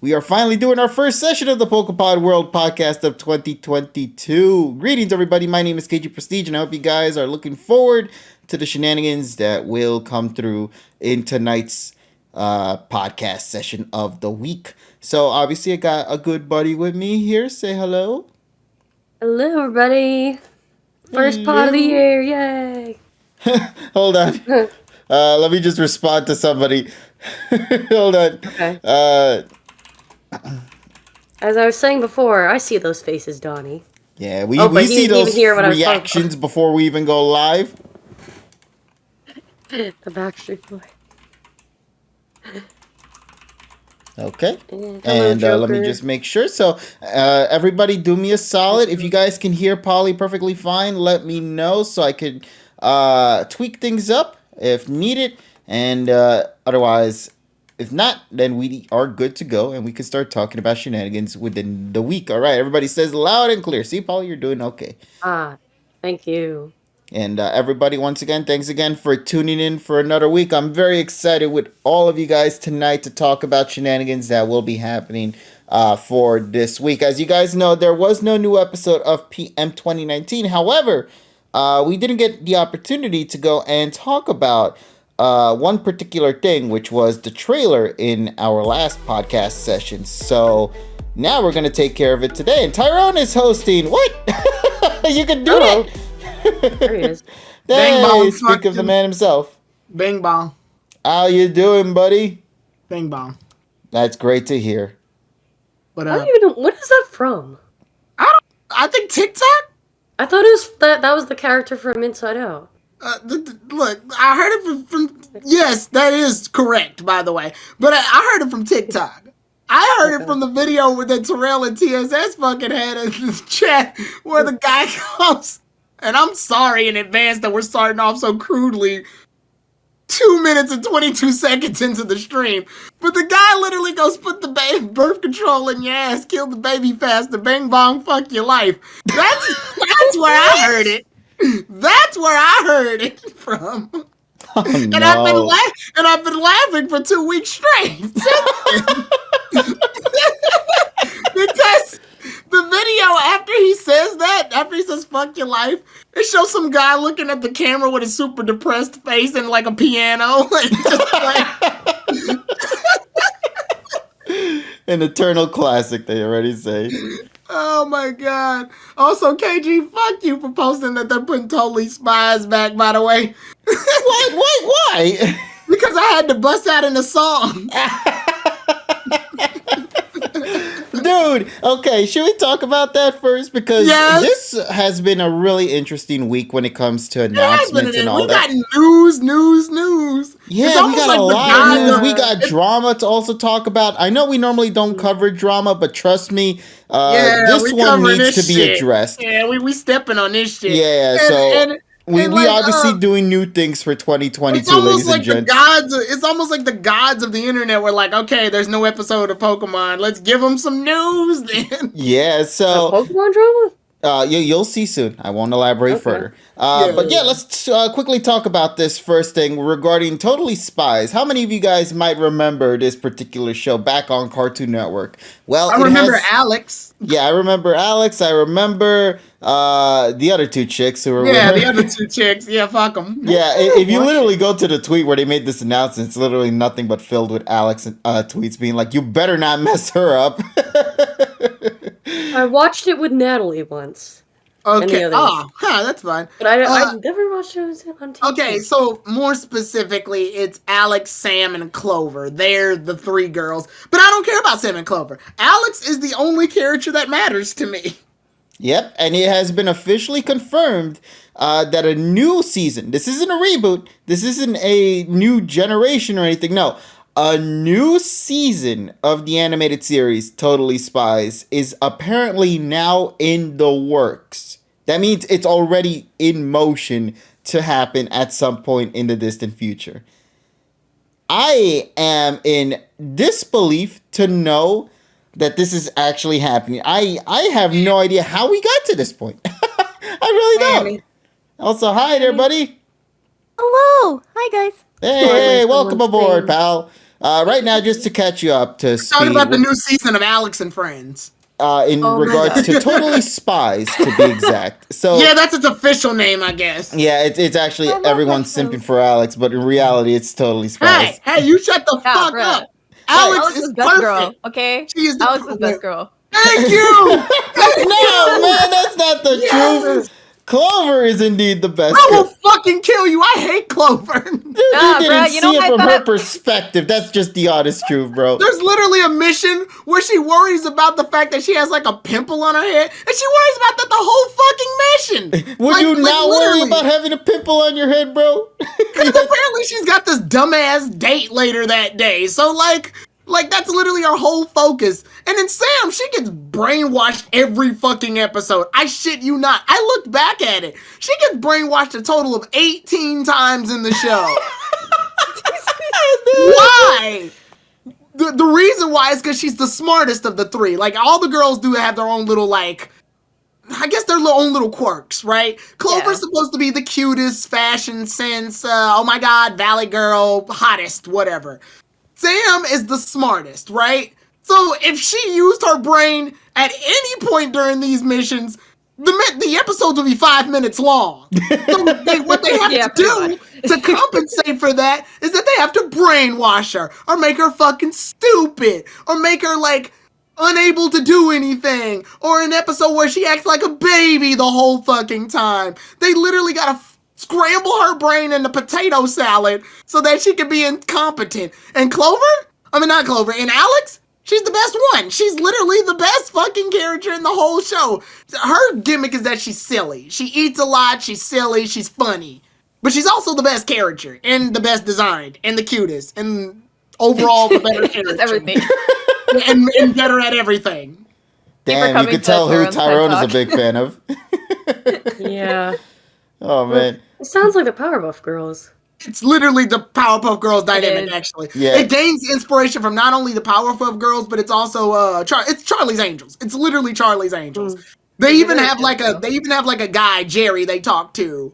We are finally doing our first session of the PokePod World Podcast of 2022. Greetings, everybody. My name is KG Prestige, and I hope you guys are looking forward to the shenanigans that will come through in tonight's podcast session of the week. So, obviously, I got a good buddy with me here. Say hello. Hello, everybody. First pod of the year, yay. Hold on. Let me just respond to somebody. Hold on. Okay. As I was saying before, I see those faces, Donnie. Yeah, we see those reactions before we even go live. The Backstreet Boy. Okay, and let me just make sure. So, everybody, do me a solid. If you guys can hear Polly perfectly fine, let me know so I could tweak things up if needed. And otherwise, if not, then we are good to go, and we can start talking about shenanigans within the week. All right, everybody says loud and clear. See, Polly, you're doing okay. Thank you. And everybody, once again, thanks again for tuning in for another week. I'm very excited with all of you guys tonight to talk about shenanigans that will be happening for this week. As you guys know, there was no new episode of PM 2019. However, we didn't get the opportunity to go and talk about one particular thing, which was the trailer in our last podcast session. So now we're going to take care of it today. And Tyrone is hosting. What? You can do that. There he is. Bang bong. Speak of the man himself. Bang bong. How you doing, buddy? Bang bong. That's great to hear. But I don't even know, what is that from? I think TikTok. I thought it was that was the character from Inside Out. Look, I heard it from. Yes, that is correct, by the way. But I heard it from TikTok. I heard it from the video that Terrell and TSS fucking had in the chat where the guy comes. And I'm sorry in advance that we're starting off so crudely 2 minutes and 22 seconds into the stream. But the guy literally goes, put the birth control in your ass, kill the baby faster, bang bong, fuck your life. That's where I heard it. That's where I heard it from. Oh, and no. I've been laughing for 2 weeks straight. Because the video after he says fuck your life, it shows some guy looking at the camera with a super depressed face and like a piano. An eternal classic, they already say. Oh my god. Also, KG, fuck you for posting that they're putting Totally Spies back, by the way. Why? Because I had to bust out in a song. Dude, okay, should we talk about that first? Because this has been a really interesting week when it comes to announcements and all that. We got news. Yeah, we got a lot of news. We got drama to also talk about. I know we normally don't cover drama, but trust me, this one needs to be addressed. Yeah, we stepping on this shit. Yeah, we obviously doing new things for 2022, ladies and gents. It's almost like the gods of the internet were like, okay, there's no episode of Pokemon. Let's give them some news then. Yeah, so Pokemon drama? You'll see soon. I won't elaborate further. Let's quickly talk about this first thing regarding Totally Spies. How many of you guys might remember this particular show back on Cartoon Network? Well, I remember Alex. Yeah, I remember Alex. I remember the other two chicks who were the other two chicks. Yeah, fuck them. Yeah, if you literally go to the tweet where they made this announcement, it's literally nothing but filled with Alex tweets being like, you better not mess her up. I watched it with Natalie once. Okay. That's fine. But I never watched it on TV. Okay, so more specifically, it's Alex, Sam, and Clover. They're the three girls. But I don't care about Sam and Clover. Alex is the only character that matters to me. Yep, and it has been officially confirmed that a new season, this isn't a reboot, this isn't a new generation or anything, no. A new season of the animated series, Totally Spies, is apparently now in the works. That means it's already in motion to happen at some point in the distant future. I am in disbelief to know that this is actually happening. I have no idea how we got to this point. I really don't. Also, hi there, buddy. Hello. Hi, guys. Hey, welcome aboard, pal. Right now, just to catch you up to Talking speed, about the new season of Alex and Friends. In Oh my regards God. to Totally Spies, to be exact. So Yeah, that's its official name, I guess. yeah, it's actually I love everyone's that show. simping for Alex, but in reality, it's Totally Spies. Hey, you shut the Yeah, fuck bruh. up. Alex Alex is is best perfect. girl, okay? She is the Alex is best girl. Thank you. Thank No, you. man, that's not the Yes. truth. Clover is indeed the best. I will girl. fucking kill you. I hate Clover. Dude, Nah, you bro, didn't you know see it I from thought her I- perspective. That's just the honest truth, bro. There's literally a mission where she worries about the fact that she has like a pimple on her head, and she worries about that the whole fucking mission. Would you not worry literally. about having a pimple on your head, bro? Because apparently she's got this dumbass date later that day. So like that's literally her whole focus. And then Sam, she gets brainwashed every fucking episode. I shit you not. I looked back at it. She gets brainwashed a total of 18 times in the show. Why? The reason why is because she's the smartest of the three. Like, all the girls do have their own little, like, I guess their own little quirks, right? Clover's supposed to be the cutest, fashion sense, oh my god, valley girl, hottest, whatever. Sam is the smartest, right? So if she used her brain at any point during these missions, the episodes will be 5 minutes long. So what they have to do to compensate for that is that they have to brainwash her or make her fucking stupid or make her like unable to do anything, or an episode where she acts like a baby the whole fucking time. They literally gotta scramble her brain into potato salad so that she can be incompetent. And and Alex, she's the best one. She's literally the best fucking character in the whole show. Her gimmick is that she's silly. She eats a lot, she's silly, she's funny. But she's also the best character, and the best designed, and the cutest, and overall the better character. Just everything. and better at everything. Damn, you coming could to tell who Tyrone's Tyrone is a TED big fan of. Yeah. Oh, man. It sounds like the Powerpuff Girls. It's literally the Powerpuff Girls dynamic, is. actually. Yeah. It gains inspiration from not only the Powerpuff Girls, but it's also it's Charlie's Angels. It's literally Charlie's Angels. They even have like a guy, Jerry, they talk to.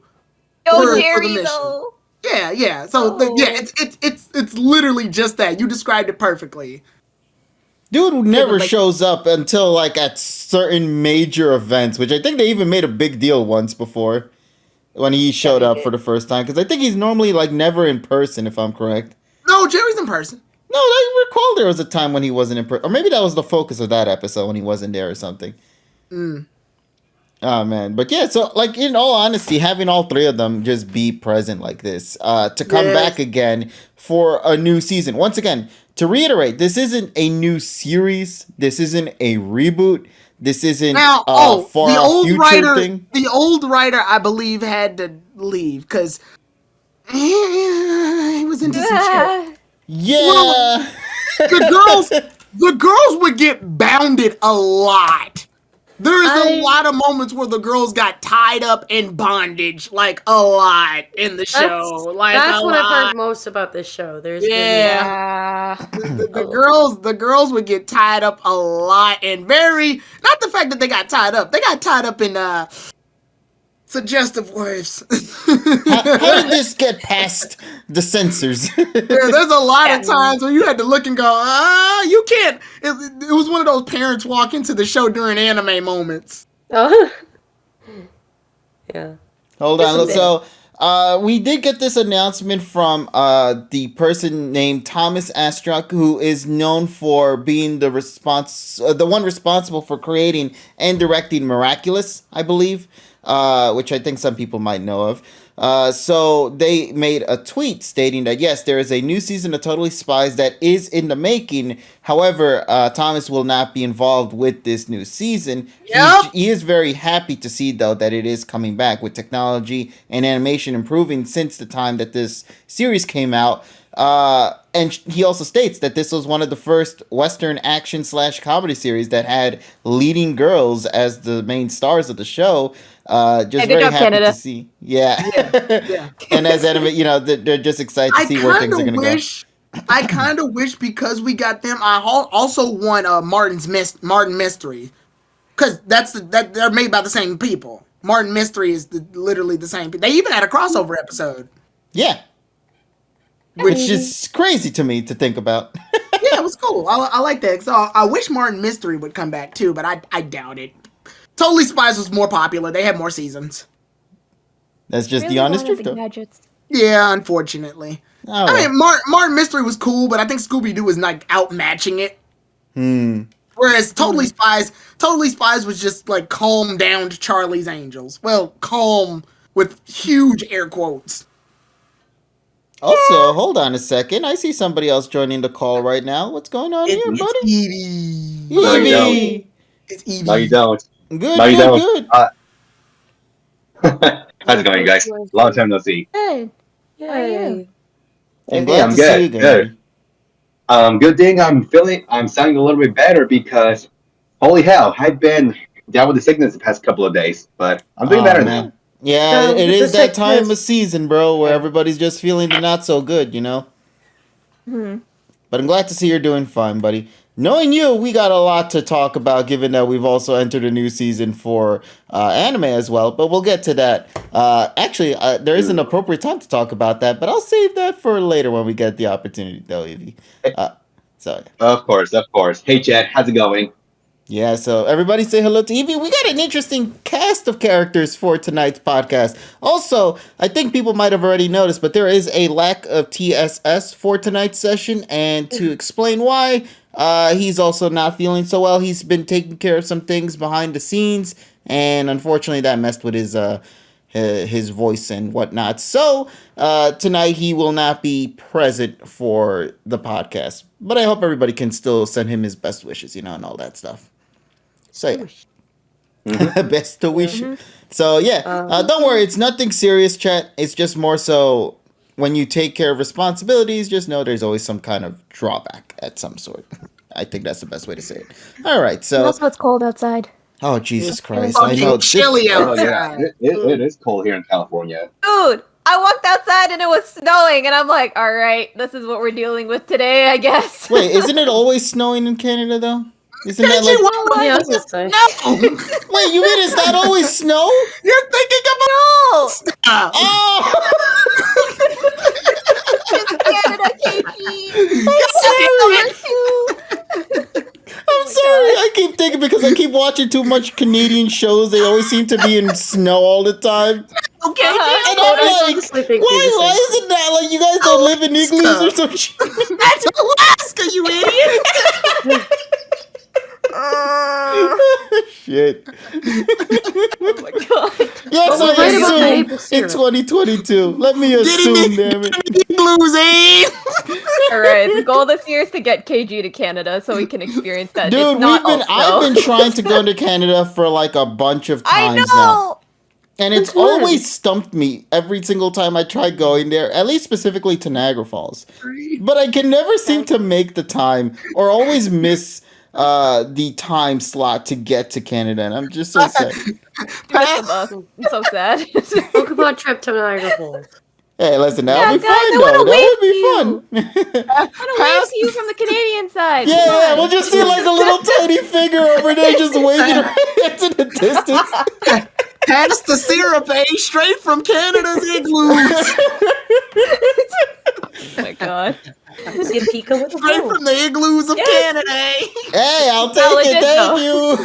Yo, for the Jerry, mission. though. Yeah. So it's literally just that. You described it perfectly. Dude never like- shows up until like at certain major events, which I think they even made a big deal once before when he showed up for the first time. Because I think he's normally like never in person, if I'm correct. No, Jerry's in person. No, I recall there was a time when he wasn't in person, or maybe that was the focus of that episode when he wasn't there or something. Oh man, but yeah. So like in all honesty, having all three of them just be present like this, to come back again for a new season. Once again, to reiterate, this isn't a new series. This isn't a reboot. This isn't Now, far the off old future writer, thing. the old writer, I believe, had to leave because he was into some shit. Yeah. The girls would get bounded a lot. There's a lot of moments where the girls got tied up in bondage, like a lot in the show. That's what I've heard most about this show. There's the girls would get tied up a lot, and not the fact that they got tied up in suggestive ways. How did this get past the censors? There's a lot of times where you had to look and go, you can't. It was one of those parents walk into the show during anime moments. Oh. Yeah. Hold on. So, we did get this announcement from the person named Thomas Astruck, who is known for being the one responsible for creating and directing Miraculous, I believe, which I think some people might know of. So they made a tweet stating that yes, there is a new season of Totally Spies that is in the making. However, Thomas will not be involved with this new season. Yep. He is very happy to see, though, that it is coming back with technology and animation improving since the time that this series came out. And he also states that this was one of the first Western action / comedy series that had leading girls as the main stars of the show. Just very happy Canada. to see. Yeah. And as anime, they're just excited to see where things are going to go. I kind of wish because we got them. I also want Martin Mystery, because they're made by the same people. Martin Mystery is literally the same. They even had a crossover episode. Yeah. which is crazy to me to think about. Yeah, it was cool. I like that. So I wish Martin Mystery would come back too, but I doubt it. Totally Spies was more popular. They had more seasons. That's just Really the honest wanted truth, the though. gadgets. Yeah, unfortunately. Oh, I mean, Martin Mystery was cool, but I think Scooby Doo was like outmatching it. Whereas Totally Spies was just like calm down to Charlie's Angels. Well, calm with huge air quotes. Also, hold on a second. I see somebody else joining the call right now. What's going on here, It's buddy? Evie. No, you don't. Evie. It's Evie. No, you don't. Good, No, you good, don't. good. How's it going, guys? Long time no see. Good. How are you? Hey. I'm glad I'm to good, see you again. good. buddy. Good thing I'm sounding a little bit better because, holy hell, I've been down with the sickness the past couple of days, but I'm doing Aw, better man. now. Yeah, Down it with is the that time sickness. of season, bro, where everybody's just feeling the not so good, you know? But I'm glad to see you're doing fine, buddy. Knowing you, we got a lot to talk about, given that we've also entered a new season for anime as well. But we'll get to that. Actually, there is an appropriate time to talk about that, but I'll save that for later when we get the opportunity, though, Evie. So Of course. Hey, Chad, how's it going? yeah, so everybody say hello to Evie. We got an interesting cast of characters for tonight's podcast. Also, I think people might have already noticed, but there is a lack of TSS for tonight's session, and to explain why, he's also not feeling so well. He's been taking care of some things behind the scenes, and unfortunately that messed with his voice and whatnot. So, tonight he will not be present for the podcast. But I hope everybody can still send him his best wishes, and all that stuff. So yeah, best to wish. So yeah, don't worry, it's nothing serious, chat. It's just more so when you take care of responsibilities, just know there's always some kind of drawback at some sort. I think that's the best way to say it. All right, so Also, it's cold outside. oh Jesus Christ, Oh, I know. it's chilly Oh, outside. yeah. It is cold here in California. Dude, I walked outside and it was snowing, and I'm like, all right, this is what we're dealing with today, I guess. Wait, isn't it always snowing in Canada though? Isn't that Can't you like? walk Yeah, I by was gonna say. No, Wait, you mean it's not always snow? you're thinking No! about. Oh, Canada, KG! I'm sorry. I keep thinking because I keep watching too much Canadian shows. They always seem to be in snow all the time. Okay, Uh-huh. And I I'm like, honestly think why they just is it that like you guys don't live in igloos or some shit? that's Alaska, you idiot. Shit. Oh my god. Yes, Well, I right about the maple assume syrup. it's 2022. Let me assume, damn it. Igloos, eh? Alright, the goal this year is to get KG to Canada so we can experience that. Dude, it's not I've been trying to go to Canada for like a bunch of I times now. know! And it's Since when? always stumped me every single time I try going there, at least specifically to Niagara Falls. But I can never seem to make the time or always miss the time slot to get to Canada. And I'm just so sad. That's the bus. I'm so sad. PokePod trip to Niagara Falls. Hey, listen, Yeah, that'll be guys, fun I though. wanna That wave would be fun. I'm gonna wave to you from the Canadian side. Yeah, Come yeah, on. we'll just see like a little tiny figure over there just waving her hands in the distance. Pass the syrup, eh? Straight from Canada's igloos. Oh my god. Get Pika with a Straight phone. from the igloos of Yes. Canada, eh? Hey, I'll take Oh, it. it did, Thank you.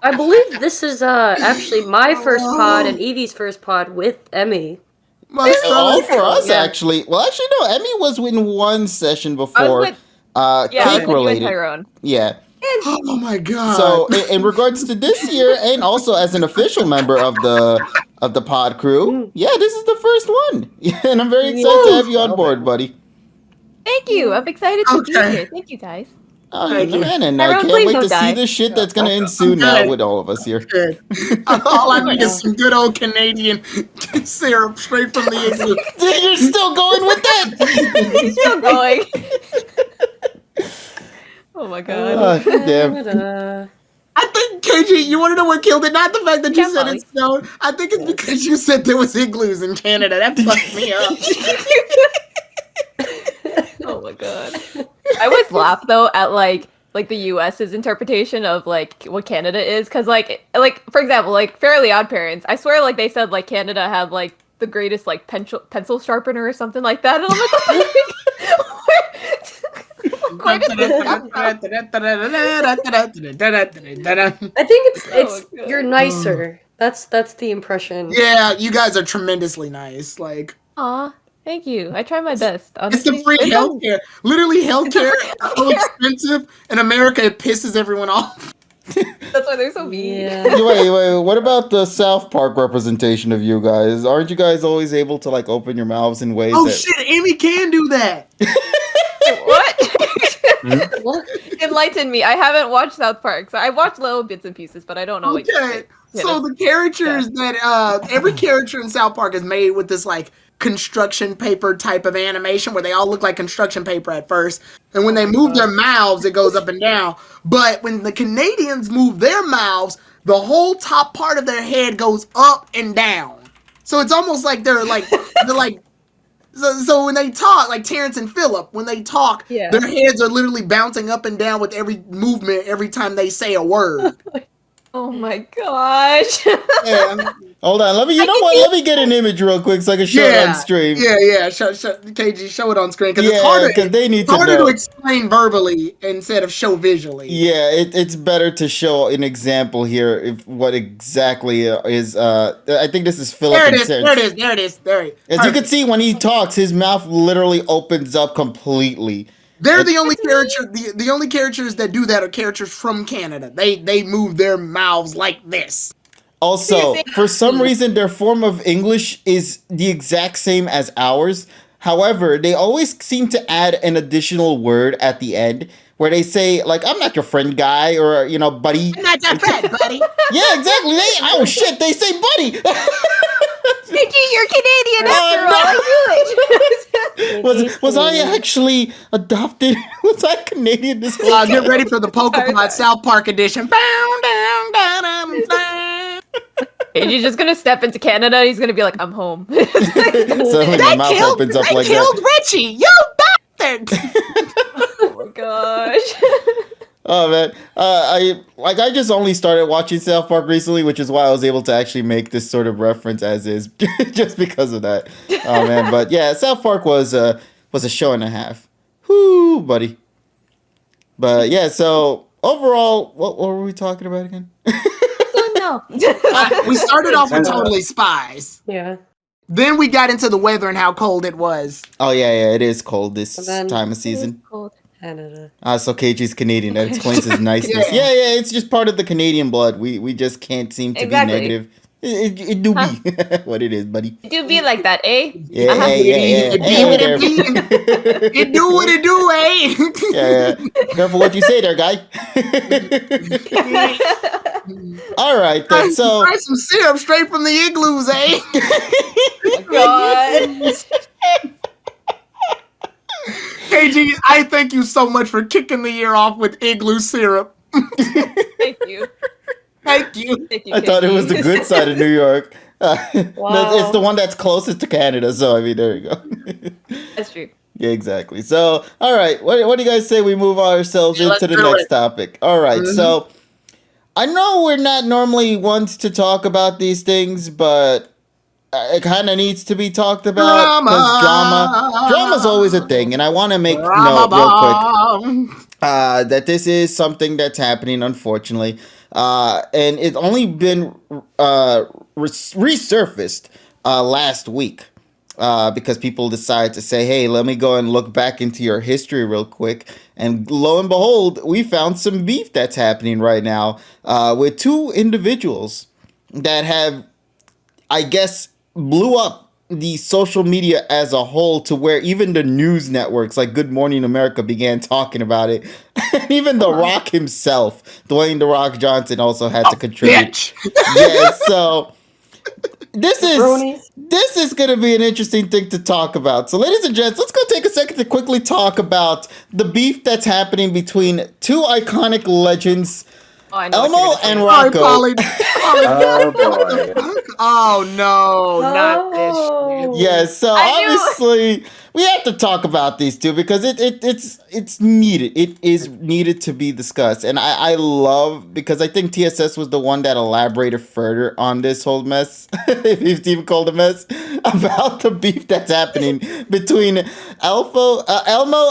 I believe this is actually my first pod and Evie's first pod with Emmy. All for us, Yeah. actually. Well, actually, no. Emmy was in one session I before. was with, yeah, I was Cake with you and related. Tyrone. Yeah. Oh my god. So, in regards to this year, and also as an official member of the pod crew, yeah, this is the first one. Yeah, and I'm very excited to have you on board, buddy. Thank you. I'm excited to be Okay. here. Thank you guys. Oh, Thank you. man, and I Tyrone, can't please wait don't to see die. the shit that's gonna ensue now with all of us here. Good. All I need is some good old Canadian syrup straight from the igloo. You're still going with that? He's still going. Oh my god. Oh, damn. Da-da. I think, KG, you want to know what killed it? Not the fact that you Yeah, said Molly. it snowed. I think it's because you said there was igloos in Canada. That fucked me up. Oh my god. I always laugh though at like like the U.S.'s interpretation of like what Canada is, because like for example, like Fairly Odd Parents, I swear like they said like Canada had like the greatest like pencil sharpener or something like that, and I'm like, where did this come from? I think it's God. you're nicer. That's the impression. Yeah, you guys are tremendously nice. Like, Aw, thank you. I try my best. it's Honestly, the free It's not- healthcare. Literally, healthcare is so expensive in America. It pisses everyone off. That's why they're so mean. Yeah. Wait. What about the South Park representation of you guys? Aren't you guys always able to like open your mouths in ways Oh that? shit, Amy can do that. What? What? Enlighten me. I haven't watched South Park, so I watched little bits and pieces, but I don't know. Okay, so the characters that every character in South Park is made with this like construction paper type of animation where they all look like construction paper at first, and when they move their mouths, it goes up and down. But when the Canadians move their mouths, the whole top part of their head goes up and down. So it's almost like they're like So when they talk, like Terrence and Phillip, when they talk, Yeah. their heads are literally bouncing up and down with every movement every time they say a word. Oh my gosh. Yeah, Hold on, let me get an image real quick so I can show it on stream. Yeah. KG, show it on screen because it's because they need to harder know. to explain verbally instead of show visually. Yeah, it's better to show an example here of what exactly is. I think this is Philip. There it and is. Terrence. There it is. As you can see, when he talks, his mouth literally opens up completely. They're the only character. The only characters that do that are characters from Canada. They move their mouths like this. Also, for some reason, their form of English is the exact same as ours. However, they always seem to add an additional word at the end where they say, like, I'm not your friend, guy, or, buddy. I'm not your friend, buddy. Yeah, exactly. They say buddy. Nikki, you're Canadian after no. all. I knew it. Was I actually adopted? Was I Canadian this whole Get time? ready for the PokePod South Park edition. Bow, down, down, down, down. And you're just gonna step into Canada and he's gonna be like, I'm home. Suddenly my mouth opens up like killed that. Richie, you bastard! Oh my gosh. Oh man, I just only started watching South Park recently, which is why I was able to actually make this sort of reference as is, just because of that. Oh man, but yeah, South Park was a show and a half. Whoo, buddy. But yeah, so overall, what were we talking about again? Oh no. We started off with Totally Spies. Yeah. Then we got into the weather and how cold it was. Oh yeah, it is cold this And then- time of season. Cold Canada. So KG's Canadian. That explains his niceness. Yeah, it's just part of the Canadian blood. We just can't seem to Exactly. be negative. It do be what it is, buddy. It do be like that, eh? Yeah, Uh-huh. yeah. It Hey, be what there. it be. It do what it do, eh? Yeah. Careful what you say there, guy. All right, then. So, Try some syrup straight from the igloos, eh? God. KG, I thank you so much for kicking the year off with igloo syrup. Thank you. Thank you. Thank you. I thought it was the good side of New York. Wow. It's the one that's closest to Canada. So, I mean, there you go. That's true. Yeah, exactly. So, all right. What do you guys say we move ourselves Let's into the do next it. topic? All right, So, I know we're not normally ones to talk about these things, but it kind of needs to be talked about because drama's always a thing, and I want to make note real quick that this is something that's happening, unfortunately, and it's only been resurfaced last week. Because people decide to say, hey, let me go and look back into your history real quick. And lo and behold, we found some beef that's happening right now with two individuals that have, I guess, blew up the social media as a whole to where even the news networks like Good Morning America began talking about it. And even The Rock himself, Dwayne The Rock Johnson, also had to contribute. Bitch. Yeah, so... This Bronies. is going to be an interesting thing to talk about. So, ladies and gents, let's go take a second to quickly talk about the beef that's happening between two iconic legends Oh, I know what you're Elmo gonna say. and Sorry, Rocco. Polly. Oh boy. Oh no, not this shit. No. Yeah, so I knew- obviously we have to talk about these two because it's needed. It is needed to be discussed. And I love because I think TSS was the one that elaborated further on this whole mess, if you even called a mess, about the beef that's happening between Elmo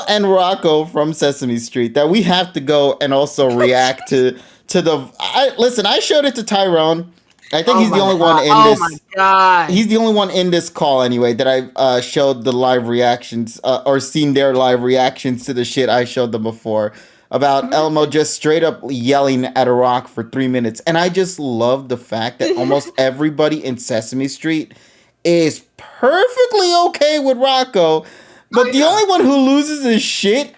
and Rocco from Sesame Street that we have to go and also react to the listen, I showed it to Tyrone. I think he's the only one in Oh this. my god. He's the only one in this call anyway that I showed the live reactions or seen their live reactions to the shit I showed them before about Elmo just straight up yelling at a rock for 3 minutes. And I just love the fact that almost everybody in Sesame Street is perfectly okay with Rocco, but the only one who loses his shit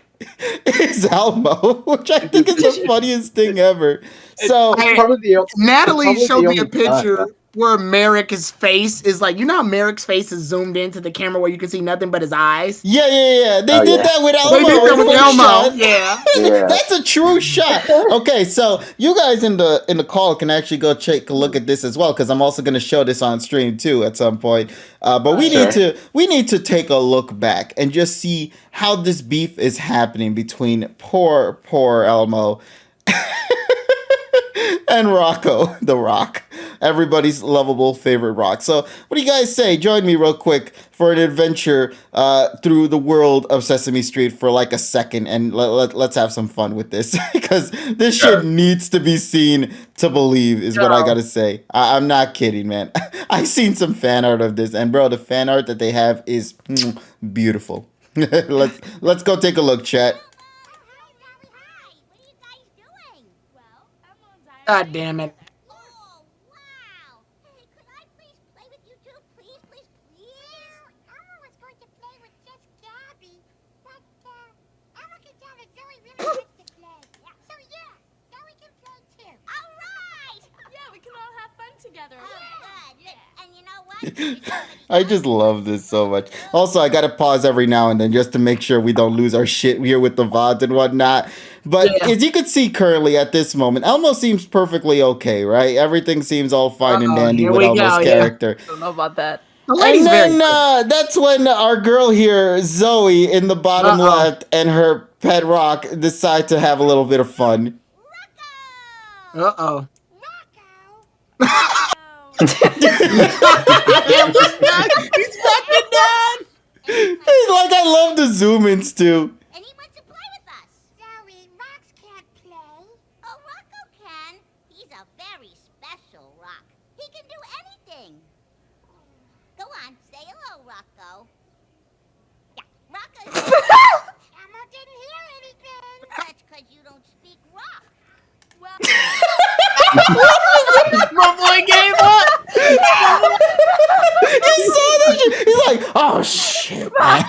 is Elmo, which I think is the funniest thing ever. So Hey, Probably the- Natalie probably showed the me a only picture time. where Merrick's face is like, you know how Merrick's face is zoomed into the camera where you can see nothing but his eyes? yeah. They Oh, did yeah. that with Elmo. They did that in with one Elmo. shot. Yeah. Yeah. That's a true shot. Okay, so you guys in the call can actually go take a look at this as well because I'm also going to show this on stream too at some point. But we need to take a look back and just see how this beef is happening between poor Elmo and Rocco, the Rock, everybody's lovable favorite Rock. So, what do you guys say? Join me real quick for an adventure through the world of Sesame Street for like a second, and let's have some fun with this because this shit needs to be seen to believe, is what I gotta say. I'm not kidding, man. I seen some fan art of this, and bro, the fan art that they have is beautiful. let's go take a look, chat. God damn it. Oh, wow. Hey, could I please play with you too? Please, please, please? Elmo was going to play with just Gabby, but, Elmo can tell that Zoe really wants to play. So, yeah, Zoe can play too. All right! Yeah, we can all have fun together. Oh, good. And you know what? I just love this so much. Also, I gotta pause every now and then just to make sure we don't lose our shit here with the VODs and whatnot. But as you can see currently at this moment, Elmo seems perfectly okay, right? Everything seems all fine and dandy here with we Elmo's go, character. I don't know about that. The lady's And then very cool. that's when our girl here, Zoe, in the bottom left, and her pet Rock decide to have a little bit of fun. Uh-oh. Rocco! He's fucking dead. Like, I love the zoom ins too. And he wants to play with us. Zoe, Rocks can't play. Oh, Rocco can. He's a very special rock. He can do anything. Go on, say hello, Rocco. Yeah, Rocco. Elmo didn't hear anything. That's because you don't speak rock. Well, My boy gave up. He saw that shit. He's like, oh shit, man.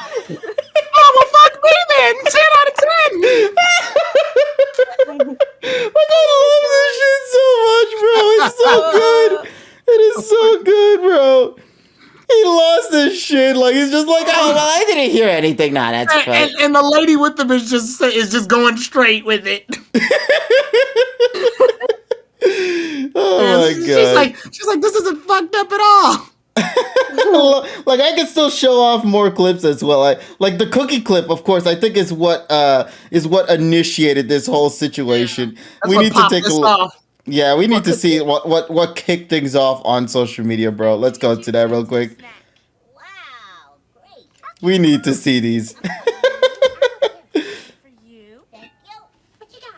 Oh, well, fuck me then. 10 out of 10. Like, I love this shit so much, bro. It's so good. It is so good, bro. He lost his shit. Like, he's just like, oh, well, I didn't hear anything. Nah, that's fine. And the lady with him is just going straight with it. Oh my god. She's like, this isn't fucked up at all. Like, I can still show off more clips as well. Like the cookie clip, of course, I think is what initiated this whole situation. That's We what need to popped take a this look. off. Yeah, we need to see what kicked things off on social media, bro. Let's go to that real quick. Wow, great. We need to see these. for you. Thank you. What you got?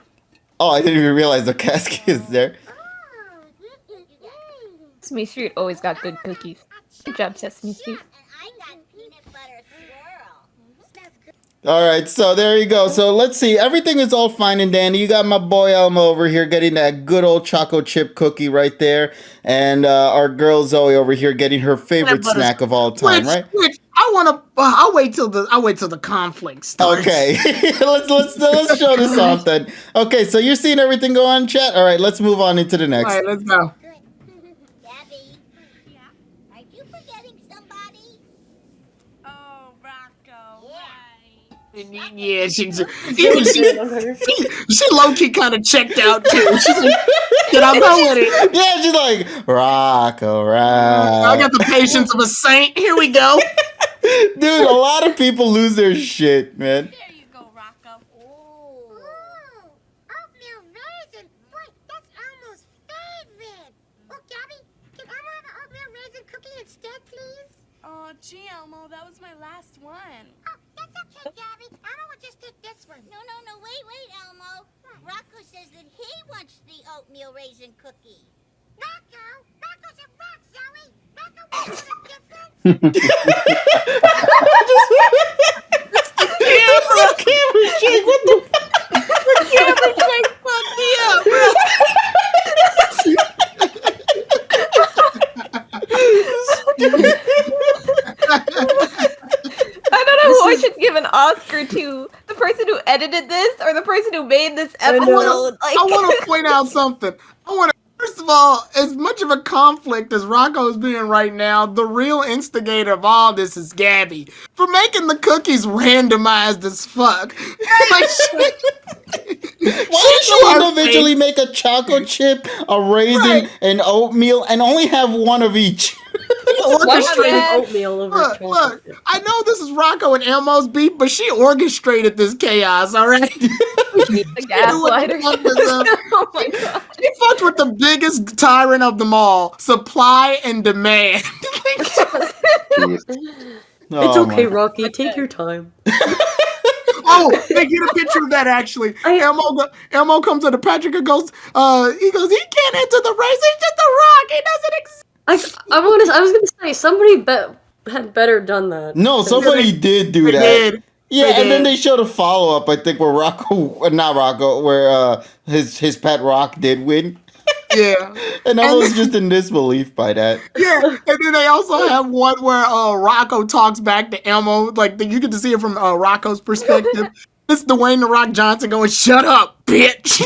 Oh, I didn't even realize the casket is there. Oh, you got Sesame Street always got good cookies. Good job, Sesame Street. and I got peanut butter swirl. Smells good. All right, so there you go. So let's see. Everything is all fine and dandy. You got my boy Elmo over here getting that good old choco chip cookie right there, and our girl Zoe over here getting her favorite Peanut butter snack of all time, right? Which I want to. I'll wait till the conflict starts. Okay, let's show this off then. Okay, so you're seeing everything go on, chat. All right, let's move on into the All next. right, let's go. Good. Gabby. Yeah. Are you forgetting somebody? Oh, Rocco. Yeah. Right. Yeah, she low key kind of checked out too. She's like, "Can I go with it?" Yeah, she's like, Rocco, I right. got the patience of a saint. Here we go. Dude, a lot of people lose their shit, man. There you go, Rocco. Ooh, oatmeal raisin. Boy, that's Elmo's favorite. Oh, Gabby, can Elmo have an oatmeal raisin cookie instead, please? Oh, gee, Elmo, that was my last one. Oh, that's okay, Gabby. Elmo will just take this one. No, wait, Elmo. Rocco says that he wants the oatmeal raisin cookie. Rocco's a rock, Zoe. Rocco wants the difference. The camera shake, what the Camera shake fucked me up, bro. I don't know who I should give an Oscar to. The person who edited this or the person who made this I know. episode. Like, I want to point out something. First of all, as much of a conflict as Rocco's being right now, the real instigator of all this is Gabby for making the cookies randomized as fuck. Like, Why did she individually make a chocolate chip, a raisin, Right. and oatmeal, and only have one of each? orchestrated? Oatmeal over Look, chocolate. I know this is Rocco and Elmo's beef, but she orchestrated this chaos, all right? the gaslighter. Oh my god. She fucked with the biggest tyrant of them all, supply and demand. It's okay, Rocky. Take your time. Oh, they get a picture of that actually. Elmo comes to Patrick and goes, he can't enter the race. It's just a rock. It doesn't exist. I was gonna say somebody had better done that. No, somebody did do They that. did. Yeah, They and then did. they showed a follow up. I think where his pet rock did win, Yeah. and I was just in disbelief by that. Yeah, and then they also have one where Rocco talks back to Elmo, like you get to see it from Rocco's perspective. It's Dwayne the Rock Johnson going, "Shut up, bitch."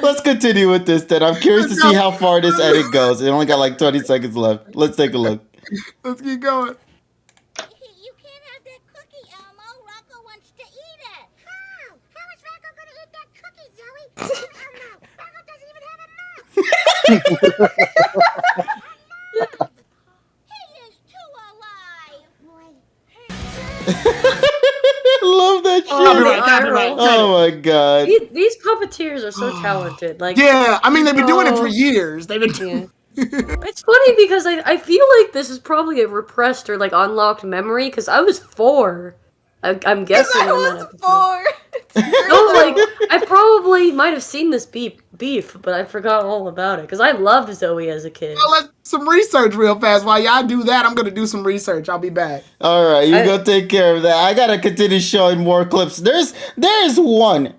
Let's continue with this then. I'm curious to see how far this edit goes. It only got like 20 seconds left. Let's take a look. Let's keep going. You can't have that cookie, Elmo. Rocco wants to eat it. How? How is Rocco going to eat that cookie, Zoe? Elmo, Rocco doesn't even have a mouth. He is too alive. Boy. Love that shit. Copyright. Oh my god. These puppeteers are so talented. Like, Yeah, I mean they've been doing it for years. They've been yeah. It's funny because I feel like this is probably a repressed or like unlocked memory because I was 4. I'm guessing. I when that was episode- 4. No, like I probably might have seen this beef, but I forgot all about it because I loved Zoe as a kid. Well, let's some research real fast. While y'all do that, I'm gonna do some research. I'll be back. All right, you go take care of that. I gotta continue showing more clips. There's one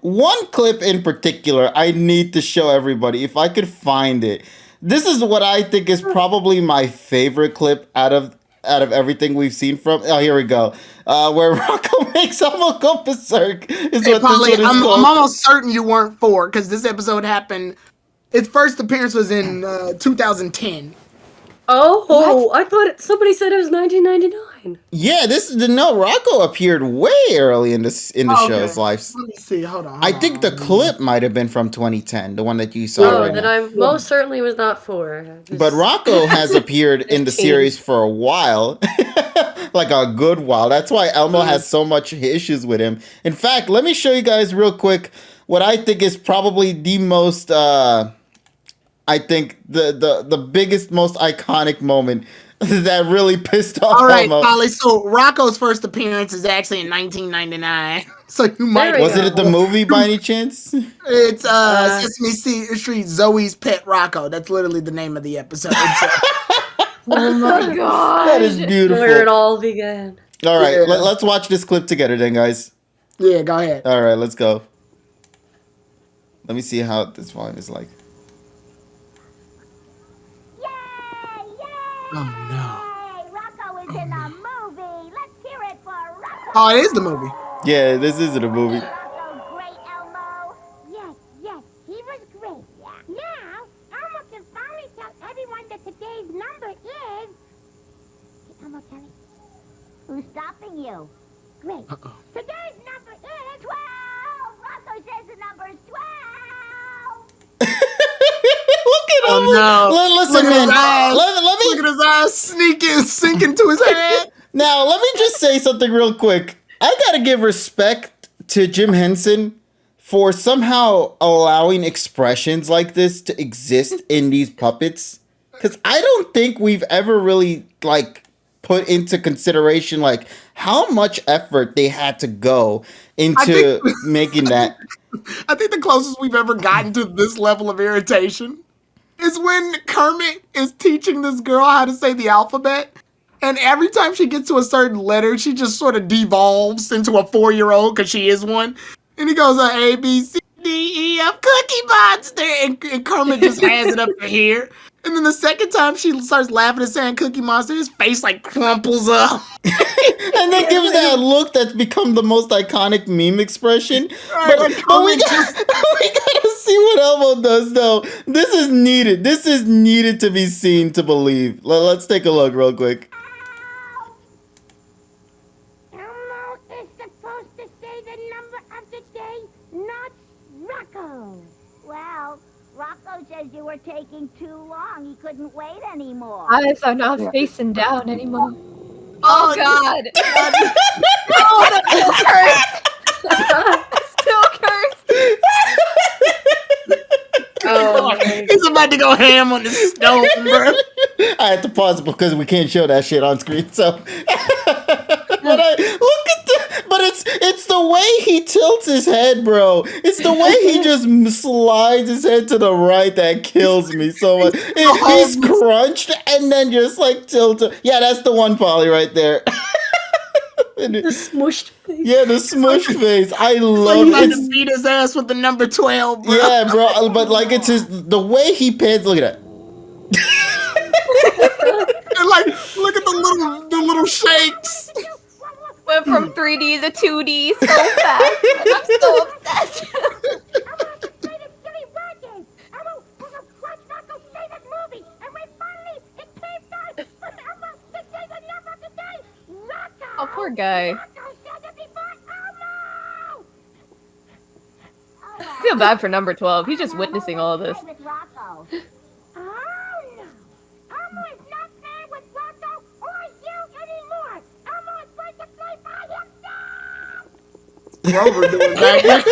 clip in particular I need to show everybody if I could find it. This is what I think is probably my favorite clip out of everything we've seen from. Oh, here we go. Where Rocco makes Elmo go berserk is Hey, what Polly, this one is I'm called. almost certain you weren't 4 because this episode happened. Its first appearance was in 2010. Oh, I thought somebody said it was 1999. Yeah, Rocco appeared way early in the show's life. Let me see. Hold on. I think the clip might have been from 2010, the one that you saw right Then now. I most certainly was not 4. But Rocco has appeared in the series for a while, like a good while. That's why Elmo has so much issues with him. In fact, let me show you guys real quick what I think is probably the most, I think the biggest, most iconic moment that really pissed off All right, Elmo. Polly. So Rocco's first appearance is actually in 1999. So you might. There we Was it the movie by any chance? It's Sesame Street Zoe's Pet Rocco. That's literally the name of the episode. Oh my god. That is beautiful. Where it all began. All right, Yeah. let's watch this clip together then, guys. Yeah, go ahead. All right, let's go. Let me see how this volume is like. Yay! Oh no. Yay! Rocco is in a movie. Let's hear it for Rocco. Oh, it is the movie. Yeah, this isn't a movie. Rocco great, Elmo? Yes, he was great. Now, Elmo can finally tell everyone that today's number is... Elmo, tell me. you. Great. Today's number is 12. Rocco says the number is 12. Look at him. Oh no! Listen, Look man. at his eyes. Let me. Look at his eyes sink into his head. Now, let me just say something real quick. I gotta give respect to Jim Henson for somehow allowing expressions like this to exist in these puppets. Because I don't think we've ever really, like, put into consideration, like, how much effort they had to go into making that. I think the closest we've ever gotten to this level of irritation is when Kermit is teaching this girl how to say the alphabet. And every time she gets to a certain letter, she just sort of devolves into a 4-year-old because she is one. And he goes, A, B, C, D, E, F, Cookie Monster. And Kermit just has it up to here. And then the second time she starts laughing and saying Cookie Monster, his face like crumples up. And then gives that look that's become the most iconic meme expression. Right, But we gotta see what Elmo does, though. This is needed. This is needed to be seen to believe. Let's take a look real quick. Elmo is supposed to say the number of the day, not Rocco. Well, Rocco says you were taking too long. He couldn't wait anymore. Eyes are not facing down anymore. Oh God! Oh, that's still cursed. Oh, He's about to go ham on the stone, bro. I had to pause it because we can't show that shit on screen. So, but it's the way he tilts his head, bro. It's the way he just slides his head to the right that kills me so much. He's crunched and then just like tilted. Yeah, that's the one, Polly, right there. the smushed face. Yeah, the smushed face. I So love you had it. to beat his ass with the number 12, bro. Yeah, bro. But like it's the way he pans. Look at that. And like, look at the little shakes. Went from 3D to 2D so fast. And I'm so obsessed. Oh, poor guy. I feel bad for number 12. He's just witnessing all of this. Oh no! Elmo is not playing with Rocco or you anymore! Elmo is going to play by himself! Grover doing back there.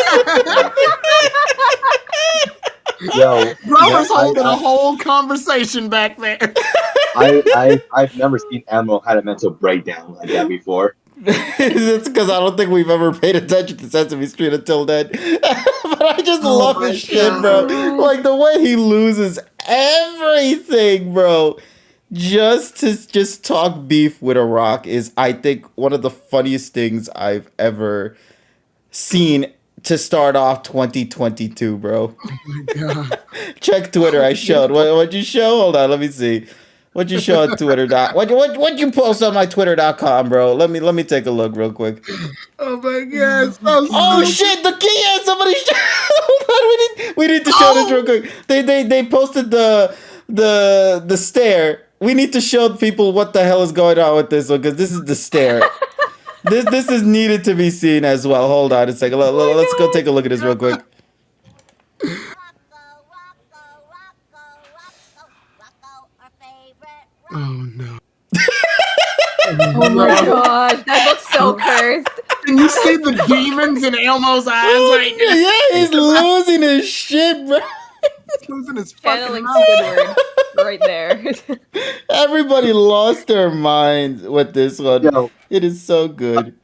Yo, Grover's yeah, holding a whole conversation back there. I've never seen Elmo had a mental breakdown like that before. It's because I don't think we've ever paid attention to Sesame Street until then. But I just love his shit, bro. Like the way he loses everything, bro. Just to talk beef with a rock is, I think, one of the funniest things I've ever seen to start off 2022, bro. Oh my god. Check Twitter. I showed. What'd you show? Hold on. Let me see. What'd you show on Twitter? What'd you post on my Twitter.com, bro? Let me take a look real quick. Oh my god. Oh shit! The key has somebody. Hold on, we need to show this real quick. They posted the stare. We need to show people what the hell is going on with this one, because this is the stare. This is needed to be seen as well. Hold on a second. Let's go take a look at this real quick. Rocco, our favorite rock. Oh no. Oh my gosh, that looks so cursed. Can you see the demons in Elmo's eyes right now? Yeah, he's losing his shit, bro. He's losing his fucking Channeling mind. Squidward right there. Everybody lost their minds with this one. Yo, It is so good.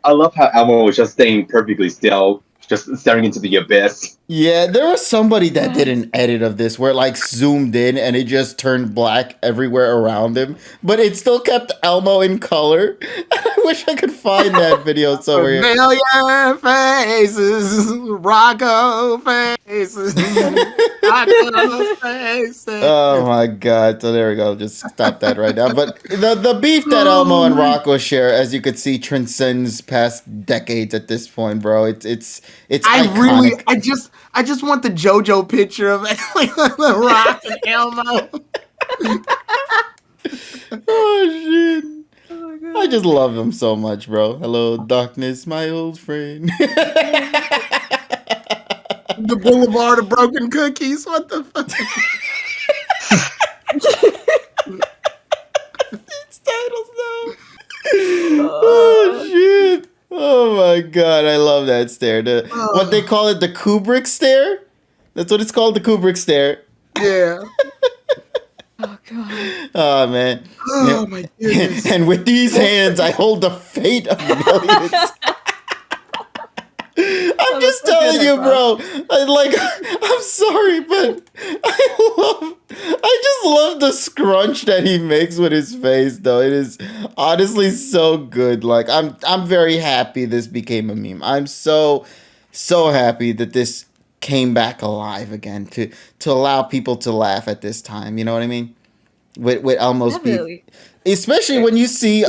I love how Elmo was just staying perfectly still, just staring into the abyss. Yeah, there was somebody that did an edit of this where it like zoomed in and it just turned black everywhere around him, but it still kept Elmo in color. I wish I could find that video somewhere. Familiar faces, Rocco faces, Rocco faces. Oh my god! So there we go. Just stop that right now. But the beef that Elmo and Rocco share, as you could see, transcends past decades at this point, bro. It's iconic. I just want the JoJo picture of like the Rock and Elmo. Oh shit! I just love him so much, bro. Hello, darkness, my old friend. The Boulevard of Broken Cookies. What the fuck? It's titles now. Oh shit! Oh my god, I love that stare. What they call it, the Kubrick stare. That's what it's called, the Kubrick stare. Yeah. Oh god. Oh man. Oh my goodness. And with these hands, I hold the fate of millions. I'm just telling you, bro. I'm sorry, but I just love the scrunch that he makes with his face, though. It is honestly so good. Like, I'm very happy this became a meme. I'm so happy that this came back alive again to allow people to laugh at this time. You know what I mean? With Elmo's beef. Especially when you see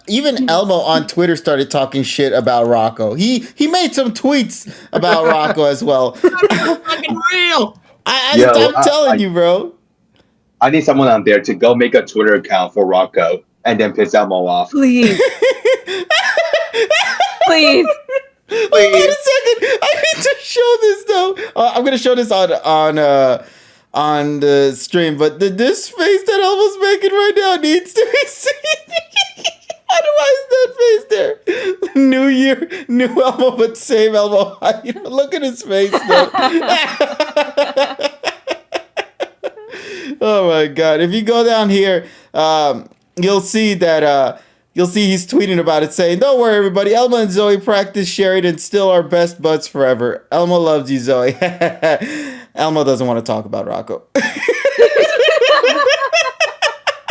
even Elmo on Twitter started talking shit about Rocco. He made some tweets about Rocco as well. Fucking real. I'm telling you, bro. I need someone on there to go make a Twitter account for Rocco and then piss Elmo off. Please. Please. Wait a second. I need to show this though. I'm gonna show this on the stream, but this face that Elmo's making right now needs to be seen. Why is that face there? New year, new Elmo, but same Elmo. Look at his face though. Oh my god! If you go down here, you'll see that. You'll see he's tweeting about it, saying, "Don't worry, everybody. Elmo and Zoe practice sharing and still are best buds forever. Elmo loves you, Zoe." Elmo doesn't want to talk about Rocco.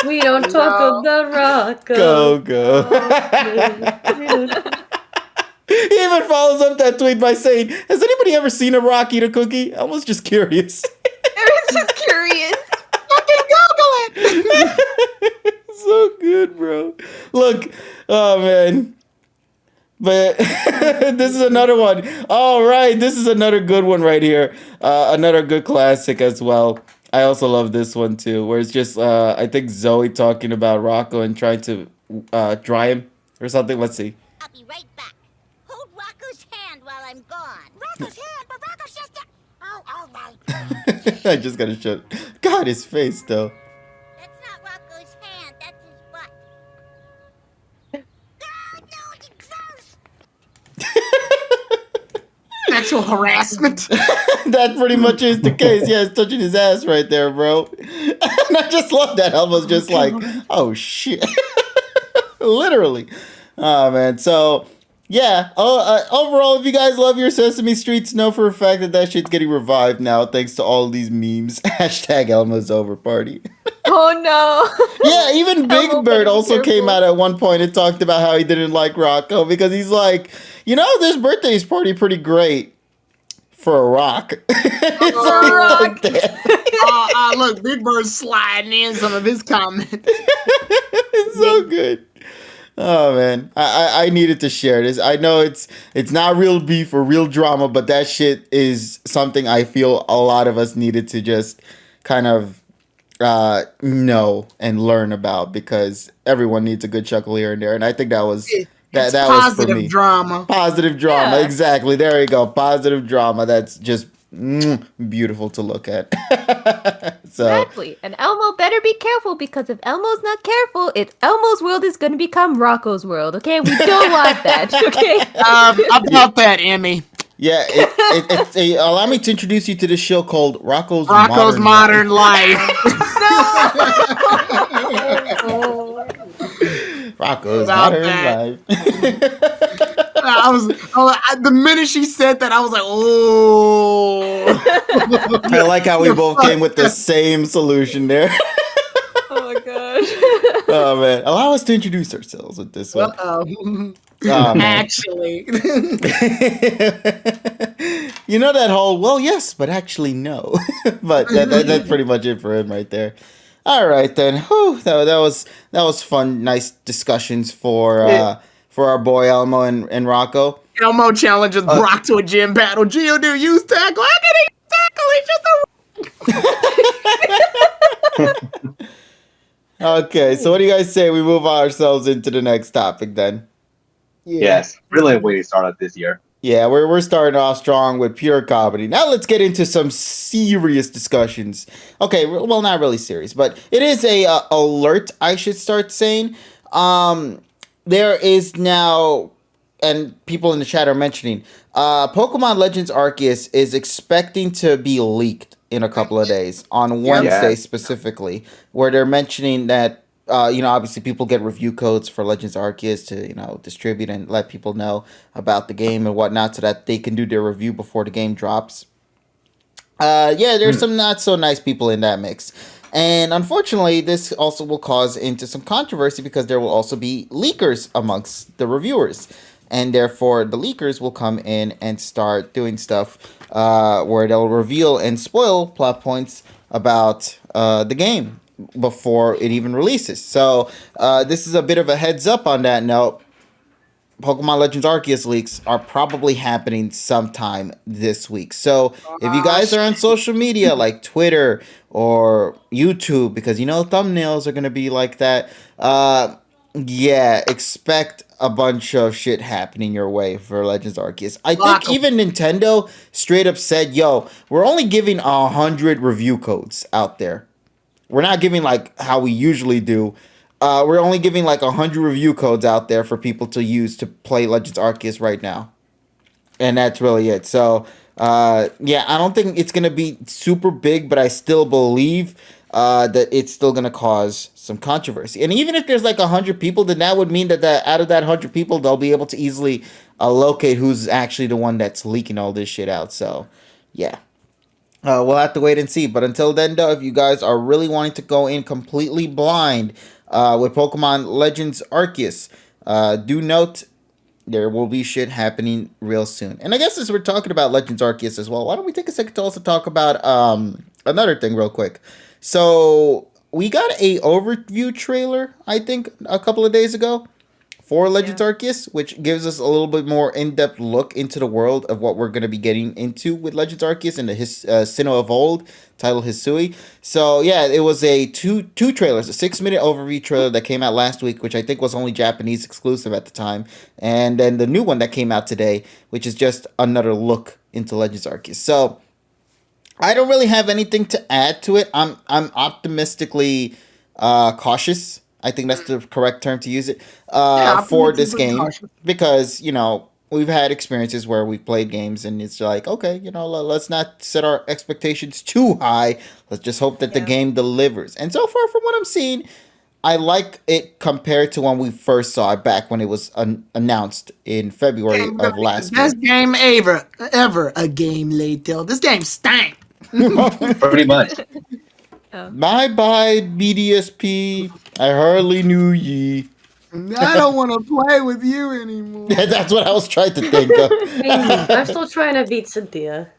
We don't talk about Rocco. Go. He even follows up that tweet by saying, "Has anybody ever seen a rock eat a cookie?" Elmo's just curious. Eric's just curious. Google it. So good, bro. Look, oh man. But this is another one. All right, this is another good one right here. Another good classic as well. I also love this one too, where it's just I think Zoe talking about Rocco and trying to dry him or something. Let's see. I'll be right back. Hold Rocco's hand while I'm gone. Rocco's hand, but Rocco's just a... Oh, all right. I just gotta show. God, his face though. That's not Rocco's hand, that's his butt. Oh, no, it's gross. Sexual harassment. That pretty much is the case. Yeah, it's touching his ass right there, bro. And I just love that. Elmo's just like, oh shit. Literally. Oh man. So yeah. Overall, if you guys love your Sesame Streets, know for a fact that shit's getting revived now thanks to all these memes. Hashtag Elmo's over party. Oh no. Yeah, even Big Elmo, Bird be also careful. came out at one point and talked about how he didn't like Rocco because he's like, this birthday's party pretty great for a rock. rock. Look, Big Bird's sliding in some of his comments. It's so good. Oh man, I needed to share this. I know it's not real beef or real drama, but that shit is something I feel a lot of us needed to just kind of know and learn about because everyone needs a good chuckle here and there, and I think that was that was for me. Drama. Positive drama, Yeah. exactly. There you go. Positive drama. That's just beautiful to look at. So Exactly. And Elmo better be careful because if Elmo's not careful, Elmo's world is going to become Rocco's world. Okay, we don't want that. Okay. About that, Emmy. yeah, allow me to introduce you to this show called Rocco's Modern Life. Rocco's About Modern that. Life. The minute she said that, I was like, oh. I like how we both came with the same solution there. Oh my gosh. Oh man, allow us to introduce ourselves with this one. Uh-oh. Oh, man. Actually. You know that whole, well, yes, but actually no. But that's pretty much it for him right there. All right then. Whew, that was fun. Nice discussions for our boy Elmo and Rocco. Elmo challenges Brock to a gym battle. Geodude use tackle. I can tackle each other. Okay, so what do you guys say we move ourselves into the next topic then? Yeah. Yes, brilliant way to start out this year. Yeah, we're starting off strong with pure comedy. Now let's get into some serious discussions. Okay, well, not really serious, but it is a alert. I should start saying. There is now, and people in the chat are mentioning, Pokemon Legends Arceus is expecting to be leaked in a couple of days on Wednesday Yeah. specifically, where they're mentioning that obviously people get review codes for Legends Arceus to, distribute and let people know about the game and whatnot so that they can do their review before the game drops. There's some not so nice people in that mix. And unfortunately, this also will cause into some controversy because there will also be leakers amongst the reviewers. And therefore, the leakers will come in and start doing stuff where they'll reveal and spoil plot points about the game before it even releases. So this is a bit of a heads up on that note. Pokemon Legends Arceus leaks are probably happening sometime this week. So if you guys are on social media like Twitter or YouTube, because thumbnails are going to be like that, expect a bunch of shit happening your way for Legends Arceus. I think even Nintendo straight up said, yo, we're only giving 100 review codes out there. We're not giving like how we usually do. We're only giving like 100 review codes out there for people to use to play Legends Arceus right now. And that's really it. So, I don't think it's going to be super big, but I still believe that it's still going to cause some controversy. And even if there's like 100 people, then that would mean that out of that 100 people, they'll be able to easily locate who's actually the one that's leaking all this shit out. So, yeah. We'll have to wait and see. But until then, though, if you guys are really wanting to go in completely blind with Pokemon Legends Arceus, do note there will be shit happening real soon. And I guess as we're talking about Legends Arceus as well, why don't we take a second to also talk about another thing real quick. So we got a overview trailer, I think, a couple of days ago for Legends Arceus, which gives us a little bit more in-depth look into the world of what we're going to be getting into with Legends Arceus and the Sinnoh of Old, titled Hisui. So, it was a two trailers, a 6-minute overview trailer that came out last week, which I think was only Japanese exclusive at the time, and then the new one that came out today, which is just another look into Legends Arceus. So, I don't really have anything to add to it. I'm optimistically cautious. I think that's the correct term to use it for this game because, we've had experiences where we've played games and it's like, okay, let's not set our expectations too high. Let's just hope that the game delivers. And so far from what I'm seeing, I like it compared to when we first saw it back when it was announced in February of last year. Best game ever a game later. This game stank. Pretty much. Bye-bye, BDSP. I hardly knew ye. I don't want to play with you anymore. That's what I was trying to think of. I'm still trying to beat Cynthia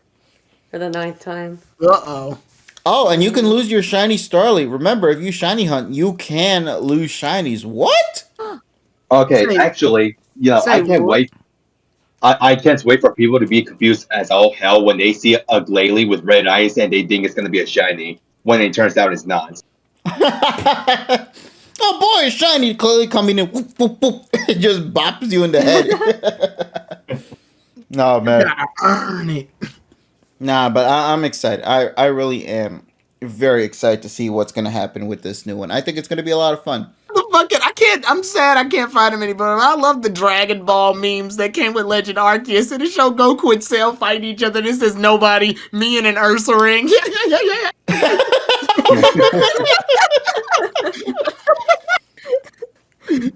for the 9th time. Uh-oh. Oh, and you can lose your shiny Starly. Remember, if you shiny hunt, you can lose shinies. What? Okay, actually, I can't wait. I can't wait for people to be confused as all hell when they see a Glalie with red eyes and they think it's going to be a shiny, when it turns out it's not. Oh boy, a shiny clearly coming in. Whoop, whoop, whoop. It just bops you in the head. No, man. You gotta earn it. Nah, but I'm excited. I really am very excited to see what's going to happen with this new one. I think it's going to be a lot of fun. I'm sad I can't find them anymore. I love the Dragon Ball memes that came with Legend Arceus, and it showed Goku and Cell fighting each other. This is nobody, me and an Ursa ring.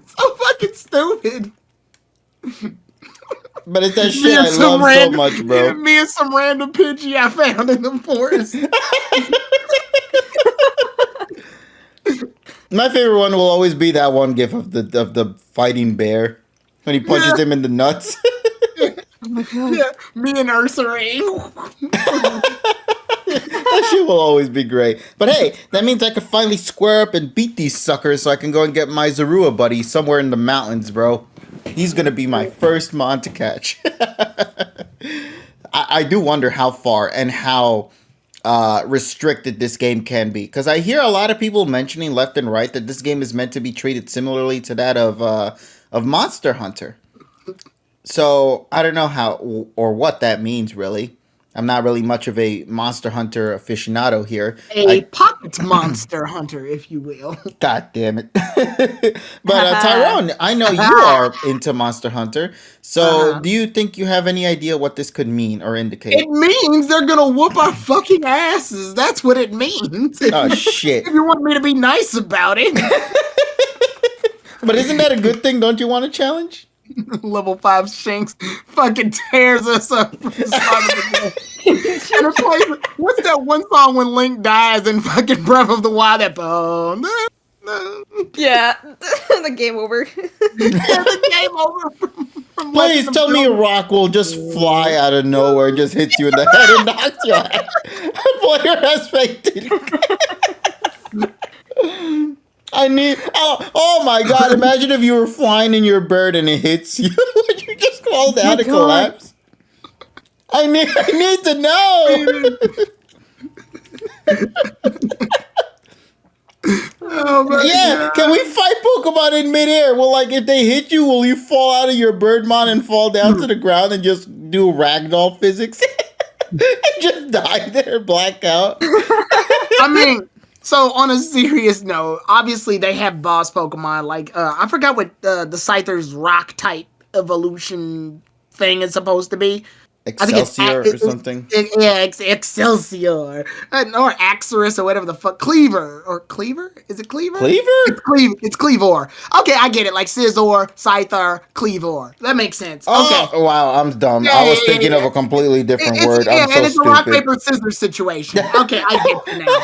So fucking stupid. But it's that shit I love so much, bro. Me and some random Pidgey I found in the forest. My favorite one will always be that one gif of the fighting bear when he punches him in the nuts. Oh my god. Yeah, me and Ursa ring. That shit will always be great. But hey, that means I can finally square up and beat these suckers so I can go and get my Zorua buddy somewhere in the mountains, bro. He's going to be my first mon to catch. I do wonder how far and how restricted this game can be. Because I hear a lot of people mentioning left and right that this game is meant to be treated similarly to that of Monster Hunter. So I don't know how or what that means, really. I'm not really much of a Monster Hunter aficionado here. Pocket monster hunter, if you will. God damn it. But Tyrone, I know you are into Monster Hunter. So do you think you have any idea what this could mean or indicate? It means they're going to whoop our fucking asses. That's what it means. Oh, shit. If you want me to be nice about it. But isn't that a good thing? Don't you want a challenge? Level 5 Shanks fucking tears us up from the start of the game. And it plays, what's that one song when Link dies in fucking Breath of the Wild? That bone. Yeah, the game over. Yeah, the game over. From Please tell me a rock will just fly out of nowhere and just hit you in the head and knocks you out. Player has fainted. I need. Oh my god! Imagine if you were flying in your bird and it hits you. Would you just fall down and collapse? I need to know. Oh my God. Can we fight Pokemon in midair? Well, like if they hit you, will you fall out of your Birdmon and fall down to the ground and just do ragdoll physics and just die there, black out? I mean. So on a serious note, obviously they have boss Pokemon like I forgot what the Scyther's rock type evolution thing is supposed to be. Excelsior or something. Excelsior. Or Axorus or whatever the fuck. Cleaver. Is it Cleaver? Cleaver? It's Cleavor. Okay, I get it. Like Scizor, Scyther, Cleavor. That makes sense. Okay. Oh, wow, I'm dumb. I was thinking of a completely different word. I'm so and it's stupid. a rock, paper, scissors situation. Okay, I get you now.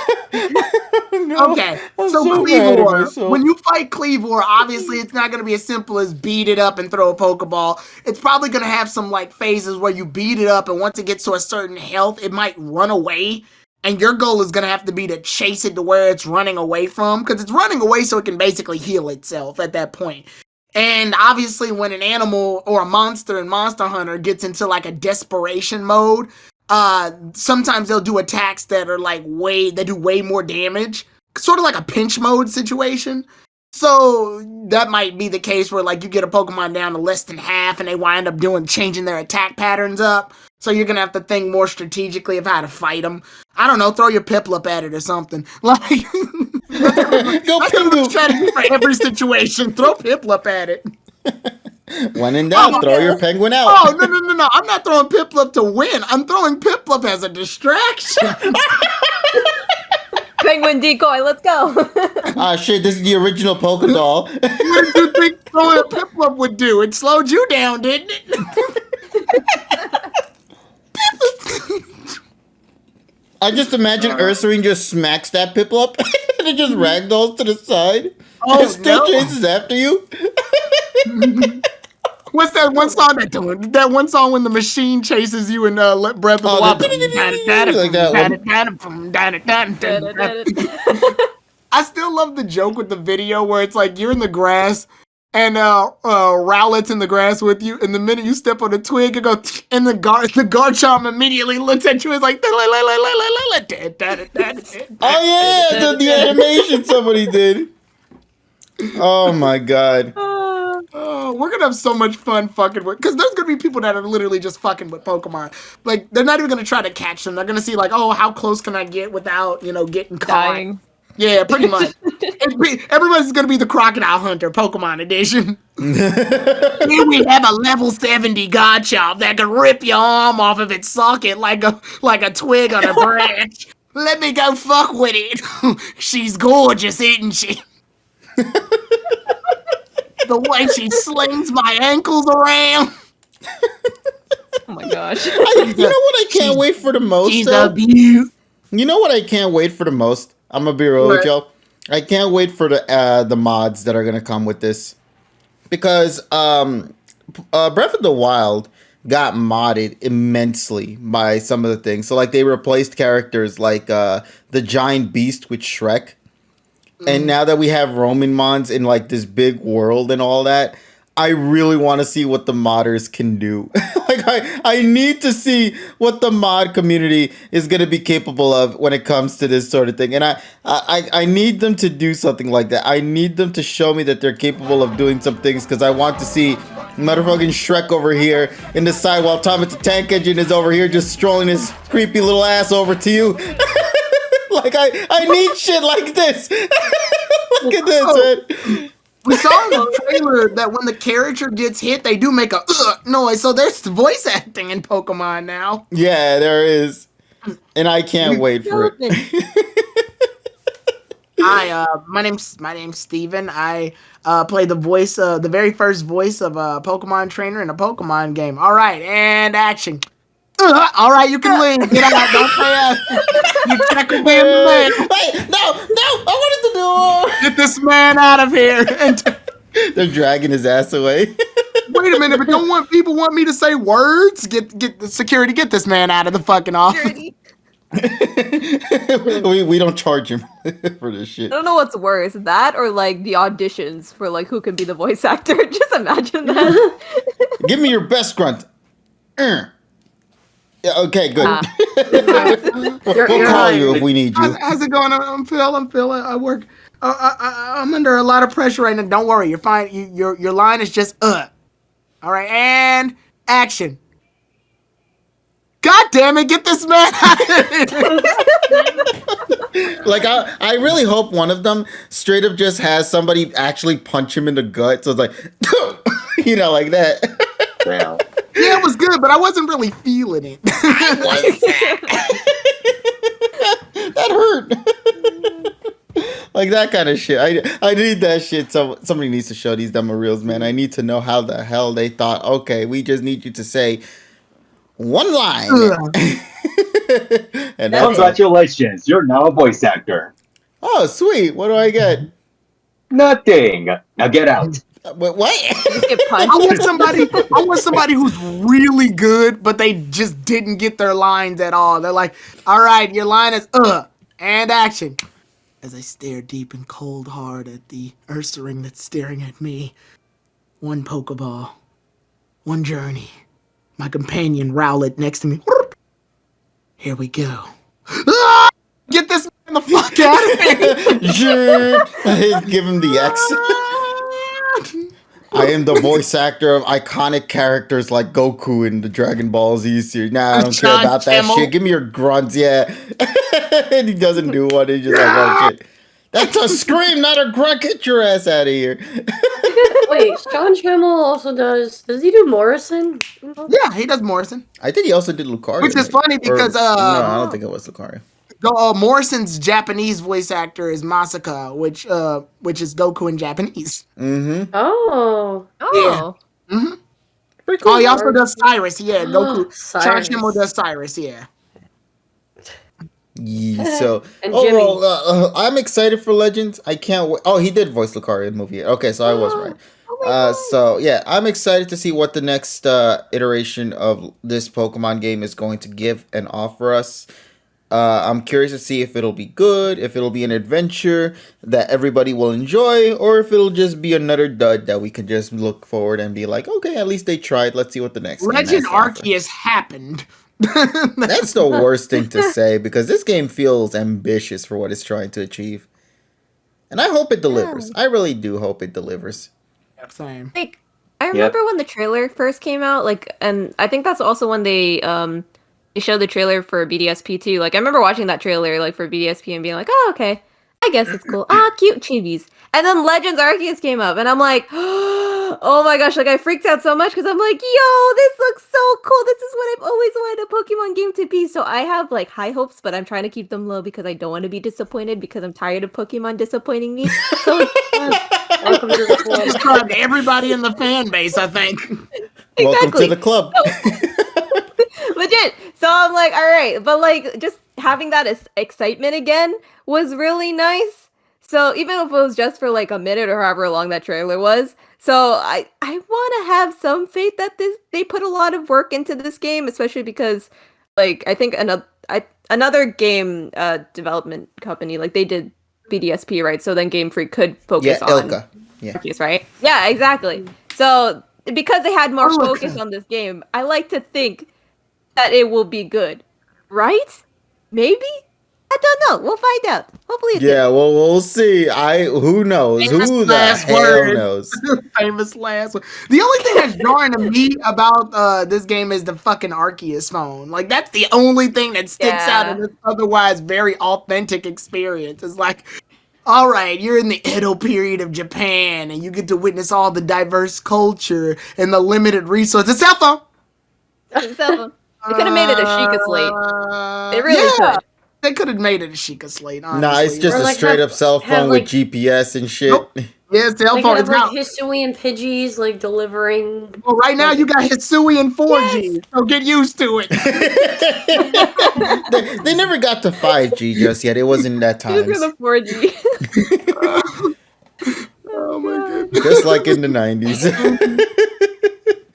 No, okay, I'm so so mad at myself. Cleavor, when you fight Cleavor, obviously it's not going to be as simple as beat it up and throw a Pokeball. It's probably going to have some like phases where you beat it up, and once it gets to a certain health, it might run away. And your goal is going to have to be to chase it to where it's running away from, because it's running away so it can basically heal itself at that point. And obviously when an animal or a monster in Monster Hunter gets into like a desperation mode, sometimes they'll do attacks that are like they do way more damage, sort of like a pinch mode situation. So that might be the case where like you get a Pokemon down to less than half and they wind up changing their attack patterns up. So you're going to have to think more strategically of how to fight them. I don't know, throw your Piplup at it or something. Like, Go Pingu. strategy for every situation. Throw Piplup at it. When in doubt, throw your penguin out. Oh, no. I'm not throwing Piplup to win. I'm throwing Piplup as a distraction. Penguin decoy, let's go. Ah, shit, this is the original Pokedoll. What did you think throwing a Piplup would do? It slowed you down, didn't it? I just imagine Ursaring just smacks that Piplup and it just ragdolls to the side. Oh, It still no. chases after you. What's that one song that doing? That one song when the machine chases you in Breath of the Wild. Like that I still love the joke with the video where it's like you're in the grass and Rowlet's in the grass with you, and the minute you step on a twig, it goes, and the Garchomp immediately looks at you and is like, Oh yeah, the animation somebody did. Oh my god. Oh, we're gonna have so much fun fucking with, because there's gonna be people that are literally just fucking with Pokemon. Like, they're not even gonna try to catch them. They're gonna see like, oh, how close can I get without, getting caught? Dying. Yeah, pretty much. Everybody's gonna be the Crocodile Hunter, Pokemon Edition. Here we have a level 70 Garchomp that can rip your arm off of its socket like a twig on a branch. Let me go fuck with it. She's gorgeous, isn't she? The way she slings my ankles around. Oh my gosh. You know what I can't wait for the most? She's though? a beaut. You know what I can't wait for the most? I'm gonna be real with y'all. I can't wait for the mods that are gonna come with this, because Breath of the Wild got modded immensely by some of the things. So like they replaced characters like the giant beast with Shrek, and now that we have Roman mons in like this big world and all that, I really want to see what the modders can do. Like I need to see what the mod community is going to be capable of when it comes to this sort of thing. And I need them to do something like that. I need them to show me that they're capable of doing some things, because I want to see motherfucking Shrek over here in the side while Thomas the Tank Engine is over here just strolling his creepy little ass over to you. Like I need shit like this. Look at this, man. We saw in the trailer that when the character gets hit, they do make a noise. So there's voice acting in Pokemon now. Yeah, there is, and I can't wait for it. Hi, my name's Steven. I play the voice, the very first voice of a Pokemon trainer in a Pokemon game. All right, and action. All right, you can leave. Get out. Don't play us. You check with me in the man. Wait, no, I wanted to do. Get this man out of here. They're dragging his ass away. Wait a minute, but don't people want me to say words? Get the security. Get this man out of the fucking office. we don't charge him for this shit. I don't know what's worse, that or like the auditions for like who can be the voice actor. Just imagine that. Give me your best grunt. Yeah, okay, good. We'll call you if we need you. How's it going? I'm Phil. I work. I'm under a lot of pressure right now. Don't worry, you're fine. Your line is just All right, and action. God damn it! Get this man out of here. Like I really hope one of them straight up just has somebody actually punch him in the gut. So it's like, like that. Wow. Yeah, it was good, but I wasn't really feeling it. That hurt. Like that kind of shit. I need that shit. So somebody needs to show these demo reels, man. I need to know how the hell they thought, okay, we just need you to say one line. And congratulations, you're now a voice actor. Oh, sweet. What do I get? Nothing. Now get out. What? Just get punched. I want somebody who's really good, but they just didn't get their lines at all. They're like, all right, your line is and action. As I stare deep and cold hard at the Ursaring that's staring at me. One Pokeball. One journey. My companion Rowlet next to me. Here we go. Get this man the fuck out of here. Give him the X. I am the voice actor of iconic characters like Goku in the Dragon Ball Z series. Nah, I don't care about that shit. Give me your grunts, yeah. And he doesn't do one. He's just like, oh shit. That's a scream, not a grunt. Get your ass out of here. Wait, Sean Trammell also does he do Morrison? Yeah, he does Morrison. I think he also did Lucario. Which is funny because no, I don't think it was Lucario. Morrison's Japanese voice actor is Masaka, which is Goku in Japanese. Mm-hmm. Oh. Yeah. Mm-hmm. Pretty cool. Oh, he also does Cyrus. Yeah, Goku. Cyrus. Sean Trammell does Cyrus. Yeah. Yeah, so And Jimmy. I'm excited for Legends. I can't wait. Oh, he did voice Lucario in the movie. Okay, so I was right. So yeah, I'm excited to see what the next iteration of this Pokemon game is going to give and offer us. I'm curious to see if it'll be good, if it'll be an adventure that everybody will enjoy, or if it'll just be another dud that we can just look forward and be like, okay, at least they tried. Let's see what the next Legend Arceus happened. That's the worst thing to say, because this game feels ambitious for what it's trying to achieve. And I hope it delivers. I really do hope it delivers. Same. Like, I remember when the trailer first came out, like, and I think that's also when they showed the trailer for BDSP too. Like, I remember watching that trailer, like, for BDSP and being like, oh, okay, I guess it's cool. Cute chibis. And then Legends Arceus came up, and I'm like, oh my gosh, like, I freaked out so much, because I'm like, yo, this looks so cool. This is what I've always wanted a Pokemon game to be. So I have, like, high hopes, but I'm trying to keep them low because I don't want to be disappointed, because I'm tired of Pokemon disappointing me. So Welcome to the club. Described everybody in the fan base, I think. Welcome to the club. Legit. So I'm like, all right, but like just having that excitement again was really nice. So even if it was just for like a minute or however long that trailer was, so I want to have some faith that they put a lot of work into this game, especially because like I think another game development company, like they did BDSP, right? So then Game Freak could focus on Ilka. Yeah. Arceus, right? Yeah, exactly. So because they had more focus Okay. on this game, I like to think that it will be good, right? Maybe. I don't know. We'll find out. Hopefully, it's Yeah, good. well, we'll see. Who knows? Famous Who the last hell words. knows? Famous last word. The only thing that's jarring to me about this game is the fucking Arceus phone. Like, that's the only thing that sticks out in Yeah. this otherwise very authentic experience. It's like, all right, you're in the Edo period of Japan, and you get to witness all the diverse culture and the limited resources. Cell phone. It's a cell phone. They could have made it a Sheikah slate. They really Yeah, could. they could have made it a Sheikah slate, honestly. Nah, it's just Or, a like, straight up cell have, phone like- with GPS and shit. Nope. Yeah, cell Like phone. have It's like not. Hisui and Pidgeys like delivering. Well, right now you got Hisui and 4G, so get used to it. They never got to 5G just yet. It wasn't that Just time. for the 4G. Oh my goodness. Just like in the 90s.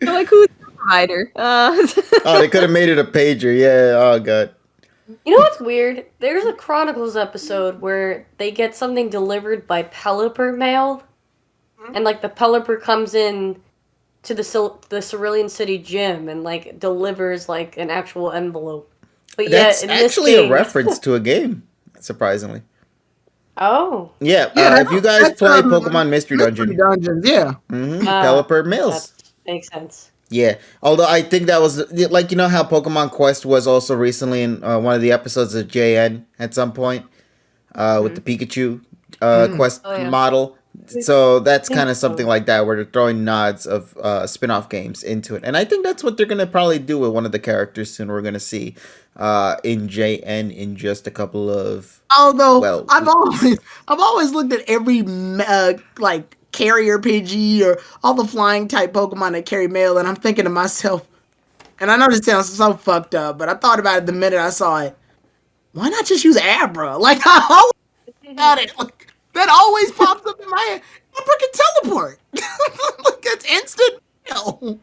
So, like, who's the provider? Oh, they could have made it a pager. Yeah. Oh, God. You know what's weird? There's a Chronicles episode where they get something delivered by Pelipper mail, and like the Pelipper comes in to the Cerulean City gym and like delivers like an actual envelope. But That's in this actually a game- reference to a game, surprisingly. Oh. Yeah, Yeah, if you guys that's, play um, Pokemon Mystery Dungeon, Dungeons, yeah. Pelipper Mills. That makes sense. Yeah, although I think that was like, you know how Pokemon Quest was also recently in one of the episodes of JN at some point with the Pikachu Quest Oh, yeah. model. So that's kind of something like that where they're throwing nods of spin-off games into it. And I think that's what they're going to probably do with one of the characters soon we're going to see in JN in just a couple of... Although Well, I've always looked at every like carrier Pidgey or all the flying type Pokemon that carry mail, and I'm thinking to myself, and I know this sounds so fucked up, but I thought about it the minute I saw it. Why not just use Abra? Like, I always got it. Like, that always pops up in my head. Abra can teleport. Like, that's instant mail.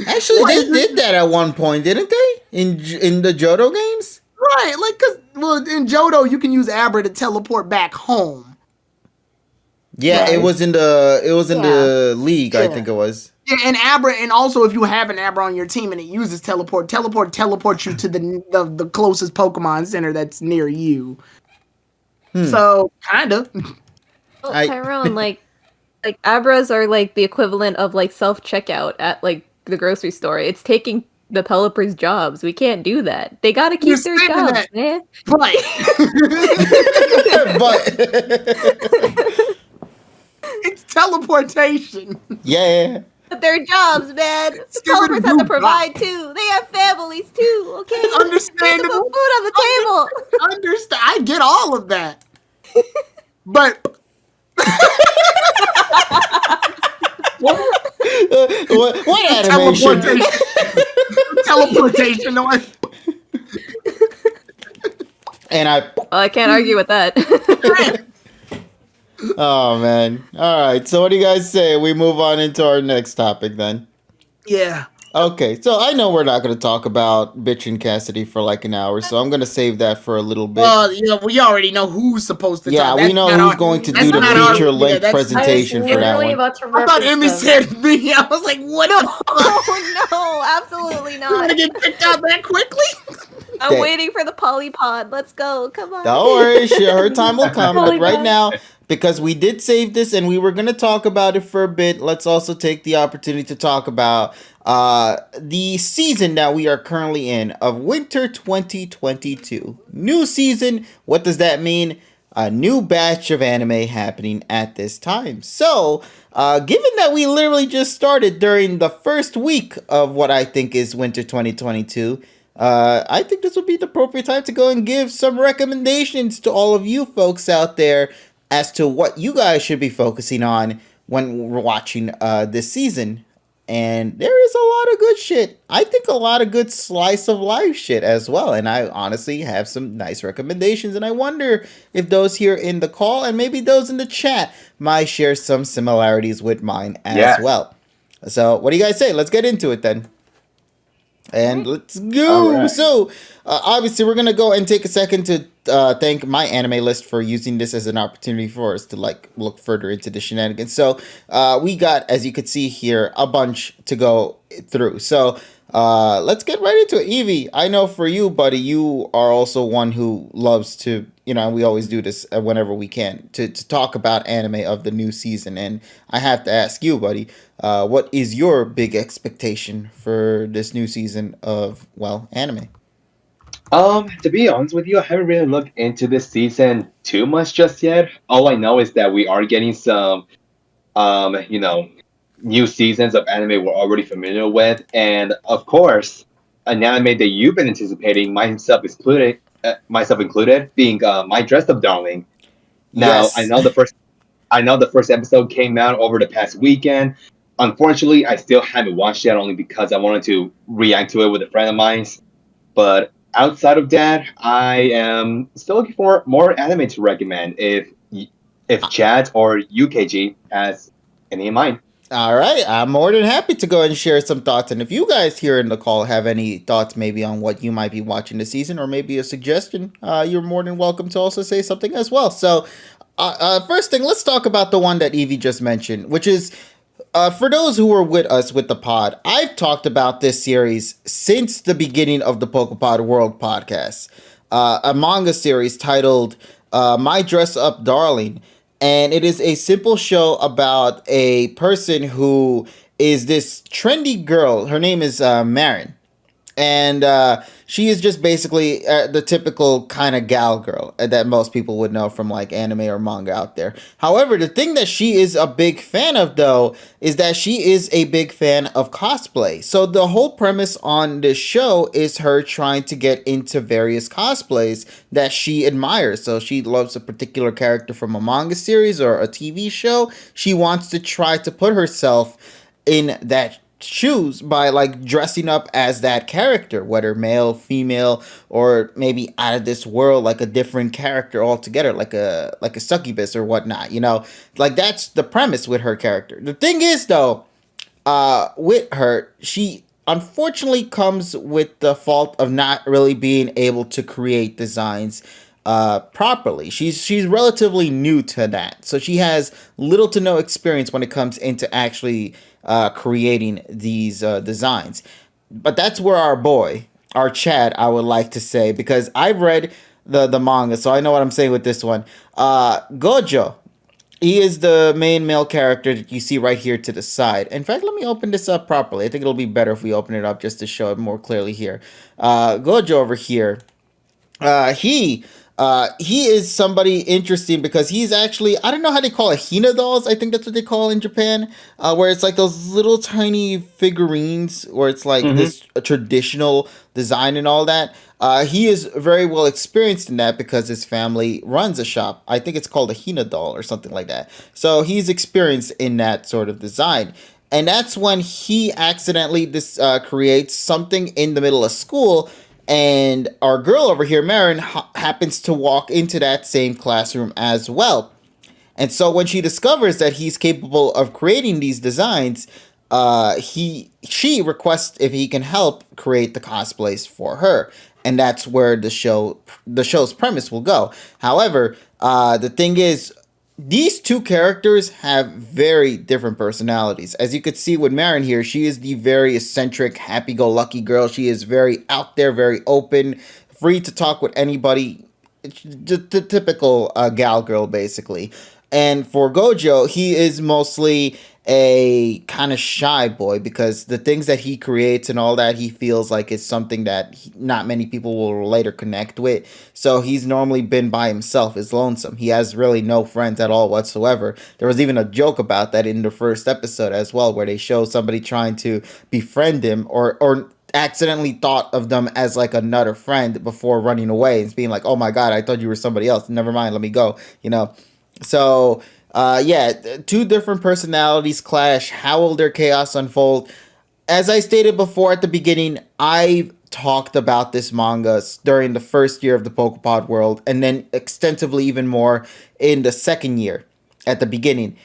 Actually, they did that at one point, didn't they? In the Johto games? Right, like, cause in Johto you can use Abra to teleport back home. Yeah, Right. it was in the league, I Yeah. think it was. Yeah, and Abra, and also if you have an Abra on your team and it uses teleport teleports you to the closest Pokemon Center that's near you. So kinda. Well, I- Tyrone, like Abras are like the equivalent of like self checkout at like the grocery store. It's taking the Pelipper's jobs. We can't do that. They gotta keep You're their saying jobs, that. man. But But it's teleportation. yeah, But their jobs, man. The Stupid Pelipper's have to Boo provide too. They have families too. Okay, They have to put Understandable. food on the table. Understand? I get all of that. But what animation? teleportation. No, And I. Well, I can't argue with that. Oh man! All right. So what do you guys say? We move on into our next topic then. yeah. Okay. So I know we're not going to talk about Bitch and Cassidy for like an hour, so I'm going to save that for a little bit. Well, we already know who's supposed to. Yeah, talk. we That's know not who's our- going to that's do the not our- feature-length that's- presentation I was for that literally one. about to I thought Emmy reference them. said me. I was like, what? Oh no, absolutely You not. want to get picked out that quickly? I'm Okay. waiting for the Polypod. Let's go. Come on. Don't worry, her time will come. But Holy right God. now, because we did save this and we were going to talk about it for a bit, let's also take the opportunity to talk about the season that we are currently in of Winter 2022. New season. What does that mean? A new batch of anime happening at this time. So, given that we literally just started during the first week of what I think is Winter 2022, I think this would be the appropriate time to go and give some recommendations to all of you folks out there as to what you guys should be focusing on when we're watching this season. And there is a lot of good shit. I think a lot of good slice of life shit as well. And I honestly have some nice recommendations. And I wonder if those here in the call and maybe those in the chat might share some similarities with mine as Yes. well. So what do you guys say? Let's get into it then. And let's go. All right. So, obviously, we're gonna go and take a second to thank my anime list for using this as an opportunity for us to like look further into the shenanigans. So, we got, as you can see here, a bunch to go through. So, let's get right into it. Evie, I know for you, buddy, you are also one who loves to, we always do this whenever we can to talk about anime of the new season. And I have to ask you, buddy, what is your big expectation for this new season of, well, anime? To be honest with you, I haven't really looked into this season too much just yet. All I know is that we are getting some, new seasons of anime we're already familiar with, and of course, an anime that you've been anticipating, myself included, being My Dressed Up Darling. Now, Yes. I know the first episode came out over the past weekend. Unfortunately, I still haven't watched it only because I wanted to react to it with a friend of mine. But outside of that, I am still looking for more anime to recommend. If Chad or UKG has any in mind. All right, I'm more than happy to go and share some thoughts. And if you guys here in the call have any thoughts, maybe on what you might be watching this season, or maybe a suggestion, you're more than welcome to also say something as well. So, first thing, let's talk about the one that Evie just mentioned, which is for those who were with us with the pod. I've talked about this series since the beginning of the PokePod World podcast, a manga series titled My Dress Up Darling. And it is a simple show about a person who is this trendy girl. Her name is Marin. And she is just basically the typical kind of gal girl that most people would know from like anime or manga out there. However, the thing that she is a big fan of, though, is that she is a big fan of cosplay. So the whole premise on this show is her trying to get into various cosplays that she admires. So she loves a particular character from a manga series or a TV show. She wants to try to put herself in that shoes by like dressing up as that character, whether male, female, or maybe out of this world, like a different character altogether, like a succubus or whatnot. Like that's the premise with her character. The thing is, though, with her, she unfortunately comes with the fault of not really being able to create designs properly. She's relatively new to that, so she has little to no experience when it comes into actually creating these designs. But that's where our Chad, I would like to say, because I've read the manga, so I know what I'm saying with this one. Gojo, he is the main male character that you see right here to the side. In fact, let me open this up properly. I think it'll be better if we open it up just to show it more clearly here. Gojo over here, he is somebody interesting because he's actually, I don't know how they call it, Hina dolls. I think that's what they call in Japan, where it's like those little tiny figurines where it's like this traditional design and all that. He is very well experienced in that because his family runs a shop. I think it's called a Hina doll or something like that. So he's experienced in that sort of design. And that's when he accidentally creates something in the middle of school. And our girl over here, Marin, happens to walk into that same classroom as well. And so when she discovers that he's capable of creating these designs, she requests if he can help create the cosplays for her. And that's where the show's premise will go. However, the thing is, these two characters have very different personalities. As you could see with Marin here, she is the very eccentric, happy-go-lucky girl. She is very out there, very open, free to talk with anybody. It's the typical gal girl, basically. And for Gojo, he is mostly a kind of shy boy because the things that he creates and all that, he feels like is something that not many people will relate or connect with. So he's normally been by himself, is lonesome. He has really no friends at all whatsoever. There was even a joke about that in the first episode as well, where they show somebody trying to befriend him or accidentally thought of them as like another friend before running away and being like, oh my God, I thought you were somebody else. Never mind, let me go, So, two different personalities clash. How will their chaos unfold? As I stated before at the beginning, I've talked about this manga during the first year of the PokePod world, and then extensively even more in the second year at the beginning.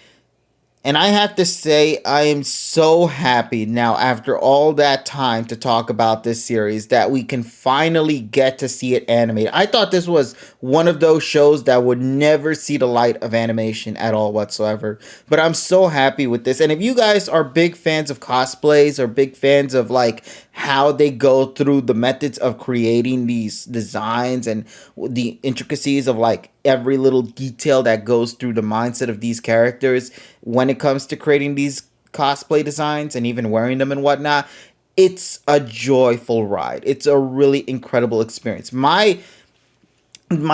And I have to say, I am so happy now, after all that time to talk about this series, that we can finally get to see it animated. I thought this was one of those shows that would never see the light of animation at all whatsoever. But I'm so happy with this. And if you guys are big fans of cosplays or big fans of like how they go through the methods of creating these designs and the intricacies of like every little detail that goes through the mindset of these characters when it comes to creating these cosplay designs and even wearing them and whatnot, it's a joyful ride. It's a really incredible experience. My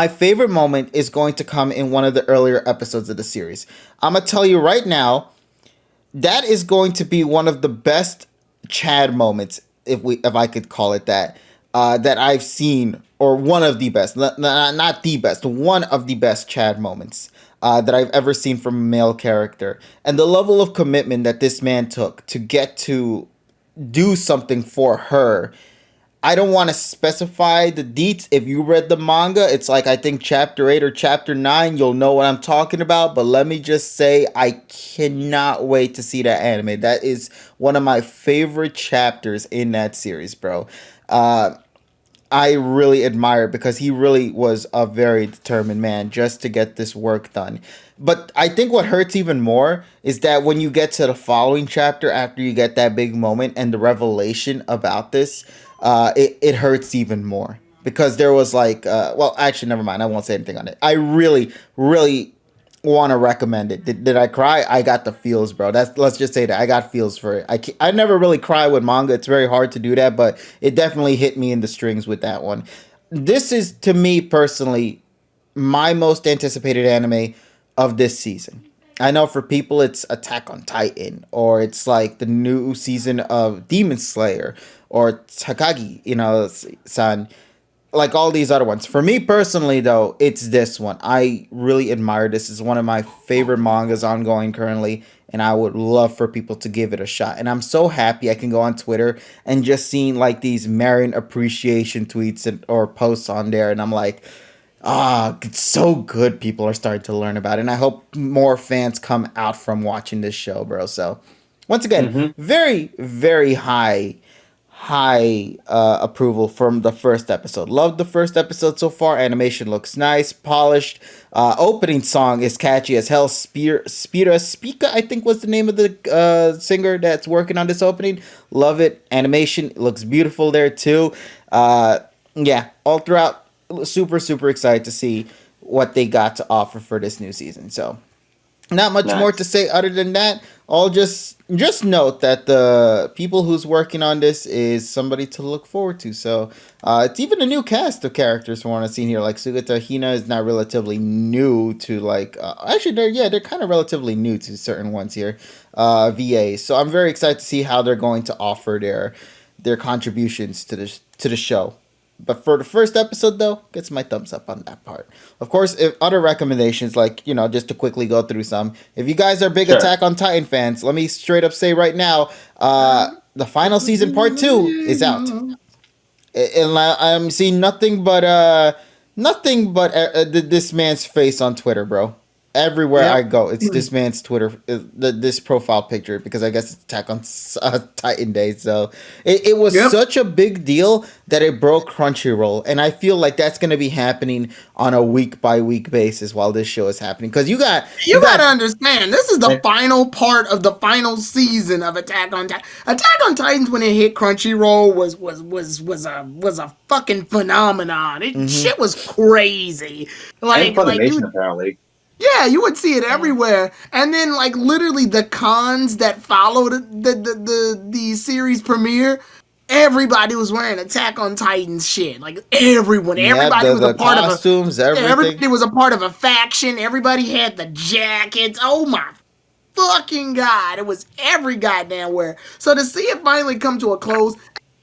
favorite moment is going to come in one of the earlier episodes of the series. I'm gonna tell you right now, that is going to be one of the best Chad moments, if I could call it that, that I've seen, or one of the best, not the best, one of the best Chad moments that I've ever seen from a male character, and the level of commitment that this man took to get to do something for her. I don't want to specify the deets. If you read the manga, it's like I think chapter 8 or chapter 9, you'll know what I'm talking about. But let me just say, I cannot wait to see that anime. That is one of my favorite chapters in that series, bro. I really admire it because he really was a very determined man just to get this work done. But I think what hurts even more is that when you get to the following chapter after you get that big moment and the revelation about this, it hurts even more. Because there was like, well, actually, never mind. I won't say anything on it. I really, really want to recommend it. Did I cry? I got the feels, bro. Let's just say that I got feels for it. I never really cry with manga. It's very hard to do that, but it definitely hit me in the strings with that one. This is, to me personally, my most anticipated anime of this season. I know for people it's Attack on Titan, or it's like the new season of Demon Slayer, or Takagi, san, like all these other ones. For me personally, though, it's this one. I really admire this. It's one of my favorite mangas ongoing currently, and I would love for people to give it a shot. And I'm so happy I can go on Twitter and just seeing like these Marion appreciation tweets or posts on there, and I'm like, it's so good. People are starting to learn about it, and I hope more fans come out from watching this show, bro. So, once again, very, very high approval from the first episode. Loved the first episode so far. Animation looks nice, polished. Opening song is catchy as hell. Speaka, I think was the name of the singer that's working on this opening. Love it. Animation looks beautiful there too. Yeah, all throughout, super, super excited to see what they got to offer for this new season. So, not much more to say other than that. I'll just note that the people who's working on this is somebody to look forward to. So it's even a new cast of characters from what I've seen here. Like Sugata Hina is not relatively new to like actually they're kind of relatively new to certain ones here. VAs. So I'm very excited to see how they're going to offer their contributions to the show. But for the first episode, though, gets my thumbs up on that part. Of course, if other recommendations, like, just to quickly go through some. If you guys are big Attack on Titan fans, let me straight up say right now, the final season part 2 is out. And I'm seeing nothing but this man's face on Twitter, bro. Everywhere I go, it's this man's Twitter, this profile picture, because I guess it's Attack on Titan Day. So it was such a big deal that it broke Crunchyroll, and I feel like that's going to be happening on a week by week basis while this show is happening. Because you got to understand, this is the final part of the final season of Attack on Titan. Attack on Titans, when it hit Crunchyroll, was a fucking phenomenon. Shit was crazy. And Funimation, apparently. Yeah, you would see it everywhere. And then, like, literally the cons that followed the series premiere, everybody was wearing Attack on Titan shit. Like, everyone. Everybody was a part costumes, of everything. Everybody was a part of a faction. Everybody had the jackets. Oh, my fucking God. It was every goddamn where. So to see it finally come to a close,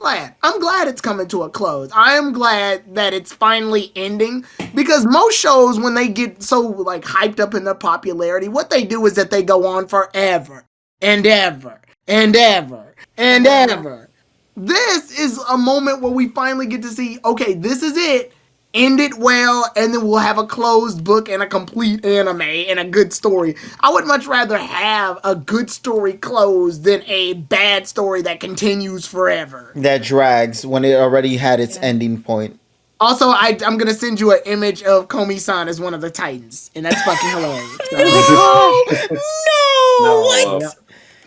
I'm glad it's coming to a close. I am glad that it's finally ending, because most shows, when they get so like hyped up in their popularity, what they do is that they go on forever and ever and ever and ever. This is a moment where we finally get to see, okay, this is it. end it well, and then we'll have a closed book and a complete anime and a good story. I would much rather have a good story closed than a bad story that continues forever. That drags when it already had its ending point. Also, I'm going to send you an image of Komi-san as one of the Titans, and that's fucking hilarious. No! What? Yeah.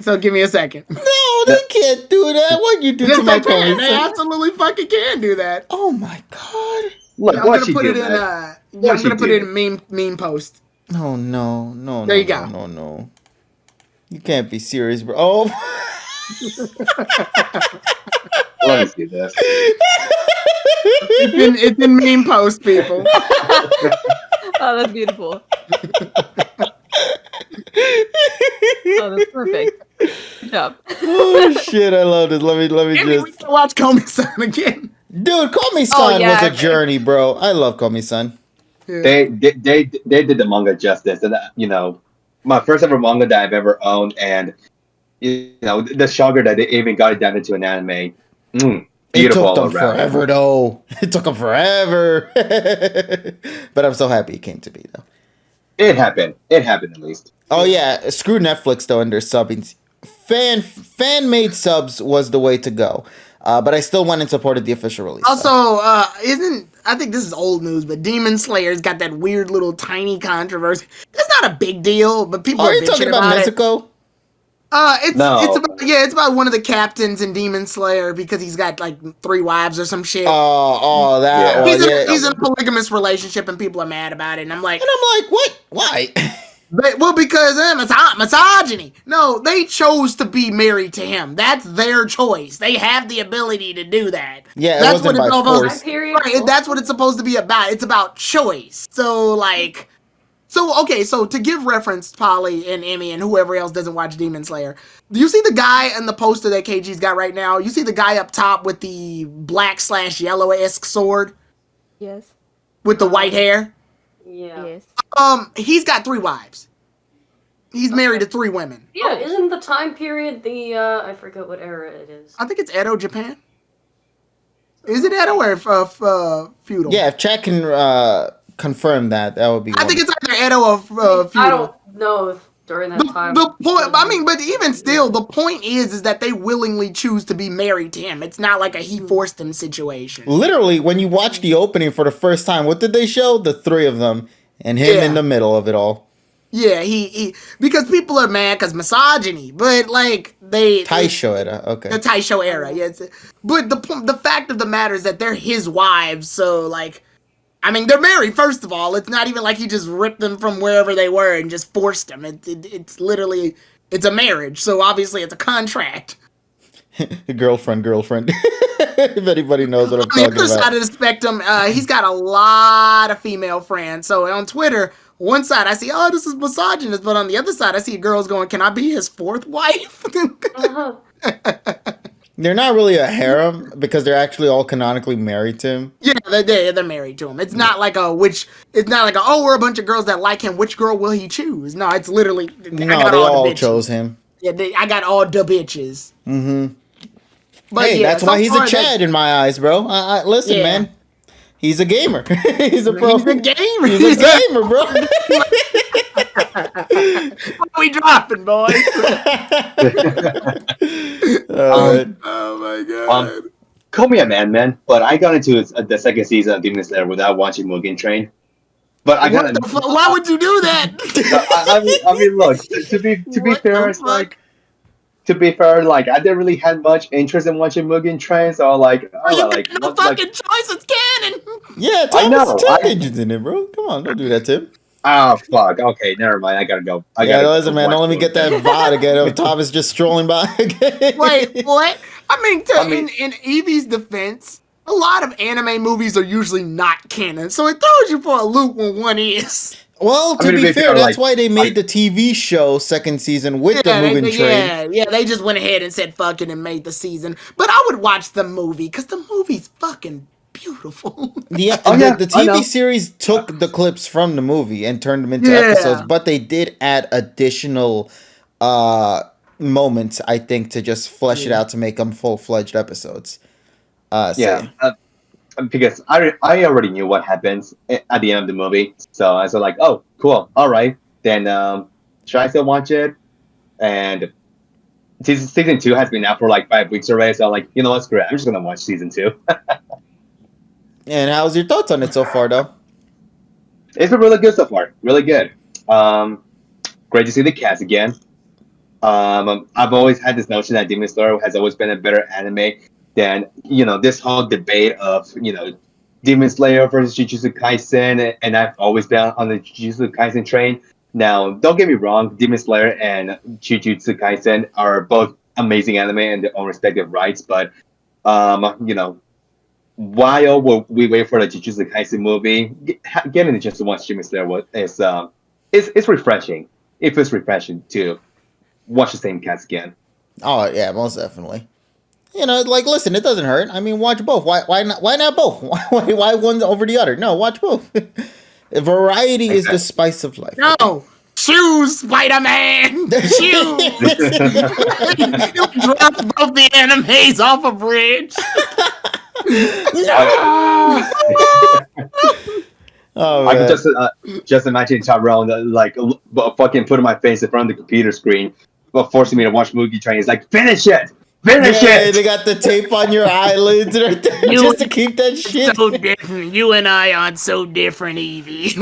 So give me a second. No, they can't do that. What you do Yes, to my they can. Komi-san? They absolutely fucking can do that. Oh my god. Look, I'm what gonna she put do, it in. man? I'm gonna put it in meme post. Oh no. There you go. No. You can't be serious, bro. Oh. Let me see this. It's in meme post, people. Oh, that's beautiful. Oh, that's perfect. Good job. Oh shit, I love this. Let me We just can watch Komi-san again. dude, Komi-san yeah, was a journey, bro. I love Komi-san. Yeah. They did the manga justice, and my first ever manga that I've ever owned, and the shocker that they even got it down into an anime. It Beautiful took them all around. forever, though. It took them forever. But I'm so happy it came to be, though. It happened at least. Oh yeah, screw Netflix though and their subbing. Fan made subs was the way to go. But I still went and supported the official release. Also, I think this is old news, but Demon Slayer's got that weird little tiny controversy. It's not a big deal, but people are are you bitching talking about it. Nezuko? It's about one of the captains in Demon Slayer because he's got like 3 wives or some shit. That. Yeah. He's in a polygamous relationship and people are mad about it. And I'm like, what? Why? Because misogyny. No, they chose to be married to him. That's their choice. They have the ability to do that. Yeah, that's it wasn't by force. Right, that's what it's supposed to be about. It's about choice. So to give reference, Polly and Emmy and whoever else doesn't watch Demon Slayer, do you see the guy in the poster that KG's got right now? You see the guy up top with the black/yellow-esque sword? Yes. With the white hair? Yeah. Yes. He's got 3 wives. He's married to 3 women. Yeah, isn't the time period I forget what era it is. I think it's Edo, Japan. Is it Edo or feudal? Yeah, if Chad can confirm that would be. I think it's either Edo or feudal. I don't know if during that time. The point, but even still, the point is that they willingly choose to be married to him. It's not like a he forced him situation. Literally, when you watch the opening for the first time, what did they show? The 3 of them and him in the middle of it all. Yeah, he because people are mad because misogyny, but like Taisho era, okay. The Taisho era, yes. But the fact of the matter is that they're his wives, so like, I mean, they're married. First of all, it's not even like he just ripped them from wherever they were and just forced them. It's literally a marriage, so obviously it's a contract. girlfriend. If anybody knows what I'm talking about. On the other side of the spectrum, he's got a lot of female friends. So on Twitter, one side I see, oh, this is misogynist, but on the other side I see girls going, can I be his 4th wife? They're not really a harem because they're actually all canonically married to him. Yeah, they're married to him. It's not like oh, we're a bunch of girls that like him. Which girl will he choose? No, it's literally they all chose him. Yeah, I got all the bitches. Mm-hmm. But hey, yeah, that's why he's a Chad in my eyes, bro. Listen, man. He's a gamer. He's a pro. He's a gamer. He's a gamer, bro. What are we dropping, boys? Oh my god. Call me a man, but I got into the second season of Demon Slayer without watching Mugen Train. But I got. Why would you do that? I mean, look. To be fair, it's like. To be fair, like I didn't really have much interest in watching Mugen Train, so like, no fucking choice. It's canon. Yeah, Thomas Engines in it, bro. Come on, don't do that, Tim. Oh fuck. Okay, never mind. I gotta go. Listen, man. Don't let me get that vibe again of Thomas just strolling by again. Wait, what? I mean, in Evie's defense, a lot of anime movies are usually not canon, so it throws you for a loop when one is. Well, to be fair, that's why they made the TV show second season with the Mugen Train. Yeah, they just went ahead and said fuck it and made the season. But I would watch the movie because the movie's fucking beautiful. The TV series took the clips from the movie and turned them into episodes, but they did add additional moments, I think, to just flesh it out to make them full-fledged episodes. because I already knew what happens at the end of the movie, so I was like, oh, cool, all right, then should I still watch it? And season 2 has been out for like 5 weeks already, so I'm like, you know what, screw it, I'm just gonna watch season 2. And how's your thoughts on it so far, though? It's been really good so far, really good. Great to see the cast again. I've always had this notion that Demon Slayer has always been a better anime than, this whole debate of, Demon Slayer versus Jujutsu Kaisen, and I've always been on the Jujutsu Kaisen train. Now, don't get me wrong, Demon Slayer and Jujutsu Kaisen are both amazing anime in their own respective rights, but, while we wait for the Jujutsu Kaisen movie, getting the chance to watch Demon Slayer is refreshing. It feels refreshing to watch the same cast again. Oh yeah, most definitely. Listen, it doesn't hurt. I mean, watch both. Why not both? Why one over the other? No, watch both. Variety is the spice of life. No, choose Spider-Man. Choose. You dropped both the animes off a bridge. No. I can just imagine Tyrone fucking putting my face in front of the computer screen, but forcing me to watch Mugi Train. He's like, finish it. They got the tape on your eyelids right there just to keep that shit. So different. You and I aren't so different, Evie.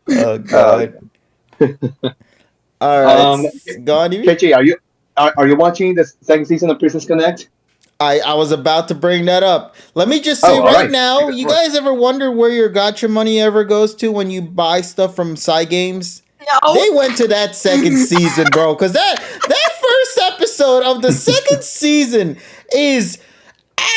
Oh god. All right, go on, Evie. KJ, are you watching the second season of Princess Connect? I was about to bring that up. Let me just say now, you guys ever wonder where your gacha money ever goes to when you buy stuff from Cygames? No. They went to that second season, bro, because that first episode of the second season is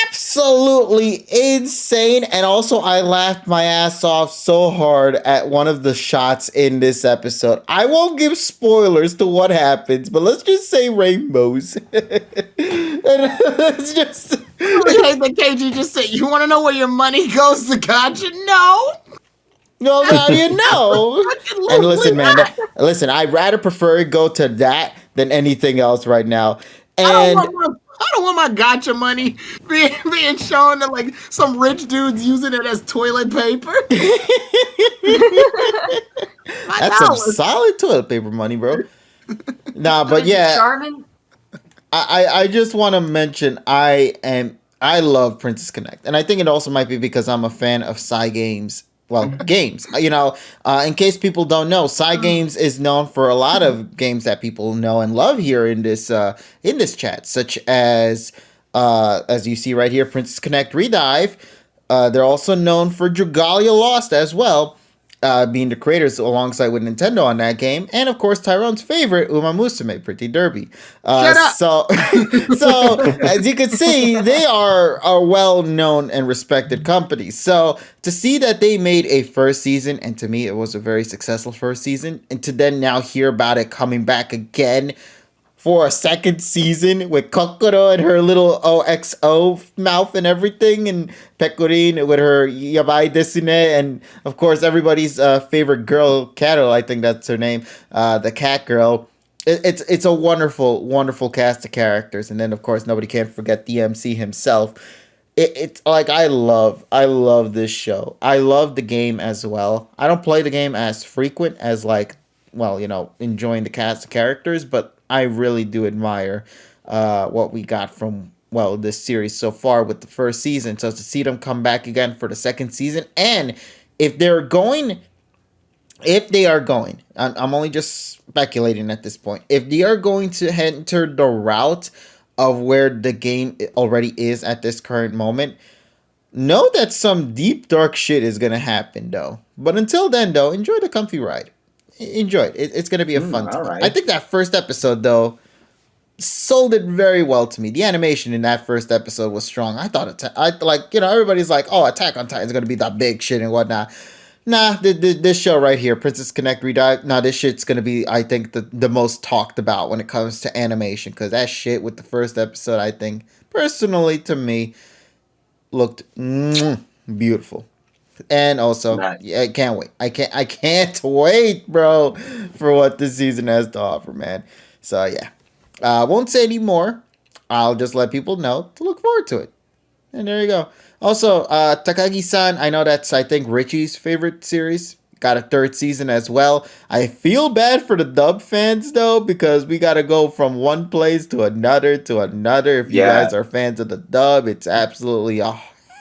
absolutely insane. And also, I laughed my ass off so hard at one of the shots in this episode. I won't give spoilers to what happens, but let's just say rainbows. And it's just... I hate that KG just said, you want to know where your money goes to gacha? No. No, now you know. And listen, man, I'd rather prefer it go to that than anything else right now. And I don't want my gacha money being shown to like some rich dudes using it as toilet paper. That's some solid toilet paper money, bro. Nah, but yeah. Charmin? I just want to mention I love Princess Connect, and I think it also might be because I'm a fan of Cygames. Well, games. In case people don't know, Cygames is known for a lot of games that people know and love here in this chat, such as you see right here, Princess Connect Redive. They're also known for Dragalia Lost as well, being the creators alongside with Nintendo on that game, and of course Tyrone's favorite, Uma Musume, Pretty Derby. Shut up! So as you can see, they are well-known and respected companies. So to see that they made a first season, and to me it was a very successful first season, and to then now hear about it coming back again for a second season with Kokoro and her little OXO mouth and everything, and Pecorin with her Yabai Desune, and of course everybody's favorite girl, Kato, I think that's her name, the cat girl. It's a wonderful, wonderful cast of characters, and then of course nobody can forget the MC himself. It's like I love this show. I love the game as well. I don't play the game as frequent as enjoying the cast of characters, but I really do admire what we got from this series so far with the first season. So to see them come back again for the second season, and if they are going, I'm only just speculating at this point. If they are going to enter the route of where the game already is at this current moment, know that some deep dark shit is gonna happen though. But until then though, enjoy the comfy ride. Enjoy it. It's gonna be a fun time. Right. I think that first episode though sold it very well to me. The animation in that first episode was strong. I thought everybody's like, oh, Attack on Titan is gonna be that big shit and whatnot. Nah, this show right here, Princess Connect Redive, this shit's gonna be, I think, the most talked about when it comes to animation, because that shit with the first episode, I think, personally to me, looked beautiful. And also, I can't wait. I can't wait, bro, for what this season has to offer, man. So yeah, won't say any more. I'll just let people know to look forward to it. And there you go. Also, Takagi-san, I know that's, I think, Richie's favorite series. Got a third season as well. I feel bad for the dub fans, though, because we got to go from one place to another to another. If you guys are fans of the dub, it's absolutely a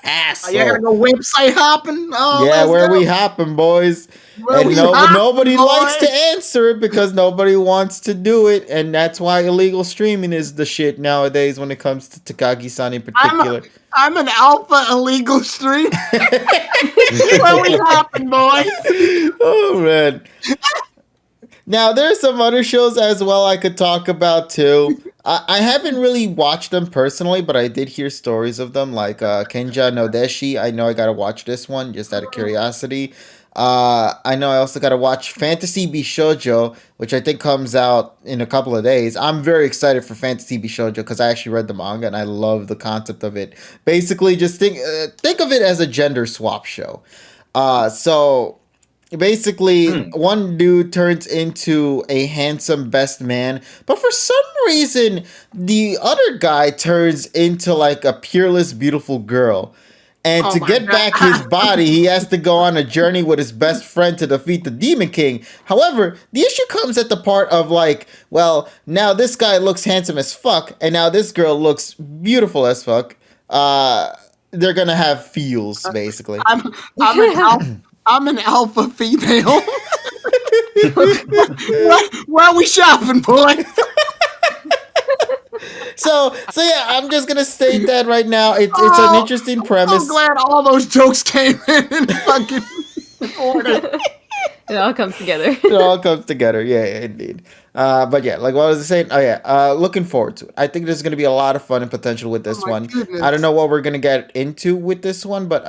hassle. You're going to go website hopping? Oh, yeah, where we hopping, boys? And nobody likes to answer it because nobody wants to do it. And that's why illegal streaming is the shit nowadays when it comes to Takagi-san in particular. I'm an alpha illegal stream. Where we hopping, boys? Oh, man. Now, there's some other shows as well I could talk about, too. I haven't really watched them personally, but I did hear stories of them, like Kenja no Deshi. I know I gotta watch this one, just out of curiosity. I know I also gotta watch Fantasy Bishojo, which I think comes out in a couple of days. I'm very excited for Fantasy Bishojo because I actually read the manga and I love the concept of it. Basically, just think of it as a gender swap show. So basically, one dude turns into a handsome best man, but for some reason, the other guy turns into like a peerless, beautiful girl. And to get back his body, he has to go on a journey with his best friend to defeat the Demon King. However, the issue comes at the part of like, well, now this guy looks handsome as fuck, and now this girl looks beautiful as fuck. They're gonna have feels, basically. I'm an alpha female. where are we shopping, boy? So yeah, I'm just gonna state that right now. It's an interesting premise. I'm so glad all those jokes came in fucking order. It all comes together. It all comes together. Yeah, indeed. But yeah, like what was I saying? Oh yeah, looking forward to it. I think there's gonna be a lot of fun and potential with this one. Goodness. I don't know what we're gonna get into with this one, but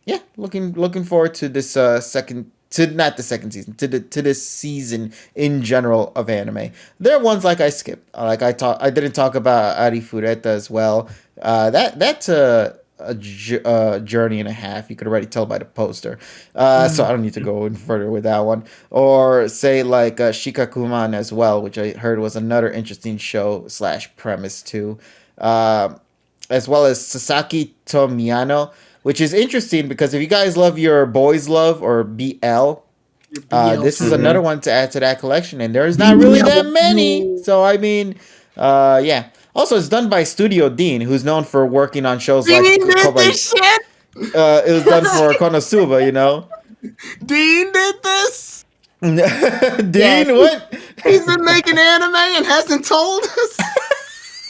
yeah, looking forward to this not the second season, to this season in general of anime. There are ones like I skipped, like I didn't talk about Arifureta as well. That's a journey and a half. You could already tell by the poster. So I don't need to go any further with that one. Or say like Shikakuman as well, which I heard was another interesting show / premise too. As well as Sasaki to Miyano, which is interesting because if you guys love your Boys Love or BL, this is another one to add to that collection, and there's not really that many. So I mean, yeah. Also, it's done by Studio Dean, who's known for working on shows like shit. It was done for Konosuba, you know. Dean did this. Dean, what? He's been making anime and hasn't told us.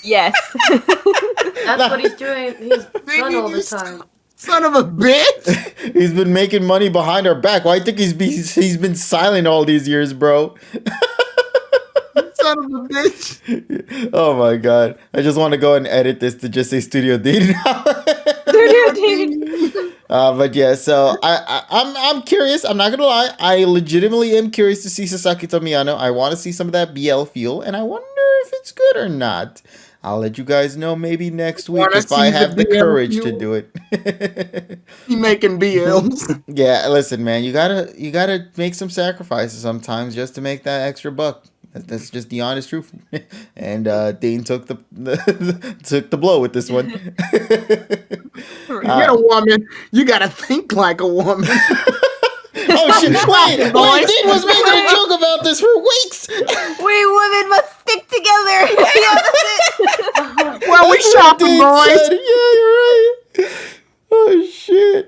Yes. That's what he's doing. He's done all the time. Son of a bitch! He's been making money behind our back. Why do you think he's been silent all these years, bro? Son of a bitch! Oh my god! I just want to go and edit this to just say Studio D now. Studio D. But yeah, so I'm curious. I'm not gonna lie. I legitimately am curious to see Sasaki to Miyano. I want to see some of that BL feel, and I wonder if it's good or not. I'll let you guys know maybe next week if I have the courage to do it. You making BLs? Yeah, listen, man, you gotta make some sacrifices sometimes just to make that extra buck. That's just the honest truth. And Dean took the blow with this one. You're a woman. You gotta think like a woman. Oh shit! Wait, Dean was making a joke about this for weeks. We women must stick together. Well, we shopping, boys. Yeah, you're right. Oh shit!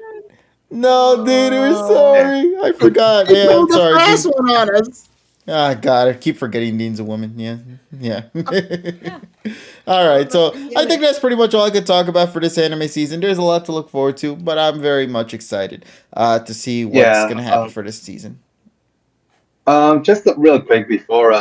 No, Dean, we're sorry. I forgot. Yeah, I'm sorry. The last one on us. Ah, God, I keep forgetting Dean's a woman. Yeah. All right, so I think that's pretty much all I could talk about for this anime season. There's a lot to look forward to, but I'm very much excited to see what's going to happen for this season. Just real quick before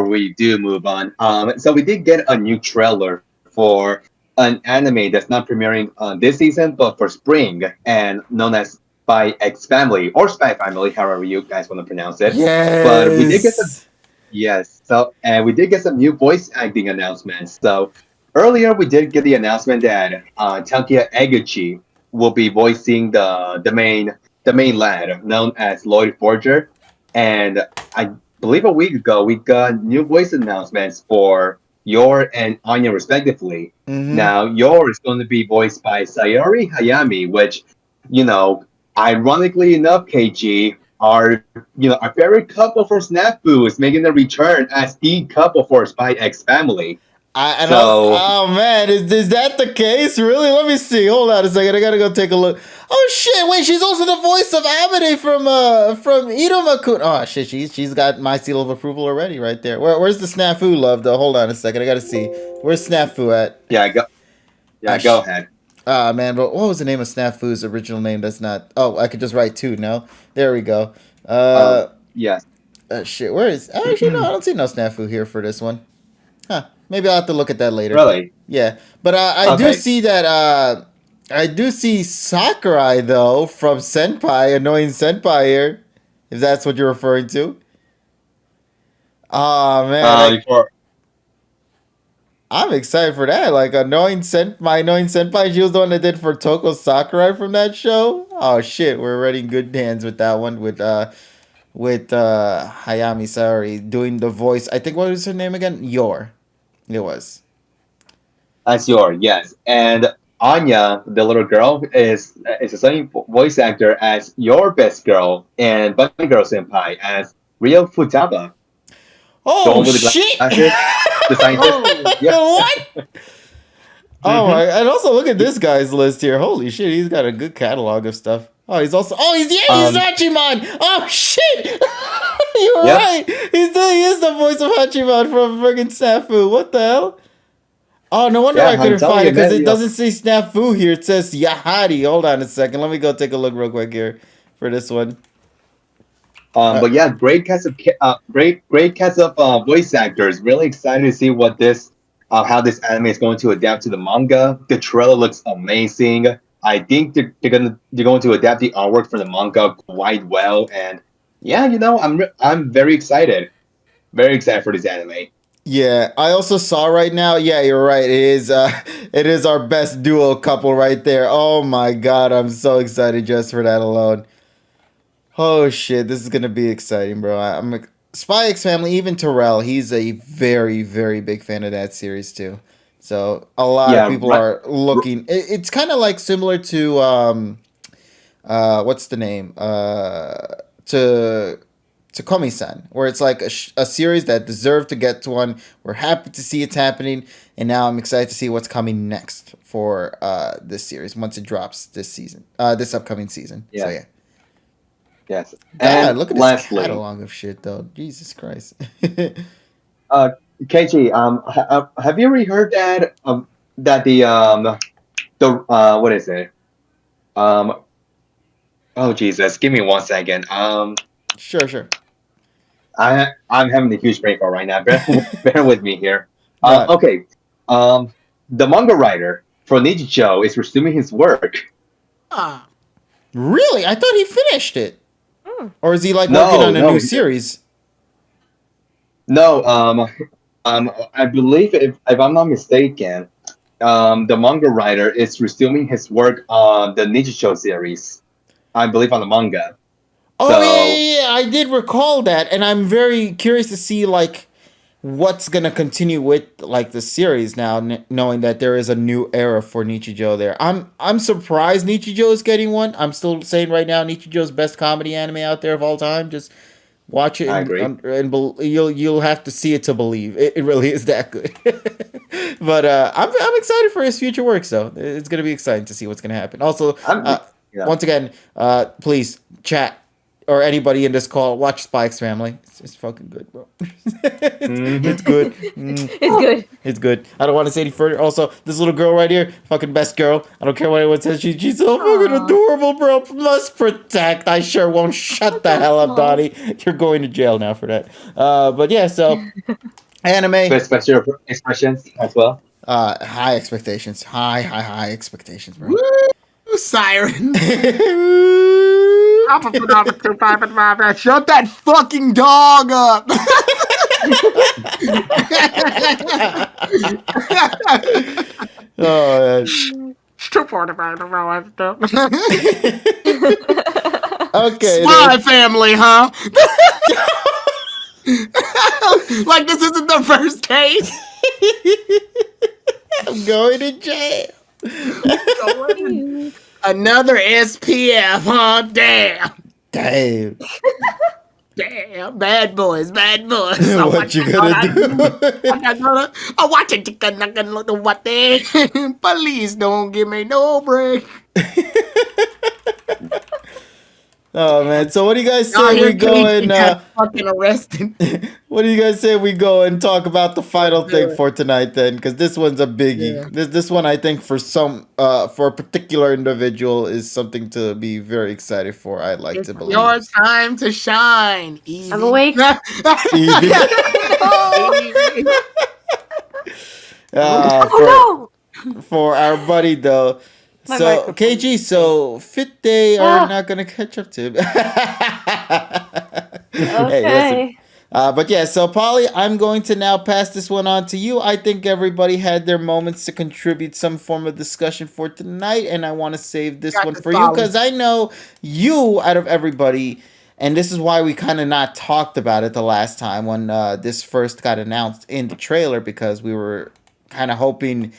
we do move on. So we did get a new trailer for an anime that's not premiering this season, but for spring, and known as by X Family or Spy Family, however you guys want to pronounce it. Yes. But we did get some. Yes. So, and we did get some new voice acting announcements. So earlier we did get the announcement that Takia Eguchi will be voicing the main lad known as Lloyd Forger, and I believe a week ago we got new voice announcements for Yor and Anya respectively. Now, Yor is going to be voiced by Sayori Hayami, which, ironically enough, KG, our favorite couple for Snafu is making a return as the couple for Spy X Family. Oh man, is that the case? Really? Let me see. Hold on a second. I gotta go take a look. Oh shit! Wait, she's also the voice of Amine from Irumakun. Oh shit, she's got my seal of approval already right there. Where's the Snafu love though? Hold on a second. I gotta see. Where's Snafu at? Go ahead. Ah man, but what was the name of Snafu's original name? That's not. Oh, I could just write 2. No, there we go. Yes. Shit. Where is? Actually, no, I don't see no Snafu here for this one. Huh. Maybe I'll have to look at that later. Really? Yeah. But I do see that I do see Sakurai though from Senpai, Annoying Senpai here. If that's what you're referring to. Oh man. I'm excited for that. Like my Annoying Senpai, she was the one that did for Toko Sakurai from that show. Oh shit, we're already in good hands with that one with Hayami Saori doing the voice. I think what was her name again? Yor. It was. That's Yor, yes. And Anya, the little girl, is the same voice actor as your best girl and Bunny Girl Senpai as Ryo Futaba. Oh shit! The scientist. Yeah. What? Oh my! And also look at this guy's list here. Holy shit, he's got a good catalog of stuff. Oh, he's Hachiman. Oh shit! You're right. He is the voice of Hachiman from friggin' Snafu. What the hell? Oh, no wonder I couldn't find it because it doesn't say Snafu here. It says Yahadi. Hold on a second. Let me go take a look real quick here for this one. But yeah, great cast of voice actors. Really excited to see what how this anime is going to adapt to the manga. The trailer looks amazing. I think they're going to adapt the artwork from the manga quite well, and yeah, I'm very excited. Very excited for this anime. Yeah, I also saw right now. Yeah, you're right. It is our best duo couple right there. Oh my god, I'm so excited just for that alone. Oh shit, this is gonna be exciting, bro. I'm Spy X Family. Even Terrell, he's a very, very big fan of that series too. So a lot of people are looking. It's kind of like similar to what's the name? To Komi-san, where it's like a series that deserved to get to one. We're happy to see it's happening, and now I'm excited to see what's coming next for this series once it drops this season, this upcoming season. Yeah. So yeah. Yes. God, and look at this catalog of shit, though. Jesus Christ. KG, have you ever heard that what is it? Oh Jesus, give me 1 second. Sure. I'm having a huge brain fart right now. Bear with me here. Okay. The manga writer for Nijicho is resuming his work. Really? I thought he finished it. Or is he working on a new series? No, I believe if I'm not mistaken, the manga writer is resuming his work on the Nijicho series. I believe on the manga. Oh yeah, I did recall that, and I'm very curious to see what's gonna continue with the series now, knowing that there is a new era for Nichijou there. I'm surprised Nichijou is getting one. I'm still saying right now Nichijou's best comedy anime out there of all time. Just watch it. I agree. And you'll have to see it to believe it really is that good. But I'm excited for his future works though. It's gonna be exciting to see what's gonna happen. Also, once again, please chat. Or anybody in this call, watch Spy X Family. It's fucking good, bro. It's good. It's good. It's good. I don't want to say any further. Also, this little girl right here, fucking best girl. I don't care what anyone says. She's so fucking adorable, bro. Must protect. I sure won't. Shut the hell up, Donnie. You're going to jail now for that. But yeah, so anime. Special expressions as well. High expectations. High expectations, bro. Woo, siren. Shut that fucking dog up. Oh, okay. Spy Family, huh? Like this isn't the first case. I'm going to jail. Another SPF, huh? Damn. Damn. Damn. Bad boys. What you gonna do? I watch it. What the? Please don't give me no break. Oh man! So what do you guys Y'all say hear we go Casey and got fucking arrested. what do you guys say we go and talk about the final thing it. for tonight then? Because this one's a biggie. Yeah. This one I think for for a particular individual is something to be very excited for. I'd like It's to believe. your time to shine, Evie. I'm awake. Evie. Oh For our buddy though. My So microphone. KG, so fit they are Ah. not gonna catch up to him. no! Hey, listen. Okay. But yeah, so Polly, I'm going to now pass this one on to you. I think everybody had their moments to contribute some form of discussion for tonight, and I want to save this Got one this, for you Polly. because I know you, out of everybody, and this is why we kind of not talked about it the last time when this first got announced in the trailer, because we were kind of hoping,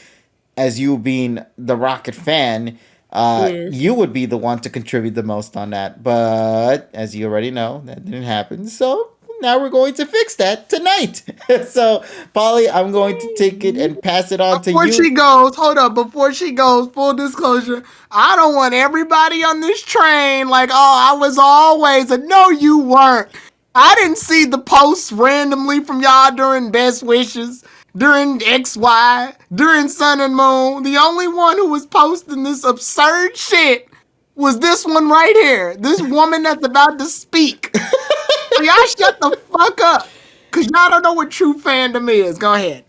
as you being the Rocket fan, Yes. you would be the one to contribute the most on that. But as you already know, that didn't happen. So now we're going to fix that tonight. So, Polly, I'm going to take it and pass it on Before to you. she goes, hold up. Before she goes, full disclosure, I don't want everybody on this train like, oh, I was always a no, you weren't. I didn't see the posts randomly from y'all during Best Wishes, during XY, during Sun and Moon. The only one who was posting this absurd shit was this one right here. This woman that's about to speak. So y'all shut the fuck up. Because y'all don't know what true fandom is. Go ahead.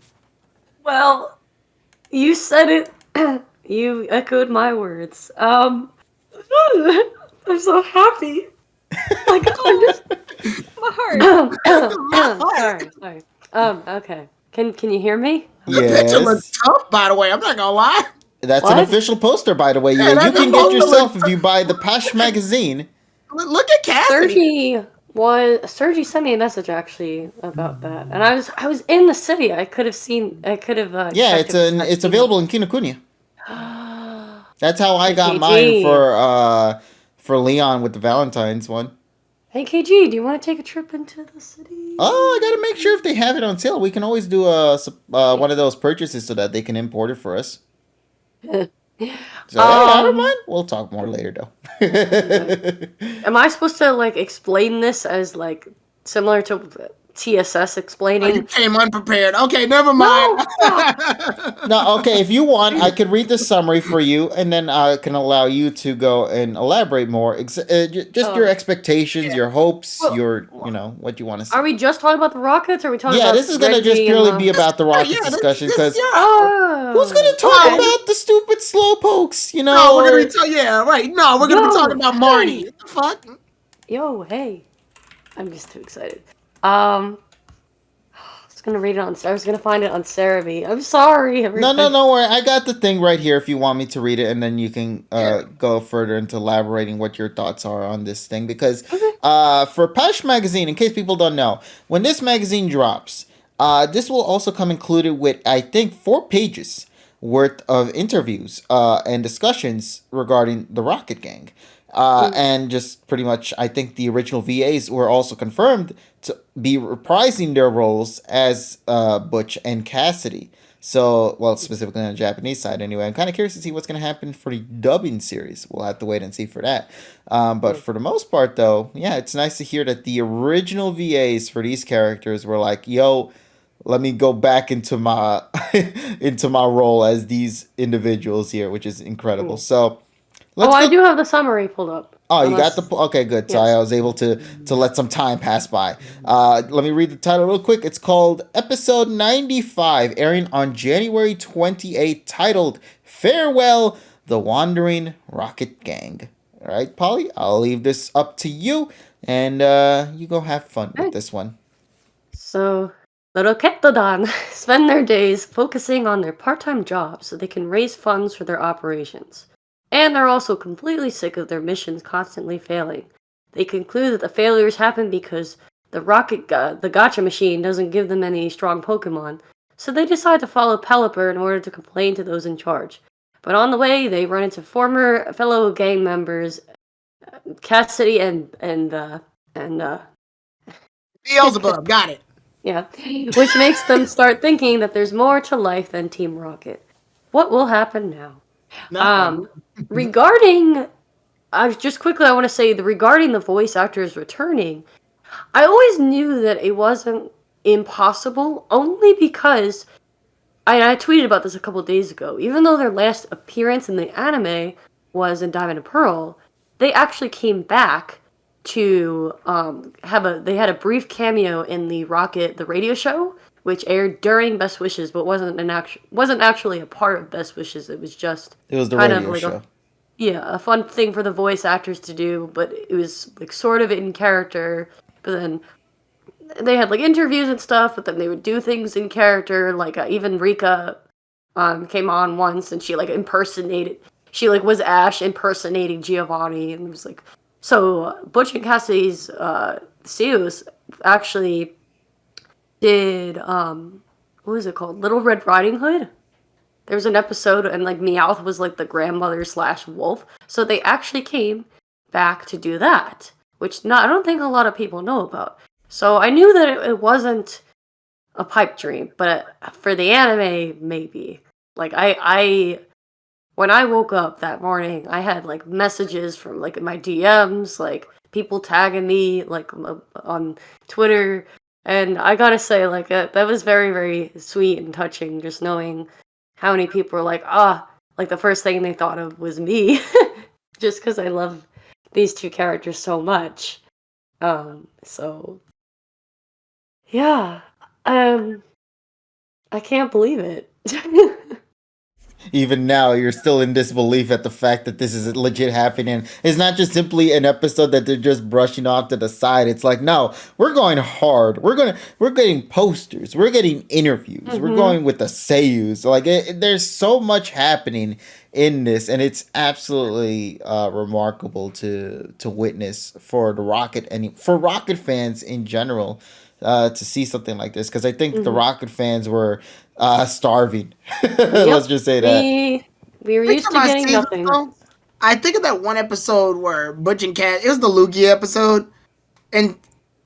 Well, you said it. You echoed my words. I'm so happy. Like I'm just My heart. sorry. Okay. Can you hear me? The picture looks Yes. tough, by the way. I'm not gonna lie. That's an What? official poster, by the way. Yeah, You that's can a get poster. yourself if you buy the Pash magazine. Look at Cassidy. Sergi sent me a message actually about that, and I was in the city. I could have. Yeah, checked it's available in Kinokuniya. That's how I got KG. mine for Leon with the Valentine's one. Hey KG, do you want to take a trip into the city? Oh, I gotta make sure if they have it on sale. We can always do one of those purchases so that they can import it for us. So I don't mind. We'll talk more later though. Am I supposed to like explain this as like similar to TSS Oh, you explaining? came unprepared. Okay, never mind. No, okay. If you want, I could read the summary for you, and then I can allow you to go and elaborate more. Just your expectations, your hopes, Well, what you want to say. Are we just talking about the Rockets? Or are we talking Yeah, about this is gonna just Reggie purely and be about the Rockets discussion because Oh, who's gonna talk Okay. about the stupid slowpokes? No, we're or- gonna be right. No, we're gonna be No, talking about Marty. hey. What the fuck? Yo, hey. I'm just too excited. I was gonna read it on. I was gonna find it on Cerebi. I'm sorry. No, Everybody. no worry. I got the thing right here if you want me to read it, and then you can go further into elaborating what your thoughts are on this thing. Because for Pash Magazine, in case people don't know, when this magazine drops, this will also come included with, I think, 4 pages worth of interviews and discussions regarding the Rocket Gang. And just pretty much, I think the original VAs were also confirmed to be reprising their roles as Butch and Cassidy. So, well, specifically on the Japanese side anyway. I'm kind of curious to see what's going to happen for the dubbing series. We'll have to wait and see for that. But for the most part, though, yeah, it's nice to hear that the original VAs for these characters were like, yo, let me go back into my into my role as these individuals here, which is incredible. So, I do have the summary pulled up. Oh, you got the... Okay, good. So Yes. I was able to let some time pass by. Let me read the title real quick. It's called Episode 95, airing on January 28th, titled Farewell, the Wandering Rocket Gang. All right, Polly, I'll leave this up to you, and you go have fun with this one. So, the Roquetodon spend their days focusing on their part-time jobs so they can raise funds for their operations. And they're also completely sick of their missions constantly failing. They conclude that the failures happen because the gacha machine doesn't give them any strong Pokemon, so they decide to follow Pelipper in order to complain to those in charge. But on the way, they run into former fellow gang members, Cassidy and Beelzebub, got it. yeah, which makes them start thinking that there's more to life than Team Rocket. What will happen now? Regarding, just quickly, I want to say regarding the voice actors returning, I always knew that it wasn't impossible, only because I tweeted about this a couple days ago. Even though their last appearance in the anime was in Diamond and Pearl, they actually came back to they had a brief cameo in the radio show, which aired during Best Wishes, but wasn't actually a part of Best Wishes. It was just the radio show. A fun thing for the voice actors to do, but it was like sort of in character. But then they had like interviews and stuff, but then they would do things in character. Like even Rika came on once, and she like impersonated. She like was Ash impersonating Giovanni, and it was like. So Butch and Cassidy's Seus actually did what was it called? Little Red Riding Hood. There was an episode, and like Meowth was like the grandmother / wolf. So they actually came back to do that, which I don't think a lot of people know about. So I knew that it wasn't a pipe dream, but for the anime, maybe. Like I when I woke up that morning, I had like messages from like my DMs, like people tagging me like on Twitter, and I gotta say, like that was very, very sweet and touching. Just knowing how many people were like, like the first thing they thought of was me, just because I love these two characters so much. So yeah, I can't believe it. Even now, you're still in disbelief at the fact that this is legit happening. It's not just simply an episode that they're just brushing off to the side. It's like, no, we're going hard. We're getting posters. We're getting interviews. Mm-hmm. We're going with the seiyus. Like, there's so much happening in this, and it's absolutely remarkable to witness for the Rocket and for Rocket fans in general. To see something like this, because I think the Rocket fans were starving. Let's just say that. We were used to getting nothing. I think of that one episode where Butch and Cat, it was the Lugia episode, and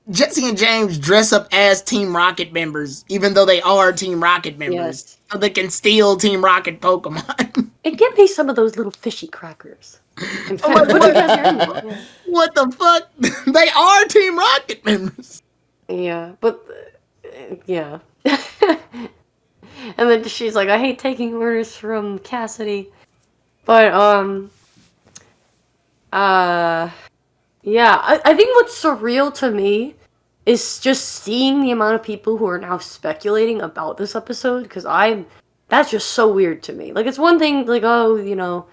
Jesse and James dress up as Team Rocket members, even though they are Team Rocket members, so they can steal Team Rocket Pokemon. And give me some of those little fishy crackers. What the fuck? They are Team Rocket members. Yeah, but yeah. And then she's like, I hate taking orders from Cassidy. But yeah, I think what's surreal to me is just seeing the amount of people who are now speculating about this episode, because that's just so weird to me. Like, it's one thing, like, oh, you know,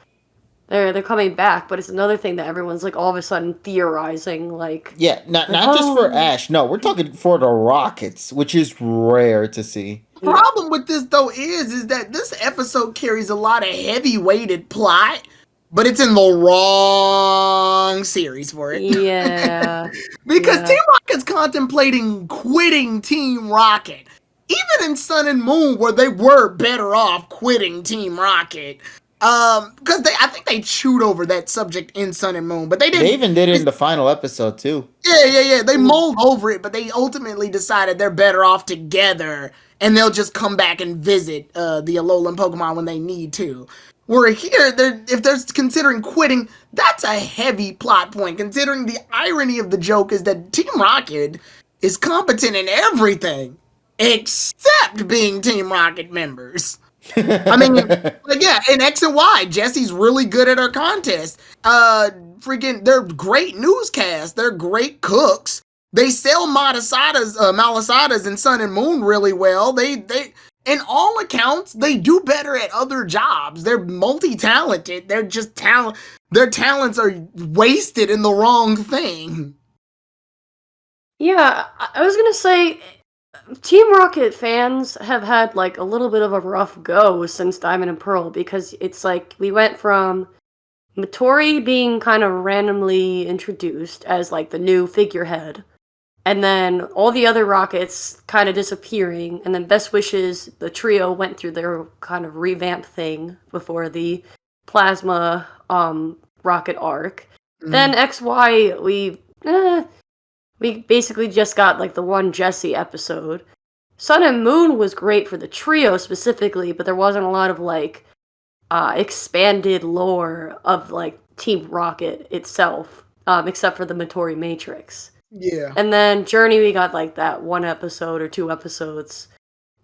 they're coming back, but it's another thing that everyone's like all of a sudden theorizing, like, yeah, not just for Ash. No, we're talking for the Rockets, which is rare to see. The problem with this though is that this episode carries a lot of heavy-weighted plot, but it's in the wrong series for it. Yeah, because Team Rocket's contemplating quitting Team Rocket, even in Sun and Moon, where they were better off quitting Team Rocket. Because I think they chewed over that subject in Sun and Moon, but they didn't. They even did it in the final episode too. Yeah. They mulled over it, but they ultimately decided they're better off together, and they'll just come back and visit the Alolan Pokemon when they need to. Where here, if they're considering quitting, that's a heavy plot point, considering the irony of the joke is that Team Rocket is competent in everything except being Team Rocket members. I mean, like, yeah, in X and Y, Jessie's really good at her contest. They're great newscasts. They're great cooks. They sell malasadas in Sun and Moon really well. They, in all accounts, they do better at other jobs. They're multi-talented. They're just their talents are wasted in the wrong thing. Yeah, I was gonna say, Team Rocket fans have had like a little bit of a rough go since Diamond and Pearl, because it's like we went from Matori being kind of randomly introduced as like the new figurehead, and then all the other rockets kind of disappearing, and then Best Wishes, the trio went through their kind of revamp thing before the plasma rocket arc. Then XY, we basically just got like the one Jessie episode. Sun and Moon was great for the trio specifically, but there wasn't a lot of like expanded lore of like Team Rocket itself, except for the Matori Matrix. Yeah. And then Journey, we got like that one episode or 2 episodes.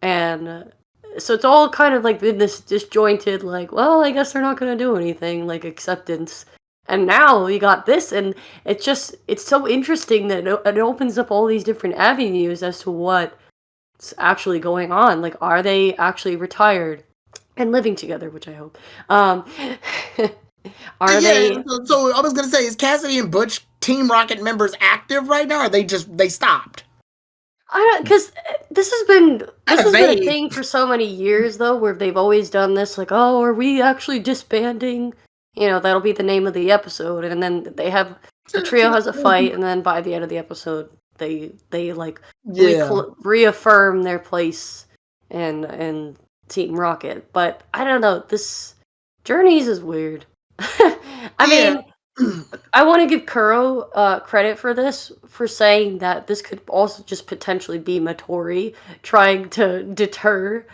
And so it's all kind of like been this disjointed, like, well, I guess they're not going to do anything, like acceptance. And now we got this, and it's so interesting that it opens up all these different avenues as to what's actually going on. Like, are they actually retired and living together, which I hope. Are they? So I was gonna say, is Cassidy and Butch Team Rocket members active right now, or they stopped? I don't, because this has been a thing for so many years though, where they've always done this, like, oh, are we actually disbanding? You know, that'll be the name of the episode, and then the trio has a fight, and then by the end of the episode, they like reaffirm their place in Team Rocket. But I don't know, this Journeys is weird. I mean, I want to give Kuro credit for this, for saying that this could also just potentially be Matori trying to deter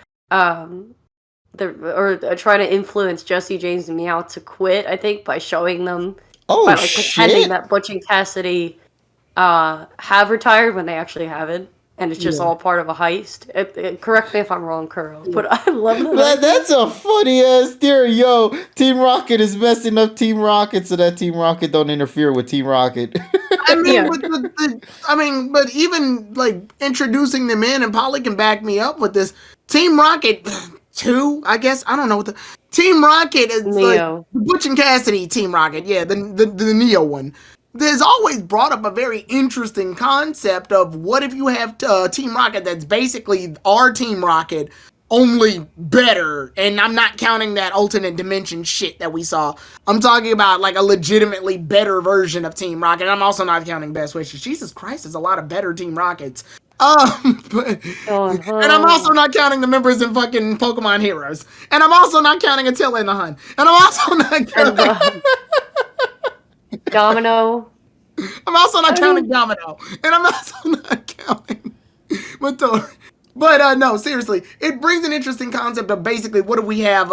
trying to influence Jesse, James, and Meow to quit, I think, by showing them pretending that Butch and Cassidy have retired when they actually haven't. And it's just all part of a heist. Correct me if I'm wrong, Kuro, but I love that. Man, that's a funny ass theory, yo. Team Rocket is messing up Team Rocket so that Team Rocket don't interfere with Team Rocket. I mean, but even like introducing them in, and Polly can back me up with this. Team Rocket 2, I guess. I don't know what the Team Rocket is. Neo. Like Butch and Cassidy Team Rocket, yeah, the Neo one. There's always brought up a very interesting concept of what if you have Team Rocket that's basically our Team Rocket, only better, and I'm not counting that alternate dimension shit that we saw. I'm talking about like a legitimately better version of Team Rocket. I'm also not counting Best Wishes. Jesus Christ, there's a lot of better Team Rockets. And I'm also not counting the members in fucking Pokemon Heroes. And I'm also not counting Attila and the Hun. And I'm also not counting... Domino. I'm also not counting Domino. And I'm also not counting Matori. But no, seriously, it brings an interesting concept of basically what do we have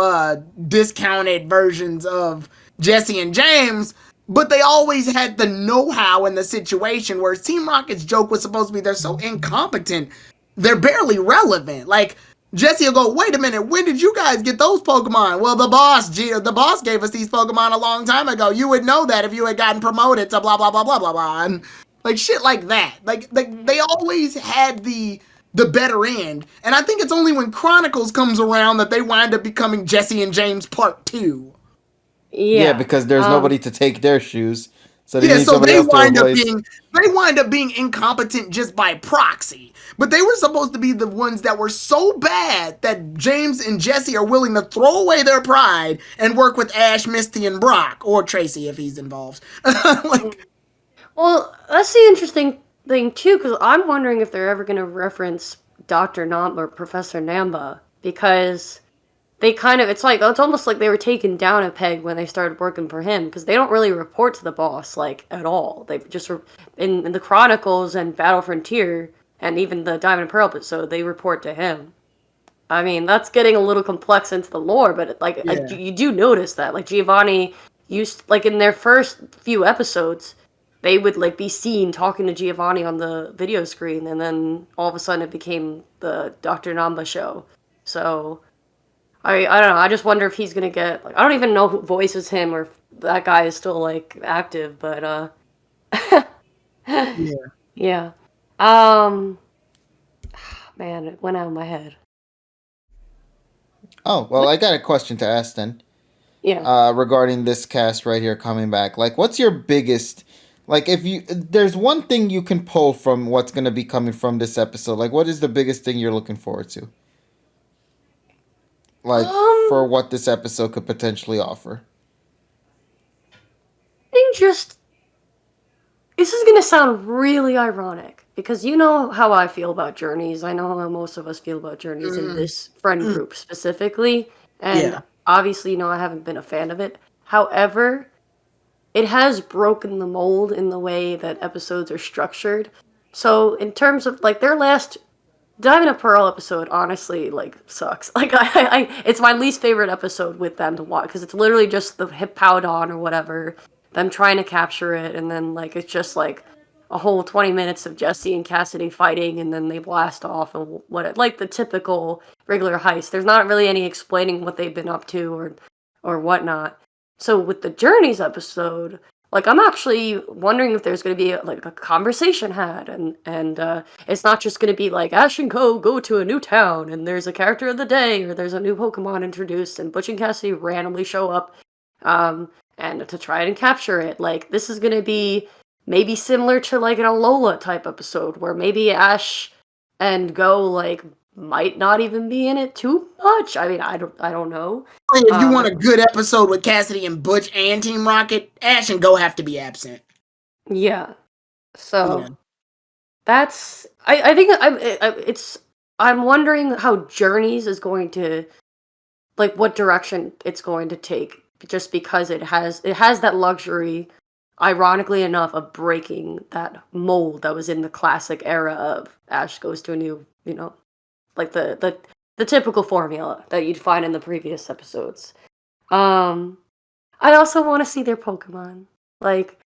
discounted versions of Jesse and James, but they always had the know-how in the situation, where Team Rocket's joke was supposed to be they're so incompetent, they're barely relevant. Like, Jesse will go, wait a minute, when did you guys get those Pokemon? Well, the boss gave us these Pokemon a long time ago. You would know that if you had gotten promoted to blah, blah, blah, blah, blah, blah. And like shit like that. Like they always had the better end. And I think it's only when Chronicles comes around that they wind up becoming Jesse and James Part 2. Yeah, because there's nobody to take their shoes. So they wind up being incompetent just by proxy. But they were supposed to be the ones that were so bad that James and Jesse are willing to throw away their pride and work with Ash, Misty, and Brock, or Tracy if he's involved. Well, that's the interesting thing too, because I'm wondering if they're ever going to reference Dr. Namba or Professor Namba, because they kind of, it's almost like they were taken down a peg when they started working for him, because they don't really report to the boss, like, at all. They've just, in the Chronicles and Battle Frontier, and even the Diamond and Pearl episode, they report to him. I mean, that's getting a little complex into the lore, but, like, you do notice that. Like, Giovanni used, like, in their first few episodes, they would, like, be seen talking to Giovanni on the video screen, and then all of a sudden it became the Dr. Namba show. So I don't know. I just wonder if he's gonna get, like, I don't even know who voices him, or if that guy is still, like, active, but yeah. Man, it went out of my head. Oh, well, I got a question to ask then. Yeah. Regarding this cast right here coming back. Like, what's your biggest, like, there's one thing you can pull from what's gonna be coming from this episode, like, what is the biggest thing you're looking forward to? Like, for what this episode could potentially offer? I think this is going to sound really ironic, because you know how I feel about journeys. I know how most of us feel about journeys in this friend group specifically. And obviously, you know, I haven't been a fan of it. However, it has broken the mold in the way that episodes are structured. So in terms of like their last Diamond and Pearl episode, honestly, like sucks. Like it's my least favorite episode with them to watch because it's literally just the Hippowdon or whatever, them trying to capture it, and then like it's just like a whole 20 minutes of Jesse and Cassidy fighting, and then they blast off and what like the typical regular heist. There's not really any explaining what they've been up to or whatnot. So with the Journeys episode, like I'm actually wondering if there's going to be like a conversation had, and it's not just going to be like Ash and Co go to a new town and there's a character of the day or there's a new Pokemon introduced and Butch and Cassidy randomly show up, and to try and capture it. Like this is going to be maybe similar to like an Alola type episode where maybe Ash and Go like might not even be in it too much. I mean, I don't know. If you want a good episode with Cassidy and Butch and Team Rocket, Ash and Go have to be absent. Yeah. So that's I think I'm wondering how Journeys is going to, like, what direction it's going to take, just because it has that luxury, ironically enough, of breaking that mold that was in the classic era of Ash goes to a new, you know, like the typical formula that you'd find in the previous episodes. I also want to see their Pokemon. Like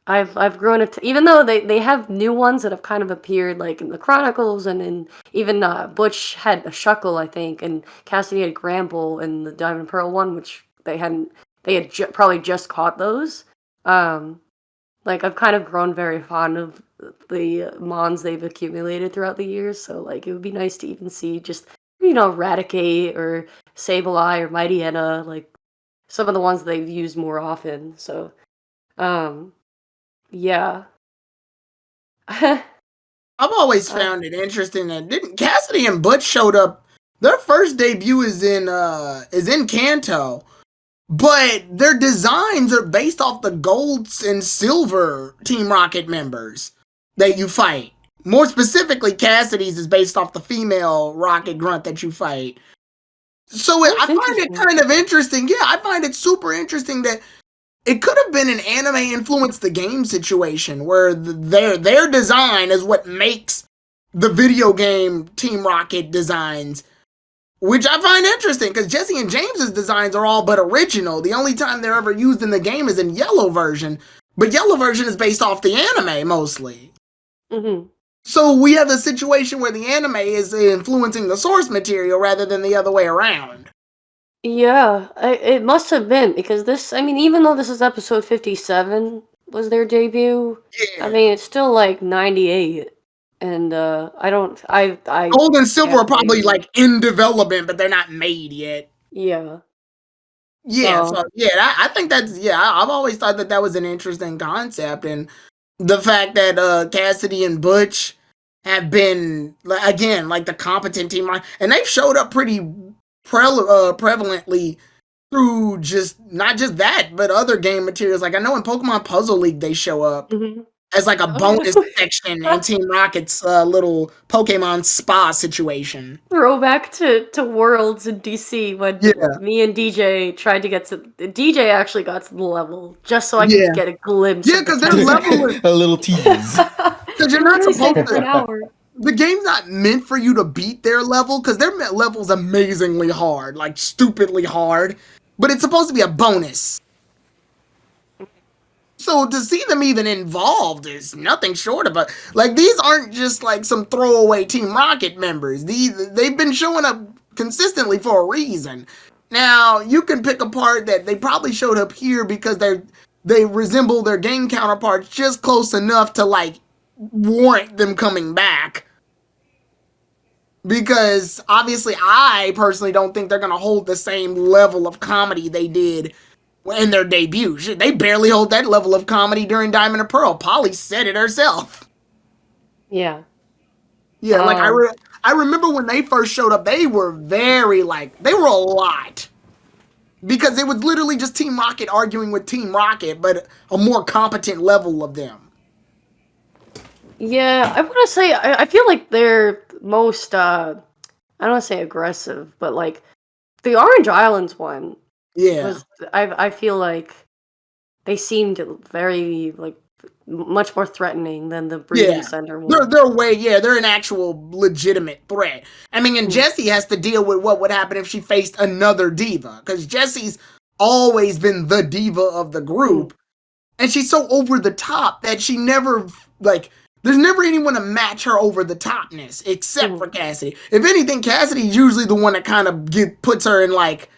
I've grown up to, even though they have new ones that have kind of appeared like in the Chronicles and in even Butch had a Shuckle, I think, and Cassidy had Gramble in the Diamond and Pearl one, which they had probably just caught those. Like I've kind of grown very fond of the Mons they've accumulated throughout the years, so like it would be nice to even see just, you know, Raticate or Sableye or Mightyena, like some of the ones they've used more often. So yeah. I've always found it interesting that Cassidy and Butch showed up. Their first debut is in Kanto, but their designs are based off the golds and silver Team Rocket members that you fight. More specifically, Cassidy's is based off the female Rocket Grunt that you fight. So I find it kind of interesting. Yeah, I find it super interesting that it could have been an anime influenced the game situation where their design is what makes the video game Team Rocket designs, which I find interesting because Jesse and James's designs are all but original. The only time they're ever used in the game is in Yellow version, but Yellow version is based off the anime mostly. Mm-hmm. So we have the situation where the anime is influencing the source material rather than the other way around. Yeah, it must have been, because this, I mean, even though this is episode 57 was their debut, Yeah. I mean, it's still like 98. And I Gold and Silver are probably like in development, but they're not made yet. Yeah. Yeah, so yeah, I think that's, I've always thought that was an interesting concept, and the fact that Cassidy and Butch have been, again, like the competent team, and they've showed up pretty prevalently through not just that, but other game materials. Like I know in Pokemon Puzzle League they show up as like a bonus section in Team Rocket's little Pokemon spa situation. Throwback to Worlds in DC when me and DJ tried to get to, DJ actually got to the level just so I could get a glimpse. Yeah, because their level is a little tease. Because you're not supposed to. An hour. The game's not meant for you to beat their level, because their level's amazingly hard, like stupidly hard, but it's supposed to be a bonus. So to see them even involved is nothing short of like, these aren't just like some throwaway Team Rocket members. They've been showing up consistently for a reason. Now, you can pick apart that they probably showed up here because they resemble their game counterparts just close enough to like warrant them coming back. Because obviously I personally don't think they're going to hold the same level of comedy they did in their debut. Shit, they barely hold that level of comedy during Diamond and Pearl. Polly said it herself. Yeah. Yeah, like I remember when they first showed up, they were very they were a lot. Because it was literally just Team Rocket arguing with Team Rocket, but a more competent level of them. Yeah, I want to say I feel like they're most I don't want to say aggressive, but like the Orange Islands one Yeah. was I feel like they seemed very like much more threatening than the breeding center one. They're an actual legitimate threat. I mean, and Jessie has to deal with what would happen if she faced another diva, because Jessie's always been the diva of the group, and she's so over the top that she never, like, there's never anyone to match her over the topness except for Cassidy. If anything, Cassidy's usually the one that kind of puts her in, like,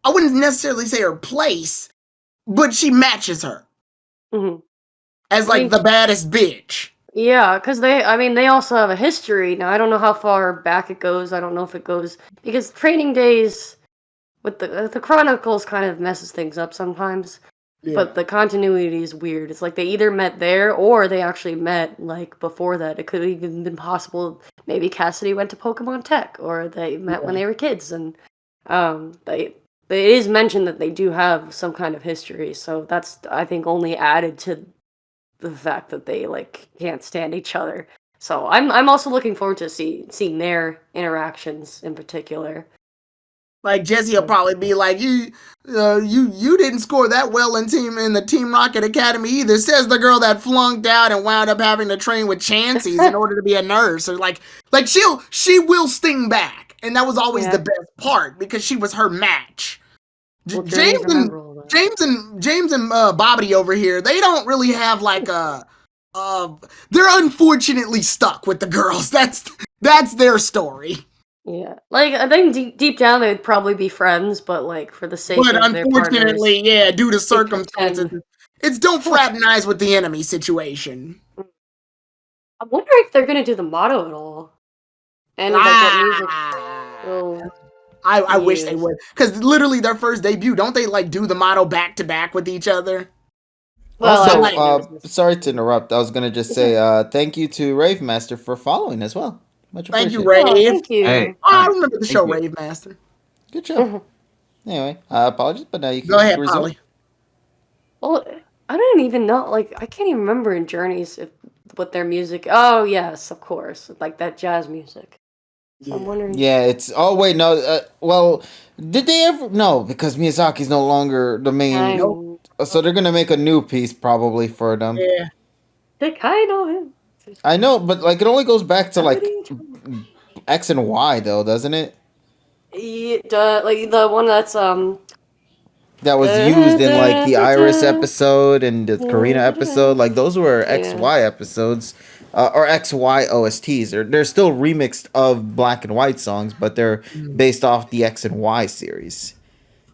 I wouldn't necessarily say her place, but she matches her as like the baddest bitch. Yeah, because they also have a history. Now, I don't know how far back it goes. I don't know if it goes, because Training Days with the Chronicles kind of messes things up sometimes. Yeah. But the continuity is weird. It's like they either met there or they actually met like before that. It could have even been possible. Maybe Cassidy went to Pokemon Tech, or they met when they were kids, and it is mentioned that they do have some kind of history. So that's, I think, only added to the fact that they like can't stand each other. So I'm also looking forward to seeing their interactions in particular. Like Jessie will probably be like, you didn't score that well in the Team Rocket Academy either. Says the girl that flunked out and wound up having to train with Chanseys in order to be a nurse. Or like she will sting back, and that was always the best part because she was her match. Well, James and Bobbity over here, they don't really have like a. They're unfortunately stuck with the girls. That's their story. Yeah, like I think deep down they'd probably be friends, but like for the sake of their partners, due to circumstances, it's don't fraternize with the enemy situation. I wonder if they're gonna do the motto at all, and like what music. I wish they would, because literally their first debut, don't they like do the motto back to back with each other? Well, also, sorry to interrupt. I was gonna just say thank you to Rave Master for following as well. Much appreciated. Thank you, Rave. Thank you. Hey, I remember the show, Rave Master. Good show. Anyway, apologies, but now you can go ahead, resume. Polly. Well, I don't even know. Like, I can't even remember in Journeys what their music. Oh yes, of course, like that jazz music. So I'm wondering. Yeah, it's. Oh wait, no. Well, did they ever? No, because Miyazaki's no longer the main. So they're gonna make a new piece probably for them. Yeah. They kind of. I know, but like it only goes back to like X and Y though, doesn't it? Like the one that's that was used in like the Iris episode and the Karina episode. Like those were XY episodes, or XY OSTs. They're still remixed of black and white songs, but they're based off the X and Y series.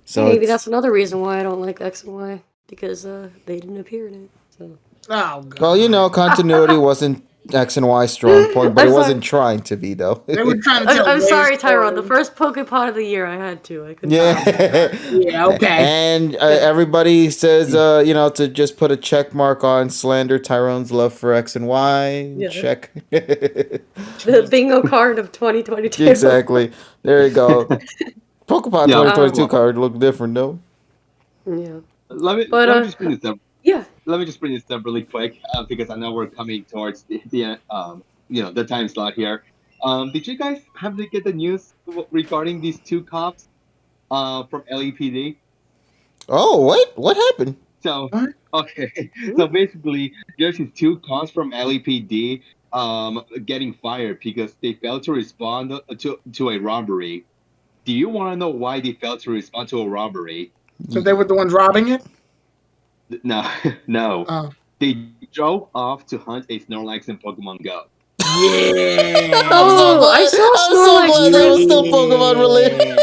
So maybe that's another reason why I don't like X and Y, because they didn't appear in it. So. Oh, God. Well, you know, continuity wasn't X and Y strong point, but it wasn't trying to be though. They were trying to tell I'm sorry, Tyrone. The first PokePod of the year, I had to. I couldn't. Yeah, okay. And everybody says, you know, to just put a check mark on slander Tyrone's love for X and Y. Yeah. Check. The bingo card of 2022. Exactly. There you go. PokePod 2022 card looked different though. Yeah. Let me just bring this up. Yeah. Let me just bring this up really quick because I know we're coming towards the you know, the time slot here. Did you guys happen to get the news regarding these two cops from LAPD? Oh, what happened? So okay, so basically, there's these two cops from LAPD getting fired because they failed to respond to a robbery. Do you want to know why they failed to respond to a robbery? So they were the ones robbing it? No. Oh. They drove off to hunt a Snorlax in Pokemon Go. Yeah. I'm so glad that was still Pokemon related.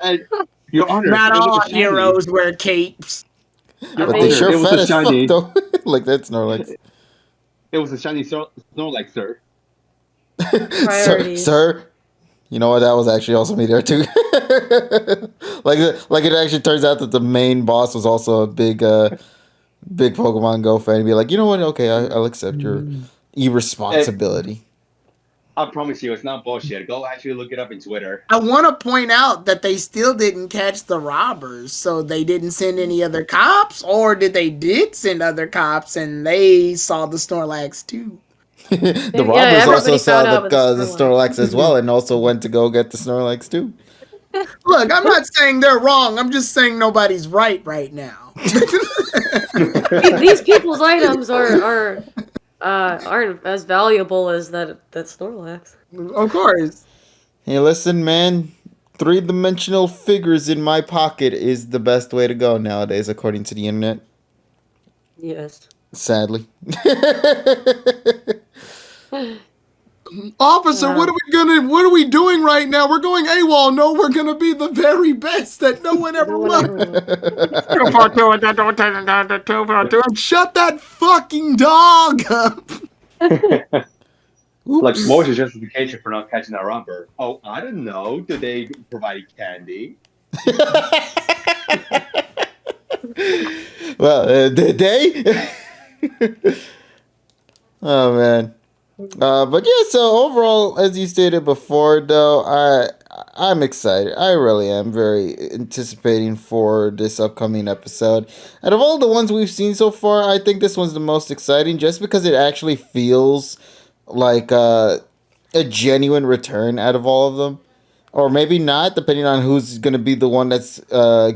And, Your Honor, not all heroes wear capes. But they sure fed as fuck though. Like that Snorlax. It was a shiny Snorlax, sir. Sir. You know what? That was actually also me there too. like it actually turns out that the main boss was also a big Pokemon Go fan. And be like, you know what? Okay, I'll accept your irresponsibility. I promise you, it's not bullshit. Go actually look it up in Twitter. I want to point out that they still didn't catch the robbers, so they didn't send any other cops, or did send other cops and they saw the Snorlax too. The robbers also saw the Snorlax. Snorlax as well, and also went to go get the Snorlax too. Look, I'm not saying they're wrong. I'm just saying nobody's right now. These people's items aren't as valuable as that Snorlax. Of course. Hey, listen, man. 3-dimensional figures in my pocket is the best way to go nowadays, according to the internet. Yes. Sadly. Officer, what are we doing right now? We're going AWOL. No, we're gonna be the very best that no one ever was. Shut that fucking dog up. Like, what was your justification for not catching that robber? Oh, I don't know. Do they provide candy? Well, did they? Oh, man. But yeah, so overall, as you stated before, though, I'm excited. I really am very anticipating for this upcoming episode. Out of all the ones we've seen so far, I think this one's the most exciting just because it actually feels like a genuine return out of all of them. Or maybe not, depending on who's going to be the one that's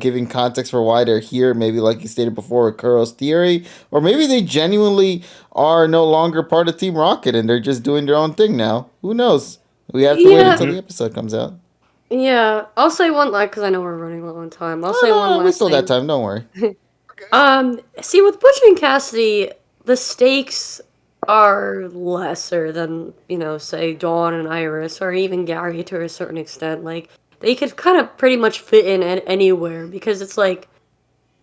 giving context for why they're here. Maybe, like you stated before, with Kuro's theory. Or maybe they genuinely are no longer part of Team Rocket and they're just doing their own thing now. Who knows? We have to wait until the episode comes out. Yeah, I'll say one last, because I know we're running low on time. I'll say one last we still thing. got time, don't worry. See, with Butch and Cassidy, the stakes are lesser than, say, Dawn and Iris, or even Gary to a certain extent. Like, they could kind of pretty much fit in anywhere, because it's like,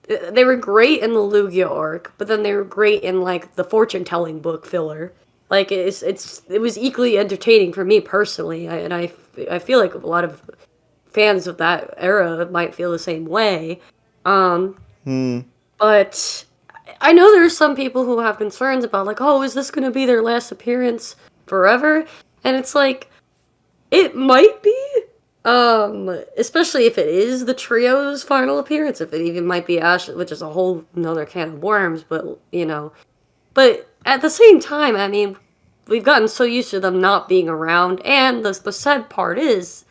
they were great in the Lugia arc, but then they were great in, like, the fortune-telling book filler. Like, it was equally entertaining for me personally, and I feel like a lot of fans of that era might feel the same way. But I know there's some people who have concerns about, like, oh, is this going to be their last appearance forever? And it's like, it might be, especially if it is the trio's final appearance, if it even might be Ash, which is a whole another can of worms, but, But at the same time, I mean, we've gotten so used to them not being around, and the sad part is,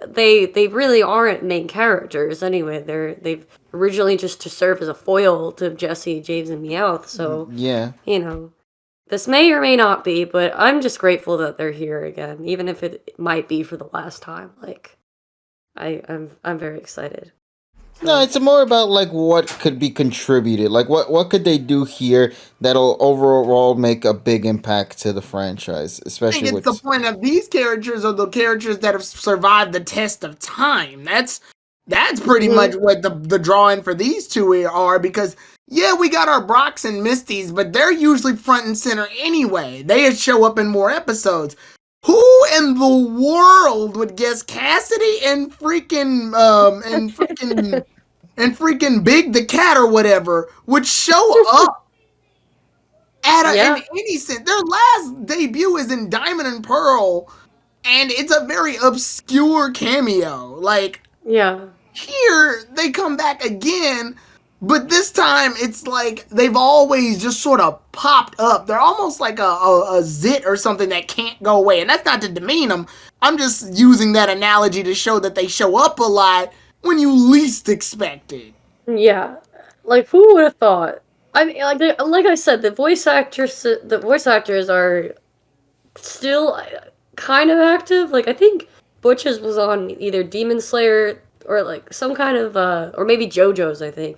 they really aren't main characters anyway. They've originally just to serve as a foil to Jesse, James, and Meowth. So yeah, this may or may not be, but I'm just grateful that they're here again, even if it might be for the last time. Like, I'm very excited. No, it's more about like what could be contributed. Like what could they do here that'll overall make a big impact to the franchise, especially I think it's the point of these characters are the characters that have survived the test of time. That's pretty much what the drawing for these two are, because yeah, we got our Brocks and Misties, but they're usually front and center anyway. They show up in more episodes. Who in the world would guess Cassidy and freaking Big the Cat or whatever would show up in any sense? Their last debut is in Diamond and Pearl, and it's a very obscure cameo. Like, here they come back again, but this time it's like they've always just sort of popped up. They're almost like a zit or something that can't go away. And that's not to demean them. I'm just using that analogy to show that they show up a lot when you least expect it. Yeah, like, who would have thought? I mean, like I said, the voice actors are still kind of active. Like, I think Butch's was on either Demon Slayer or like some kind of or maybe JoJo's, I think.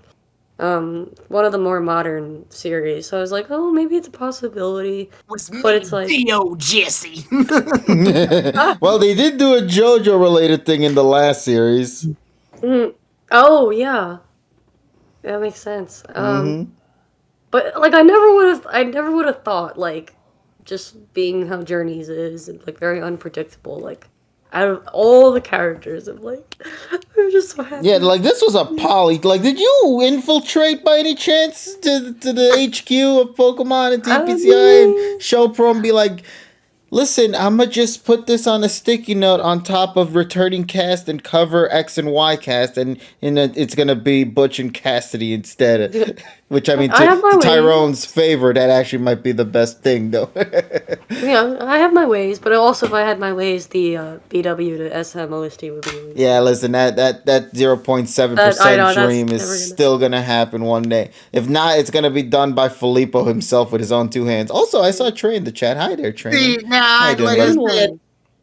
One of the more modern series. So I was like, oh, maybe it's a possibility. But it's like, Theo Jesse. Well, they did do a JoJo related thing in the last series. Oh yeah, that makes sense. But like, I never would have thought, like, just being how Journeys is, and like very unpredictable. Like, out of all the characters, I'm like, I'm just so happy. Yeah, like, this was a poly. Like, did you infiltrate by any chance to the HQ of Pokemon and TPCI and show Pro and be like, Listen, I'ma just put this on a sticky note on top of returning cast and cover X and Y cast, and it's gonna be Butch and Cassidy instead. Which I mean, I have my to ways. Tyrone's favor, that actually might be the best thing, though. Yeah, I have my ways, but also if I had my ways, the BW to SM OST would be. Really Yeah, listen, that 0.7% that's dream is never gonna- still gonna happen one day. If not, it's gonna be done by Filippo himself with his own two hands. Also, I saw Trey in the chat. Hi there, Trey. See, now, How you doing, like I bud? said,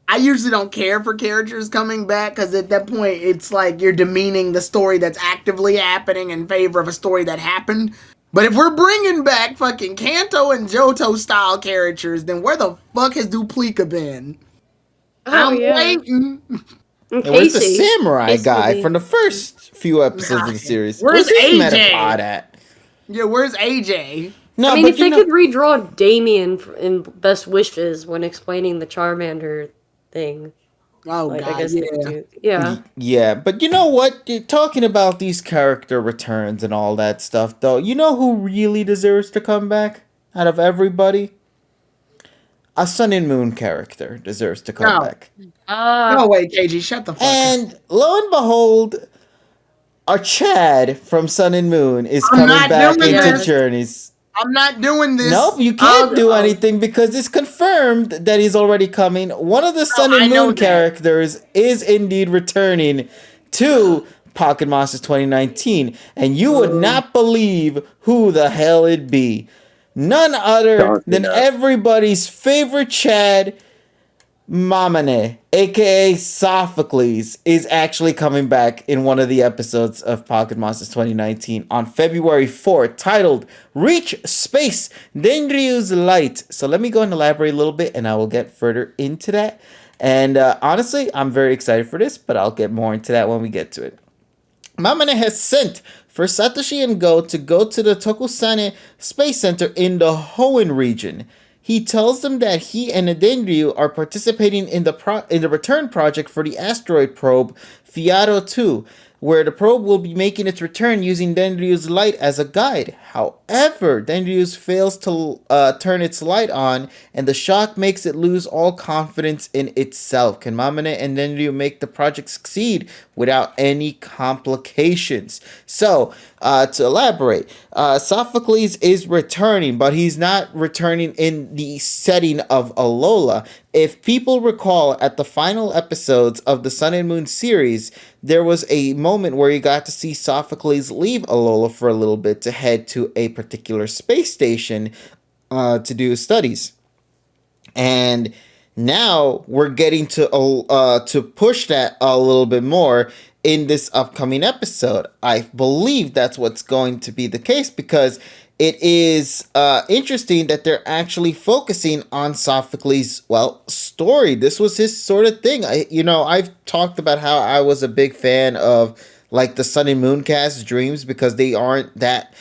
I usually don't care for characters coming back because at that point, it's like you're demeaning the story that's actively happening in favor of a story that happened. But if we're bringing back fucking Kanto and Johto style characters, then where the fuck has Duplica been? I'm waiting. And And where's the Casey. samurai Casey guy would be- from the first few episodes of the series? Where's his AJ? Metapod at? Yeah, where's AJ? No, I mean, but if they could redraw Damien in Best Wishes when explaining the Charmander thing, Oh like, I god, guess they could do. Yeah. Yeah, but you know what? You're talking about these character returns and all that stuff, though. You know who really deserves to come back out of everybody? A Sun and Moon character deserves to come back. No way, KG, shut the fuck up. And lo and behold, our Chad from Sun and Moon is I'm coming not back doing into this. Journeys. I'm not doing this. Nope, you can't do anything because it's confirmed that he's already coming. One of the Sun I and know Moon that. characters is indeed returning to Pocket Monsters 2019, and you would not believe who the hell it'd be. None other than everybody's favorite Chad, Mamane, aka Sophocles, is actually coming back in one of the episodes of Pocket Monsters 2019 on February 4th, titled Reach Space, Dendryu's Light. So let me go and elaborate a little bit, and I will get further into that. And honestly, I'm very excited for this, but I'll get more into that when we get to it. Mamane has sent for Satoshi and Go to the Tokusane Space Center in the Hoenn region. He tells them that he and Dendryu are participating in the return project for the asteroid probe Fiato 2, where the probe will be making its return using Dendryu's light as a guide. However, Dendryu's fails to turn its light on, and the shock makes it lose all confidence in itself. Can Mamane and Dendryu make the project succeed without any complications? So, to elaborate, Sophocles is returning, but he's not returning in the setting of Alola. If people recall, at the final episodes of the Sun and Moon series, there was a moment where you got to see Sophocles leave Alola for a little bit to head to a particular space station to do studies. And now we're getting to push that a little bit more in this upcoming episode. I believe that's what's going to be the case because it is interesting that they're actually focusing on Sophocles' story. This was his sort of thing. I've talked about how I was a big fan of like the Sun and Moon cast dreams because they aren't that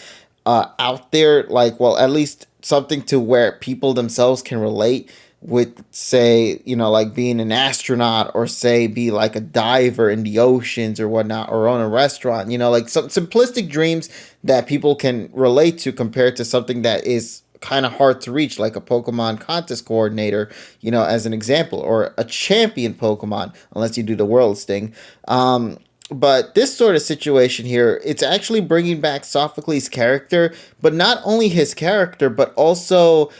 out there. At least something to where people themselves can relate with, say, like being an astronaut or say be like a diver in the oceans or whatnot or own a restaurant, like some simplistic dreams that people can relate to compared to something that is kind of hard to reach, like a Pokemon contest coordinator, as an example, or a champion Pokemon, unless you do the Worlds thing. But this sort of situation here, it's actually bringing back Sophocles' character, but not only his character, but also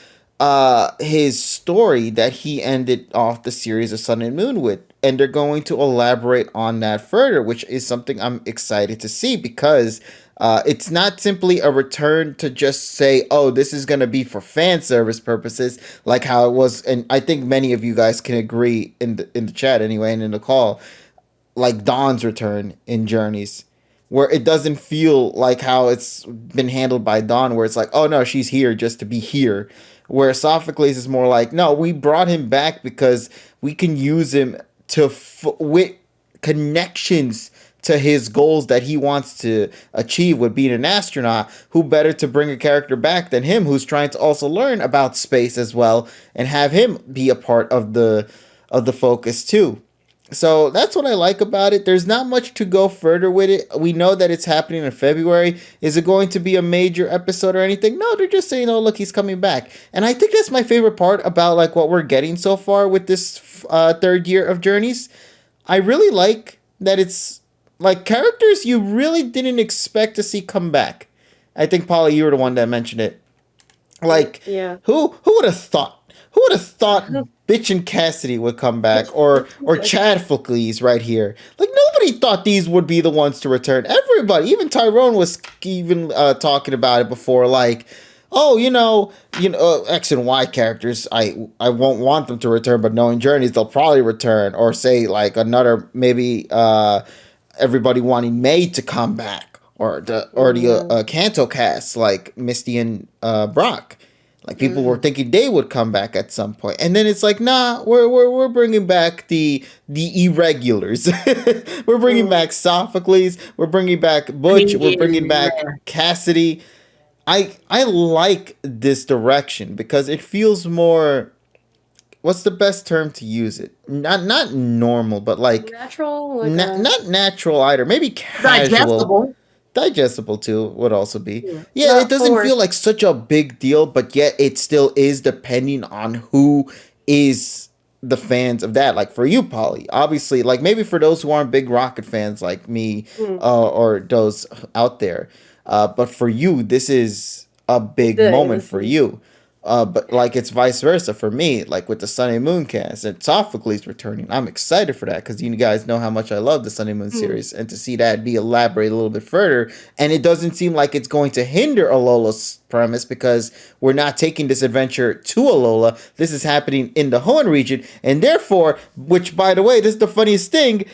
his story that he ended off the series of Sun and Moon with. And they're going to elaborate on that further, which is something I'm excited to see because it's not simply a return to just say, oh, this is going to be for fan service purposes, like how it was. And I think many of you guys can agree in the chat anyway and in the call, like Dawn's return in Journeys, where it doesn't feel like how it's been handled by Dawn, where it's like, oh no, she's here just to be here. Where Sophocles is more like, no, we brought him back because we can use him to with connections to his goals that he wants to achieve with being an astronaut. Who better to bring a character back than him, who's trying to also learn about space as well and have him be a part of the focus too. So that's what I like about it. There's not much to go further with it. We know that it's happening in February. Is it going to be a major episode or anything? No, they're just saying, "Oh, look, he's coming back." And I think that's my favorite part about like what we're getting so far with this third year of Journeys. I really like that it's like characters you really didn't expect to see come back. I think Polly, you were the one that mentioned it. Like, Yeah. who would have thought? Who would have thought Bitch and Cassidy would come back, or Chad Fucles right here? Like nobody thought these would be the ones to return. Everybody, even Tyrone was even talking about it before. Like, oh, X and Y characters, I won't want them to return, but knowing Journeys, they'll probably return. Or say like another maybe everybody wanting May to come back, or the Kanto cast like Misty and Brock. Like people were thinking they would come back at some point, and then it's like, nah, we're bringing back the irregulars. We're bringing back Sophocles. We're bringing back Butch. We're bringing back Cassidy. I like this direction because it feels more. What's the best term to use it? Not normal, but like natural. Like not natural either. Maybe casual. Digestible too would also be. Yeah, it doesn't feel like such a big deal, but yet it still is depending on who is the fans of that. Like for you, Polly, obviously, like maybe for those who aren't big Rocket fans like me or those out there. But for you, this is a big moment for you. But like it's vice versa for me, like with the Sun and Moon cast and Sophocles returning. I'm excited for that because you guys know how much I love the Sun and Moon series, and to see that be elaborated a little bit further. And it doesn't seem like it's going to hinder Alola's premise because we're not taking this adventure to Alola. This is happening in the Hoenn region, and therefore, which by the way, this is the funniest thing,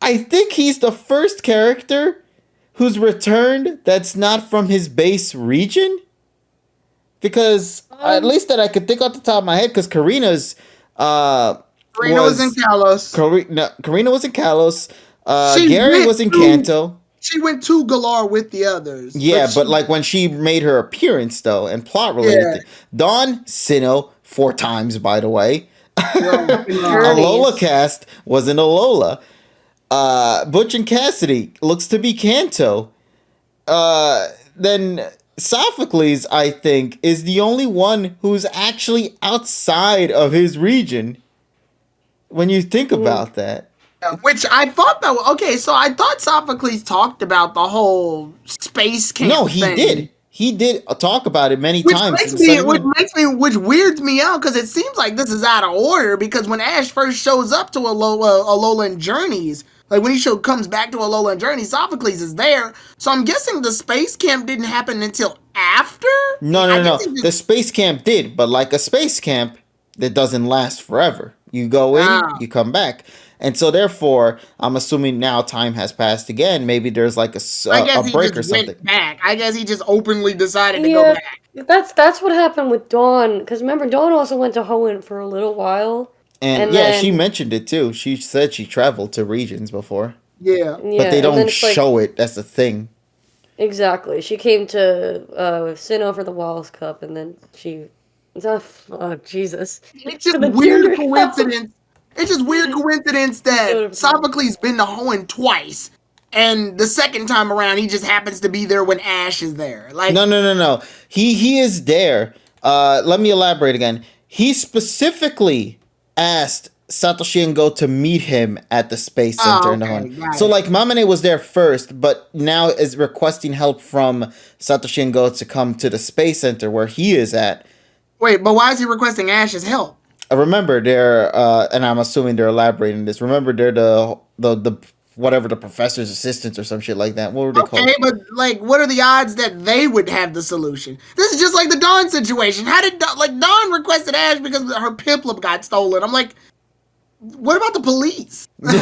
I think he's the first character who's returned that's not from his base region. Because at least that I could think off the top of my head, because Karina's Karina was in Kalos. Karina was in Kalos. Gary was in Kanto. She went to Galar with the others. Yeah, but like when she made her appearance though, and plot related, Dawn, Sinnoh, 4 times by the way. Alola cast was in Alola. Butch and Cassidy looks to be Kanto. Then Sophocles, I think, is the only one who's actually outside of his region. When you think about that. Which I thought that, okay, so I thought Sophocles talked about the whole space camp No, he thing. did. He did talk about it many times. Which weirds me out, because it seems like this is out of order, because when Ash first shows up to Alola and Journeys, like when he comes back to Alola and Journeys, Sophocles is there. So I'm guessing the space camp didn't happen until after? No. The space camp did, but like a space camp, that doesn't last forever. You go in, you come back. And so therefore, I'm assuming now time has passed again. Maybe there's like a break or something. Went back. I guess he just openly decided to go back. That's what happened with Dawn. Because remember, Dawn also went to Hoenn for a little while. And yeah, she mentioned it too. She said she traveled to regions before. Yeah. But they don't show it. That's the thing. Exactly. She came to Sinnoh for the Walls Cup, and then she... Oh, Jesus. It's just weird coincidence. It's just weird coincidence that Sophocles been to Hoenn twice, and the second time around he just happens to be there when Ash is there. Like no. He is there. Let me elaborate again. He specifically asked Satoshi and Go to meet him at the Space Center in the Hoenn. So like Mamane was there first, but now is requesting help from Satoshi and Go to come to the Space Center where he is at. Wait, but why is he requesting Ash's help? Remember, they're and I'm assuming they're elaborating this. Remember, they're the whatever, the professor's assistants or some shit like that. What were they called? Okay, but like, what are the odds that they would have the solution? This is just like the Dawn situation. How did Dawn requested Ash because her Piplup got stolen? I'm like, what about the police? No,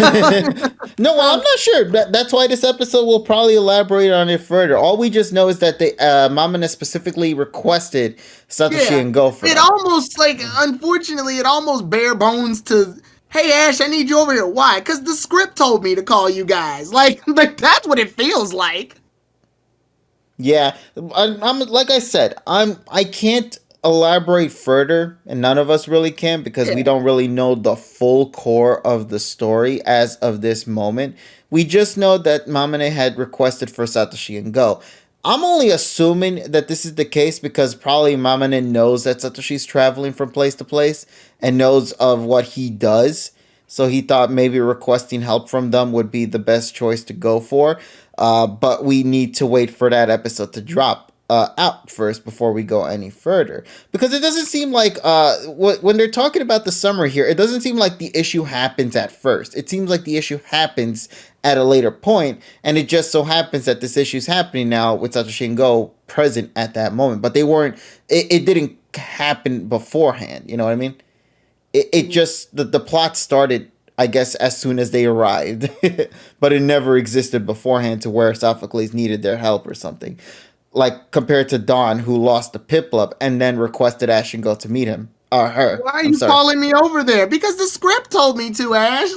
well, I'm not sure. That's why this episode will probably elaborate on it further. All we just know is that they Mamane specifically requested Satoshi and Go for it. Almost like, unfortunately, it almost bare bones to, hey Ash, I need you over here. Why? Because the script told me to call you guys. Like that's what it feels like. Yeah, I'm like I said, I can't elaborate further, and none of us really can because we don't really know the full core of the story as of this moment. We just know that Mamane had requested for Satoshi and Go. I'm only assuming that this is the case because probably Mamane knows that Satoshi's traveling from place to place and knows of what he does. So he thought maybe requesting help from them would be the best choice to go for. But we need to wait for that episode to drop out first before we go any further. Because it doesn't seem like, when they're talking about the summer here, it doesn't seem like the issue happens at first. It seems like the issue happens at a later point, and it just so happens that this issue is happening now with Satoshi and Go present at that moment. But they weren't, it didn't happen beforehand, you know what I mean? It just, the plot started, I guess, as soon as they arrived. But it never existed beforehand to where Sophocles needed their help or something. Like, compared to Dawn, who lost the Piplup and then requested Ash and Go to meet him. Her. Why are you calling me over there? Because the script told me to, Ash.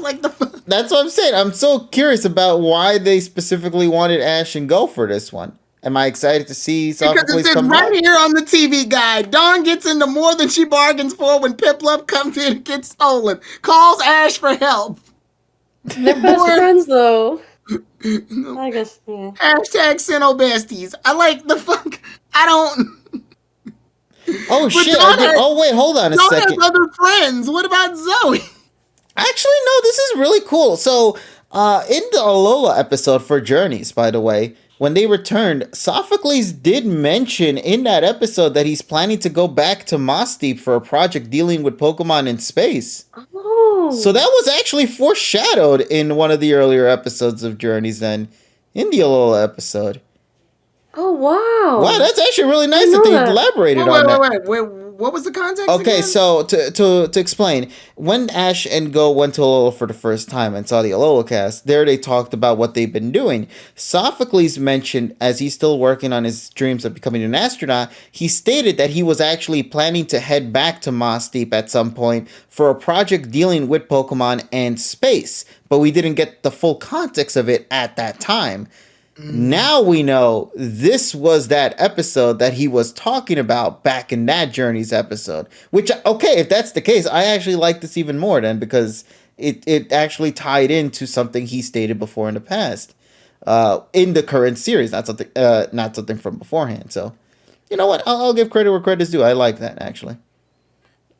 That's what I'm saying. I'm so curious about why they specifically wanted Ash and Go for this one. Am I excited to see Sophocles come back? Because it says right here on the TV guide, Dawn gets into more than she bargains for when Piplup comes in and gets stolen. Calls Ash for help. They're best friends, though. I guess, yeah. Hashtag Sinnoh besties. I like the fuck. I don't. Oh, shit. Oh, wait, hold on a second. Dawn has other friends. What about Zoe? Actually, no, this is really cool. So, in the Alola episode for Journeys, by the way, when they returned, Sophocles did mention in that episode that he's planning to go back to Moss Deep for a project dealing with Pokemon in space. Oh. So that was actually foreshadowed in one of the earlier episodes of Journeys then, in the Alola episode. Oh, wow. Wow, that's actually really nice that they elaborated on that. Wait, what was the context Okay, again? so to explain, when Ash and Go went to Alola for the first time and saw the Alola cast, there they talked about what they've been doing. Sophocles mentioned, as he's still working on his dreams of becoming an astronaut, he stated that he was actually planning to head back to Moss Deep at some point for a project dealing with Pokemon and space, but we didn't get the full context of it at that time. Now we know this was that episode that he was talking about back in that Journeys episode. Which, okay, if that's the case, I actually like this even more then because it actually tied into something he stated before in the past. In the current series, not something from beforehand. So, you know what? I'll give credit where credit's due. I like that, actually.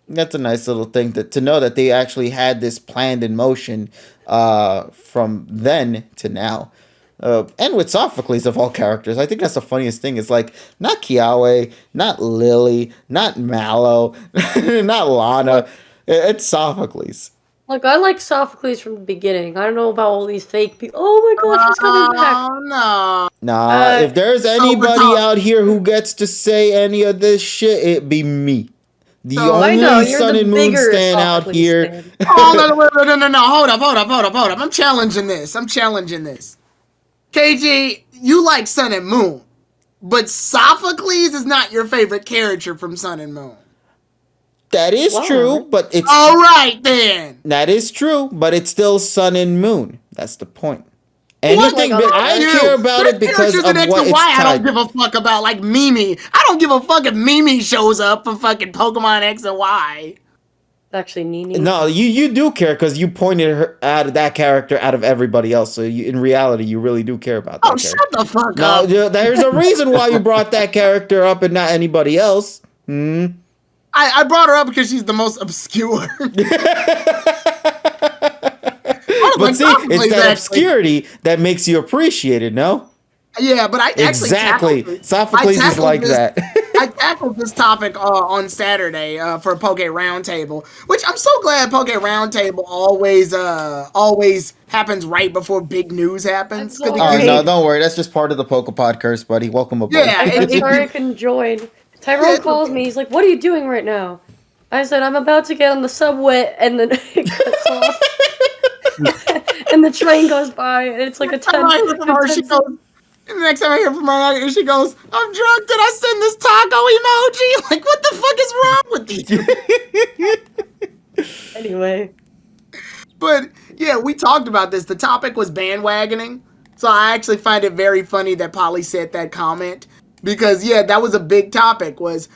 That's a nice little thing to know that they actually had this planned in motion from then to now. And with Sophocles of all characters, I think that's the funniest thing. It's like, not Kiawe, not Lily, not Mallow, not Lana. It's Sophocles. Like, I like Sophocles from the beginning. I don't know about all these fake people. Oh my gosh, he's coming back. Oh, no. Nah, if there's anybody out here who gets to say any of this shit, it'd be me. The only Sun and Moon stand out here. Oh, no. Hold up. I'm challenging this. KG, you like Sun and Moon, but Sophocles is not your favorite character from Sun and Moon. That is true, but it's... All right, then. That is true, but it's still Sun and Moon. That's the point. Anything I care about it because of what it's tied. I don't give a fuck about, like, Mimi. I don't give a fuck if Mimi shows up for fucking Pokemon X and Y. Actually, Nini. No, you do care because you pointed her out of that character out of everybody else. So in reality, you really do care about that character. Shut the fuck up. No, there's a reason why you brought that character up and not anybody else. I brought her up because she's the most obscure. But see, it's that obscurity that makes you appreciate it, no? Yeah, but I actually Sophocles is like that. I tackled this topic on Saturday for Poke Roundtable, which I'm so glad Poke Roundtable always happens right before big news happens. Oh no, don't worry. That's just part of the PokePod curse, buddy. Welcome aboard. Yeah, I'm sorry I couldn't join. Tyrone calls me. He's like, "What are you doing right now?" I said, "I'm about to get on the subway," and then it cuts off. And the train goes by, and it's like a 10 And the next time I hear from her, she goes, "I'm drunk. Did I send this taco emoji? Like, what the fuck is wrong with you?" Anyway. But, yeah, we talked about this. The topic was bandwagoning. So I actually find it very funny that Polly said that comment. Because, yeah, that was a big topic, was,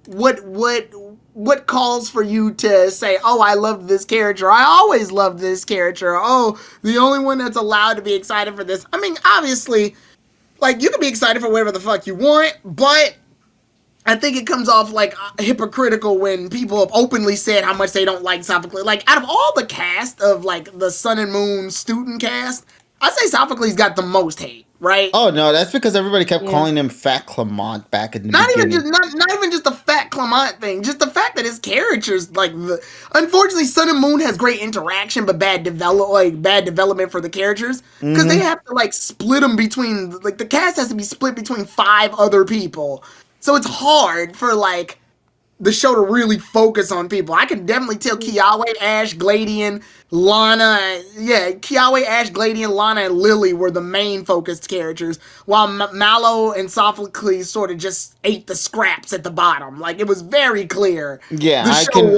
what calls for you to say, oh, I love this character, I always loved this character, oh, the only one that's allowed to be excited for this? I mean, obviously, like, you can be excited for whatever the fuck you want, but I think it comes off like hypocritical when people have openly said how much they don't like Sophocles. Like, out of all the cast of like the Sun and Moon student cast, I'd say Sophocles got the most hate, right? Oh no, that's because everybody kept calling him Fat Clement back in the beginning. Not even just the Fat Clement thing, just the fact that his characters, like, unfortunately, Sun and Moon has great interaction but bad development for the characters because they have to like split them between, like, the cast has to be split between 5 other people, so it's hard for like the show to really focus on people. I can definitely tell Kiawe, Ash, Gladian, Lana, Kiawe, Ash, Gladian, Lana, and Lily were the main focused characters, while Mallow and Sophocles sort of just ate the scraps at the bottom. Like, it was very clear. Yeah,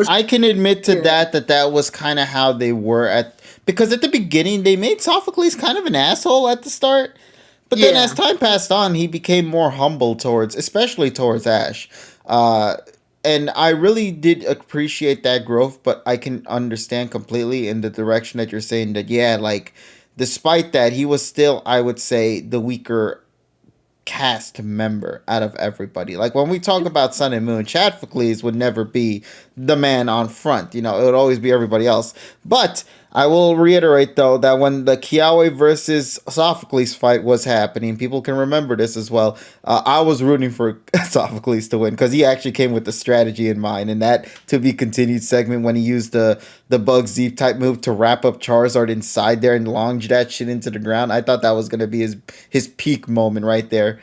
I can admit to that was kind of how they were because at the beginning they made Sophocles kind of an asshole at the start. But then as time passed on, he became more humble especially towards Ash. And I really did appreciate that growth, but I can understand completely in the direction that you're saying that, like, despite that, he was still, I would say, the weaker cast member out of everybody. Like, when we talk about Sun and Moon, Chadfocles would never be the man on front. It would always be everybody else. But I will reiterate, though, that when the Kiawe versus Sophocles fight was happening, people can remember this as well, I was rooting for Sophocles to win, because he actually came with the strategy in mind, and that to be continued segment when he used the Bugsy type move to wrap up Charizard inside there and launch that shit into the ground. I thought that was going to be his peak moment right there.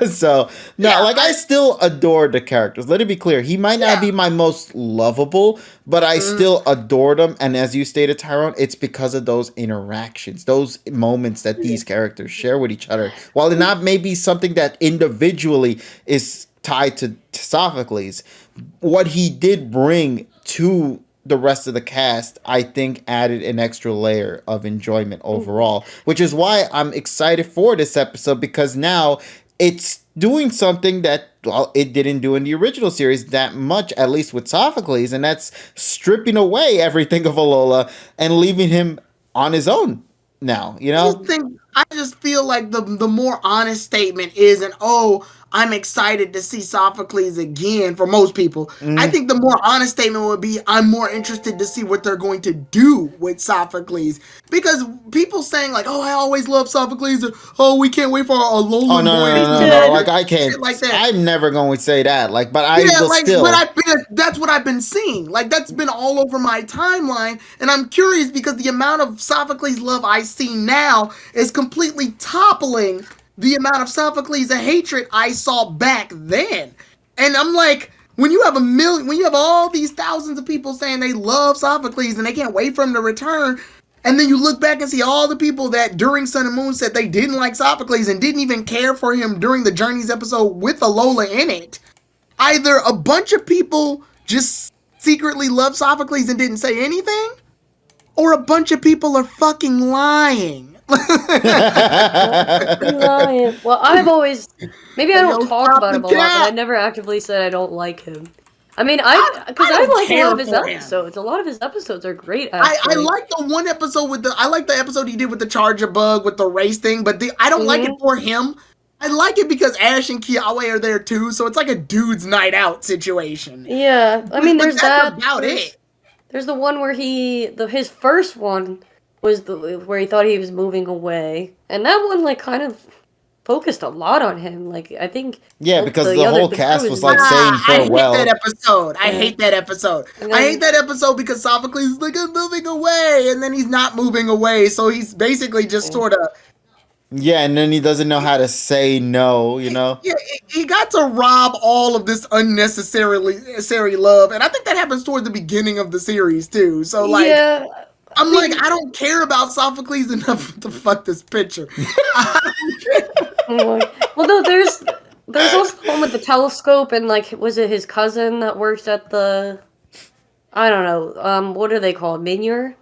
So, I still adore the characters. Let it be clear, he might not be my most lovable, but I still adored him, and as you stated, Tyrone, it's because of those interactions, those moments that these characters share with each other. While it not maybe something that individually is tied to Sophocles, what he did bring to the rest of the cast, I think, added an extra layer of enjoyment overall, which is why I'm excited for this episode, because now it's doing something that, well, it didn't do in the original series that much, at least with Sophocles, and that's stripping away everything of Alola and leaving him on his own now, I just feel like the more honest statement isn't, oh, I'm excited to see Sophocles again for most people. I think the more honest statement would be, I'm more interested to see what they're going to do with Sophocles. Because people saying like, oh, I always love Sophocles, or, oh, we can't wait for our Alolan no. Like, I can't. Like that. I'm never going to say that. Like, but I will still. That's what I've been seeing. Like, that's been all over my timeline. And I'm curious because the amount of Sophocles love I see now is completely toppling the amount of Sophocles and hatred I saw back then. And I'm like, when you have all these thousands of people saying they love Sophocles and they can't wait for him to return, and then you look back and see all the people that during Sun and Moon said they didn't like Sophocles and didn't even care for him during the Journeys episode with Alola in it, either a bunch of people just secretly love Sophocles and didn't say anything, or a bunch of people are fucking lying. Well, I've always, maybe I don't talk about him a lot, but I never actively said I don't like him. I mean, I like a lot of his episodes. A lot of his episodes are great. I like the one episode I like the episode he did with the Charger Bug with the race thing, but I don't like it for him. I like it because Ash and Kiawe are there too, so it's like a dude's night out situation. Yeah, I mean, there's that. About it. There's the one where his first one was where he thought he was moving away, and that one like kind of focused a lot on him. Like, I think because the whole cast was like saying farewell. I hate that episode. I hate that episode. I hate that episode because Sophocles is like, I'm moving away, and then he's not moving away, so he's basically just sort of. Yeah, and then he doesn't know how to say no, Yeah, he got to rob all of this unnecessary love, and I think that happens toward the beginning of the series too. So like, I don't care about Sophocles enough to fuck this picture. Well, no, there's also the one with the telescope, and like, was it his cousin that works at the, I don't know, what are they called, Minior?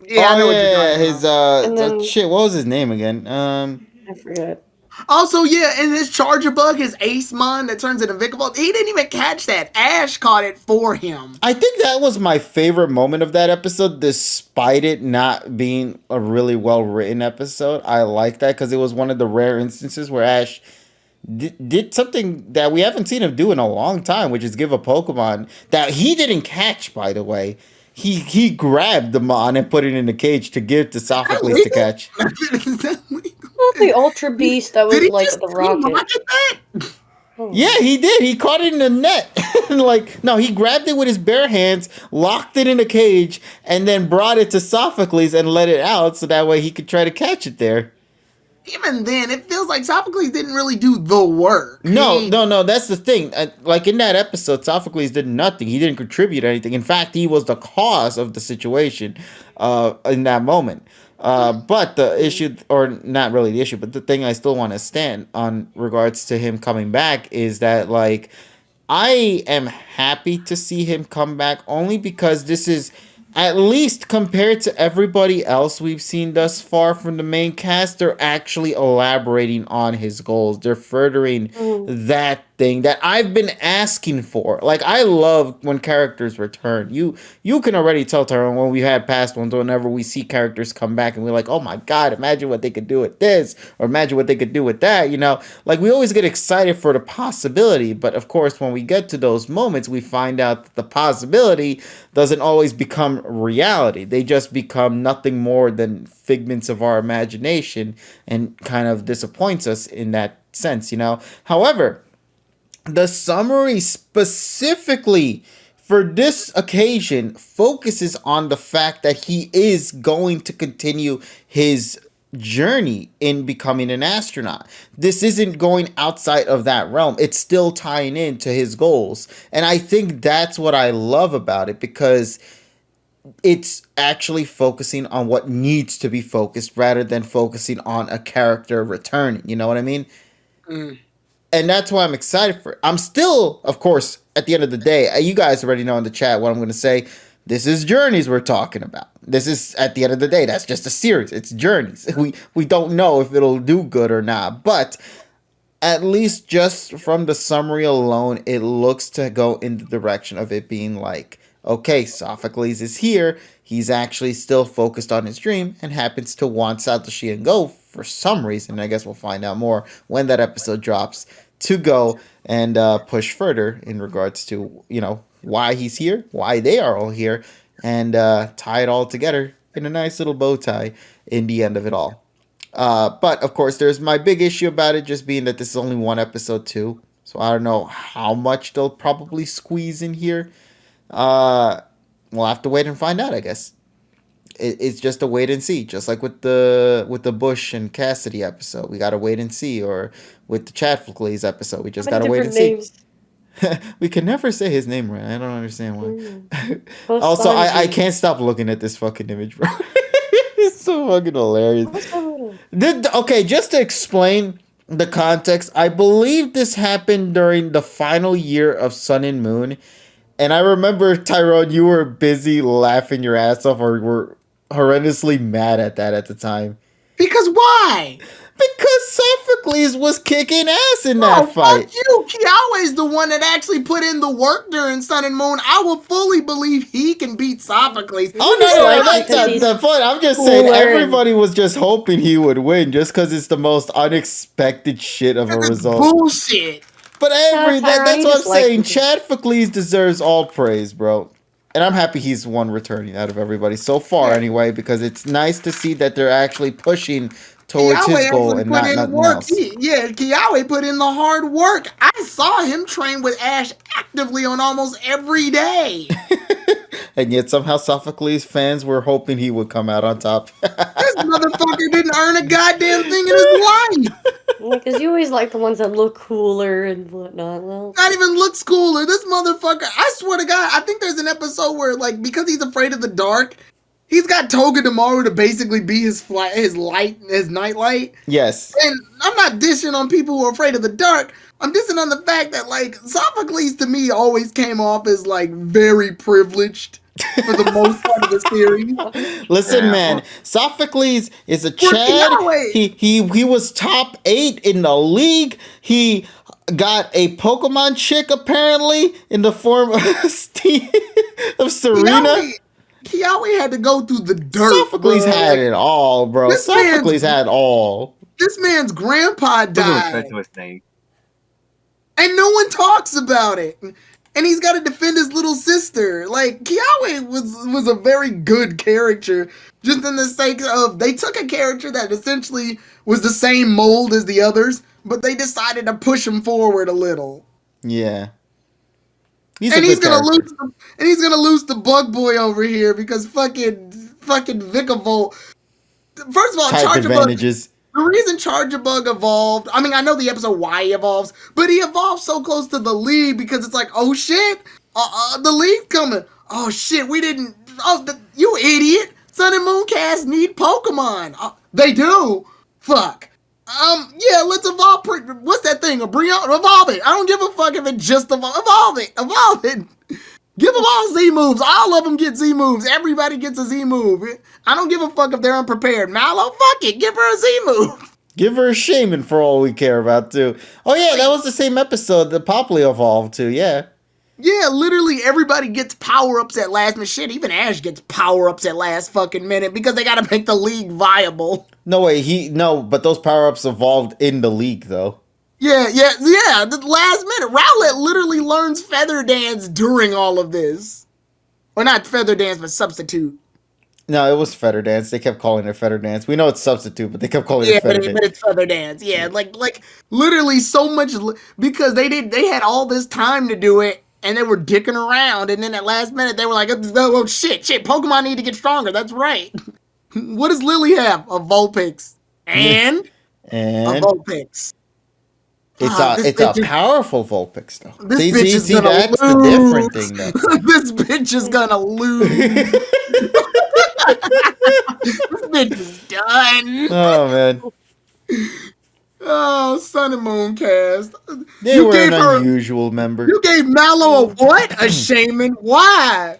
Yeah, I know what you're talking about. Shit, what was his name again? I forget. Also, yeah, and his Charger Bug, his Ace Mon that turns into Vikavolt, he didn't even catch that. Ash caught it for him. I think that was my favorite moment of that episode, despite it not being a really well written episode. I like that because it was one of the rare instances where Ash did something that we haven't seen him do in a long time, which is give a Pokemon that he didn't catch, by the way. He grabbed the Mon and put it in the cage to give to Sophocles to catch. Not the Ultra Beast that was like the rocket. Yeah, he did. He caught it in the net. No, he grabbed it with his bare hands, locked it in a cage, and then brought it to Sophocles and let it out so that way he could try to catch it there. Even then, it feels like Sophocles didn't really do the work. No, that's the thing. Like in that episode, Sophocles did nothing. He didn't contribute anything. In fact, he was the cause of the situation in that moment. But the issue, or not really the issue, but the thing I still want to stand on regards to him coming back is that, like, I am happy to see him come back only because this is, at least compared to everybody else we've seen thus far from the main cast, they're actually elaborating on his goals. They're furthering that thing that I've been asking for. Like, I love when characters return. You can already tell, Tyrone, when we had past ones, whenever we see characters come back and we're like, oh my god, imagine what they could do with this, or imagine what they could do with that, you know? Like, we always get excited for the possibility, but of course, when we get to those moments, we find out that the possibility doesn't always become reality. They just become nothing more than figments of our imagination and kind of disappoints us in that sense, you know? However, the summary specifically for this occasion focuses on the fact that he is going to continue his journey in becoming an astronaut. This isn't going outside of that realm. It's still tying into his goals. And I think that's what I love about it, because it's actually focusing on what needs to be focused rather than focusing on a character returning. You know what I mean? And that's why I'm excited for it. I'm still, of course, at the end of the day, you guys already know in the chat what I'm going to say. This is Journeys we're talking about. This is, at the end of the day, that's just a series. It's Journeys. We don't know if it'll do good or not. But at least just from the summary alone, it looks to go in the direction of it being like, okay, Sophocles is here. He's actually still focused on his dream and happens to want Satoshi and Go for some reason. I guess we'll find out more when that episode drops, to go and push further in regards to, you know, why he's here, why they are all here, and tie it all together in a nice little bow tie in the end of it all. But of course, there's my big issue about it just being that this is only one episode too. So I don't know how much they'll probably squeeze in here. We'll have to wait and find out, I guess. It's just a wait and see, just like with the Bush and Cassidy episode. We gotta wait and see, or with the Chatflickley's episode, we just gotta wait and see. We can never say his name right. I don't understand why. Also, I can't stop looking at this fucking image, bro. It's so fucking hilarious. Okay, just to explain the context, I believe this happened during the final year of Sun and Moon. And I remember, Tyrone, you were busy laughing your ass off, or were horrendously mad at that at the time. Because why? Because Sophocles was kicking ass in that fight. Fuck you. Kiawe's the one that actually put in the work during Sun and Moon. I will fully believe he can beat Sophocles. Oh, no, that's not the point. I'm just saying everybody was just hoping he would win just because it's the most unexpected shit of a result. Bullshit. But that's what I'm saying. Chatflickley deserves all praise, bro. And I'm happy he's the one returning out of everybody so far, anyway, because it's nice to see that they're actually pushing towards his goal and not nothing else. Kiawe put in the hard work. I saw him train with Ash actively on almost every day. And yet somehow Sophocles fans were hoping he would come out on top. This motherfucker didn't earn a goddamn thing in his life. Because you always like the ones that look cooler and whatnot. Well, not even looks cooler. This motherfucker, I swear to God, I think there's an episode where, like, because he's afraid of the dark, he's got Togedemaru to basically be his nightlight. Yes. And I'm not dishing on people who are afraid of the dark. I'm dissing on the fact that, like, Sophocles to me always came off as, like, very privileged. for the most part of the series. Listen, man, Sophocles is a Chad. He was top 8 in the league. He got a Pokemon chick apparently in the form of Serena. Kiawe had to go through the dirt. Sophocles had it all, bro. Sophocles had all. This man's grandpa died. To his name. And no one talks about it. And he's got to defend his little sister. Like, Kiawe was a very good character. Just in the sake of, they took a character that essentially was the same mold as the others, but they decided to push him forward a little. Yeah. He's gonna lose the Bug Boy over here because fucking Vikavolt. First of all, type advantages. The reason Charjabug evolved, I mean, I know the episode why he evolves, but he evolved so close to the league because it's like, oh shit, the league coming. Oh shit, we didn't. Oh, you idiot! Sun and Moon cast need Pokemon. They do. Fuck. Yeah, let's evolve. What's that thing? Evolve it. I don't give a fuck if it just evolve it. Evolve it. Give them all Z moves. All of them get Z moves. Everybody gets a Z move. I don't give a fuck if they're unprepared. Mallow, fuck it. Give her a Z move. Give her a shaman for all we care about, too. Oh, yeah, that was the same episode that Poppley evolved to, yeah. Yeah, literally everybody gets power-ups at last minute. Shit, even Ash gets power-ups at last fucking minute because they gotta make the league viable. No way, but those power-ups evolved in the league, though. Yeah, the last minute. Rowlet literally learns Feather Dance during all of this. Or not Feather Dance, but Substitute. No, it was Feather Dance. They kept calling it Feather Dance. We know it's Substitute, but they kept calling it Feather Dance. But it's Feather Dance. Yeah, like literally so much, because they had all this time to do it, and they were dicking around, and then at last minute, they were like, oh, shit, Pokemon need to get stronger. That's right. What does Lily have? A Vulpix. And a Vulpix. It's a powerful Vulpix, though. This bitch is gonna lose. That's the different thing, though. This bitch is gonna lose. This bitch is done. Oh, man. Oh, Sun and Moon cast. They were an unusual member. You gave Mallow a what? A shaman? Why?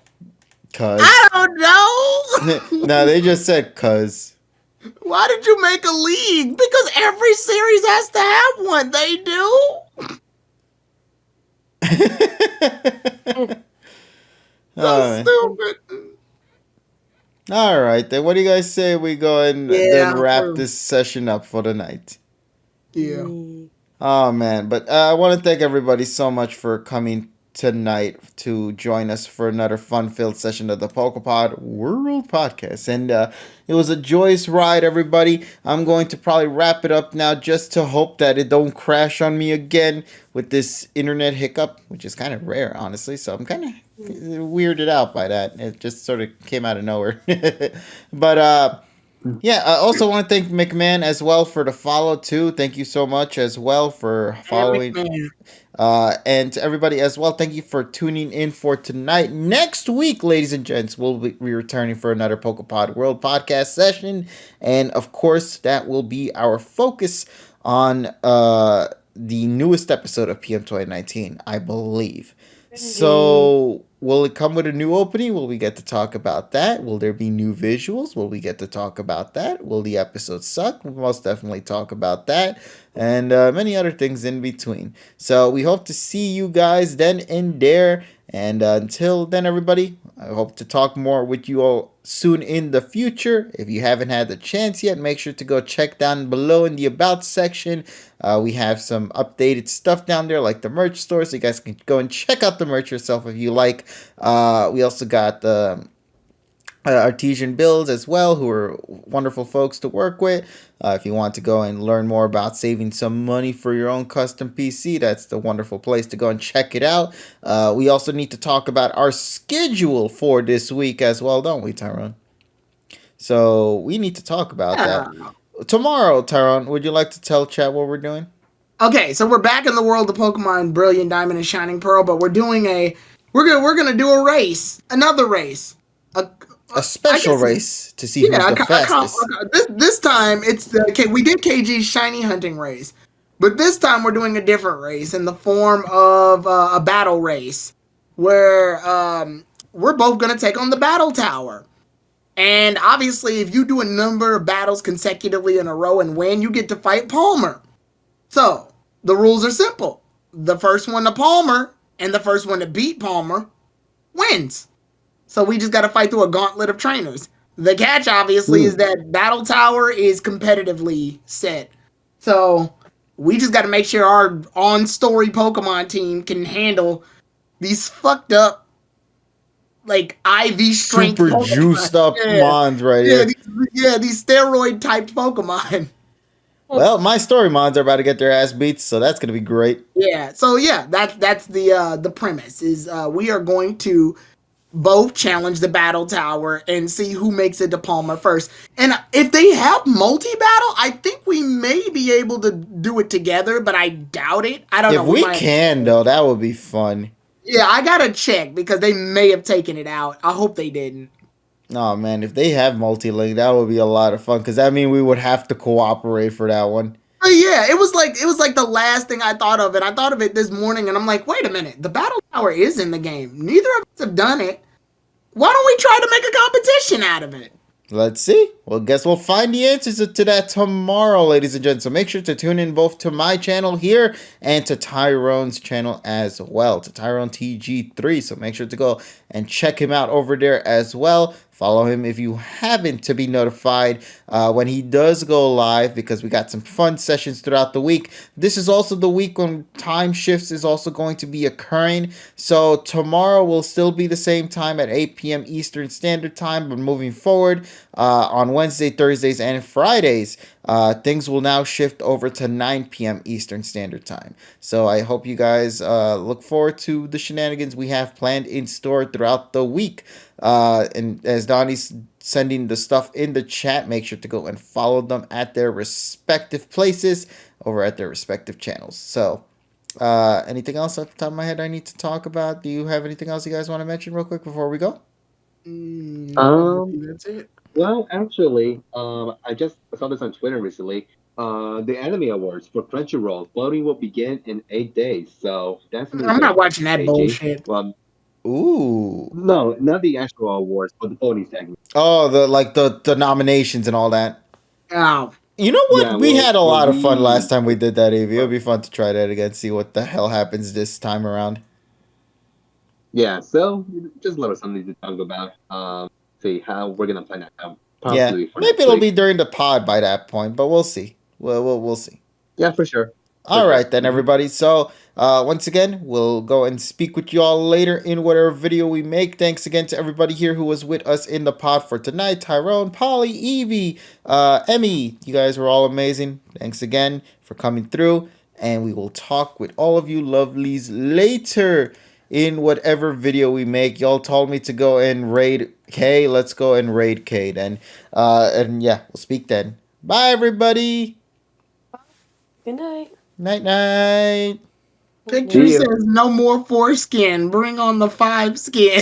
Cuz. I don't know. No, they just said cuz. Why did you make a league? Because every series has to have one. They do. So stupid. All right, then. What do you guys say we go and then wrap this session up for the night? Yeah. Oh, man. But I want to thank everybody so much for coming tonight to join us for another fun-filled session of the PokePod World Podcast. And it was a joyous ride, everybody. I'm going to probably wrap it up now just to hope that it don't crash on me again with this internet hiccup, which is kind of rare, honestly. So I'm kind of weirded out by that. It just sort of came out of nowhere. But yeah, I also want to thank McMahon as well for the follow too. Thank you so much as well for following. And to everybody as well, thank you for tuning in for tonight. Next week, ladies and gents, we'll be returning for another PokePod World Podcast session. And of course, that will be our focus on the newest episode of PM 2019, I believe. So, will it come with a new opening? Will we get to talk about that? Will there be new visuals? Will we get to talk about that? Will the episode suck? We'll most definitely talk about that. And many other things in between. So, we hope to see you guys then and there. And until then, everybody, I hope to talk more with you all soon in the future. If you haven't had the chance yet, make sure to go check down below in the About section. We have some updated stuff down there, like the merch store, so you guys can go and check out the merch yourself if you like. We also got the Artesian Builds as well, who are wonderful folks to work with. If you want to go and learn more about saving some money for your own custom PC, that's the wonderful place to go and check it out. We also need to talk about our schedule for this week as well, don't we, Tyrone? So we need to talk about that. Tomorrow, Tyrone, would you like to tell chat what we're doing? Okay, so we're back in the world of Pokemon Brilliant Diamond and Shining Pearl, but we're doing we're gonna do a race, another race, a special race to see who's the fastest. This time it's we did KG's shiny hunting race, but this time we're doing a different race in the form of a battle race, where we're both going to take on the battle tower. And obviously, if you do a number of battles consecutively in a row and win, you get to fight Palmer. So, the rules are simple. The first one to Palmer and the first one to beat Palmer wins. So we just got to fight through a gauntlet of trainers. The catch, obviously, is that Battle Tower is competitively set. So we just got to make sure our on-story Pokemon team can handle these fucked up, like, IV strength super Pokemon. juiced up Mons right here. These steroid typed Pokemon. Well, my story Mons are about to get their ass beats, so that's gonna be great. Yeah. So yeah, that's the premise is we are going to both challenge the battle tower and see who makes it to Palmer first. And if they have multi-battle, I think we may be able to do it together, but I doubt it. I don't know. If we can, though, that would be fun. Yeah, I gotta check because they may have taken it out. I hope they didn't. Oh man, if they have multi-link, that would be a lot of fun because that means we would have to cooperate for that one. But yeah, it was like the last thing I thought of it. I thought of it this morning and I'm like, wait a minute, the battle tower is in the game. Neither of us have done it. Why don't we try to make a competition out of it? Let's see. Well, guess we'll find the answers to that tomorrow, ladies and gents. So make sure to tune in both to my channel here and to Tyrone's channel as well, to Tyrone TG3. So make sure to go and check him out over there as well. Follow him if you haven't to be notified when he does go live, because we got some fun sessions throughout the week. This is also the week when time shifts is also going to be occurring. So tomorrow will still be the same time at 8 p.m. Eastern Standard Time, but moving forward on Wednesday, Thursdays, and Fridays, things will now shift over to 9 p.m. Eastern Standard Time. So I hope you guys look forward to the shenanigans we have planned in store throughout the week. And as Donnie's sending the stuff in the chat, make sure to go and follow them at their respective places over at their respective channels. So, anything else off the top of my head I need to talk about? Do you have anything else you guys want to mention real quick before we go? That's it. Well, actually, I just saw this on Twitter recently. The Anime Awards for Crunchyroll voting will begin in 8 days. So that's. I'm not watching that bullshit. Well, ooh. No, not the actual awards, but the voting segment. Oh, the nominations and all that. Oh. You know what? Yeah, we had a lot of fun last time we did that, Evie. It'll be fun to try that again, see what the hell happens this time around. Yeah, so just a little something to talk about. See how we're gonna plan that out. Yeah, maybe it'll be during the pod by that point, but we'll see. We'll see. Yeah, for sure. All right, then, everybody. So, once again, we'll go and speak with you all later in whatever video we make. Thanks again to everybody here who was with us in the pod for tonight. Tyrone, Polly, Evie, Emmy. You guys were all amazing. Thanks again for coming through. And we will talk with all of you lovelies later in whatever video we make. Y'all told me to go and raid K. Let's go and raid K then. And yeah, we'll speak then. Bye, everybody. Good night. Night, night. Picture says no more foreskin. Bring on the 5 skin.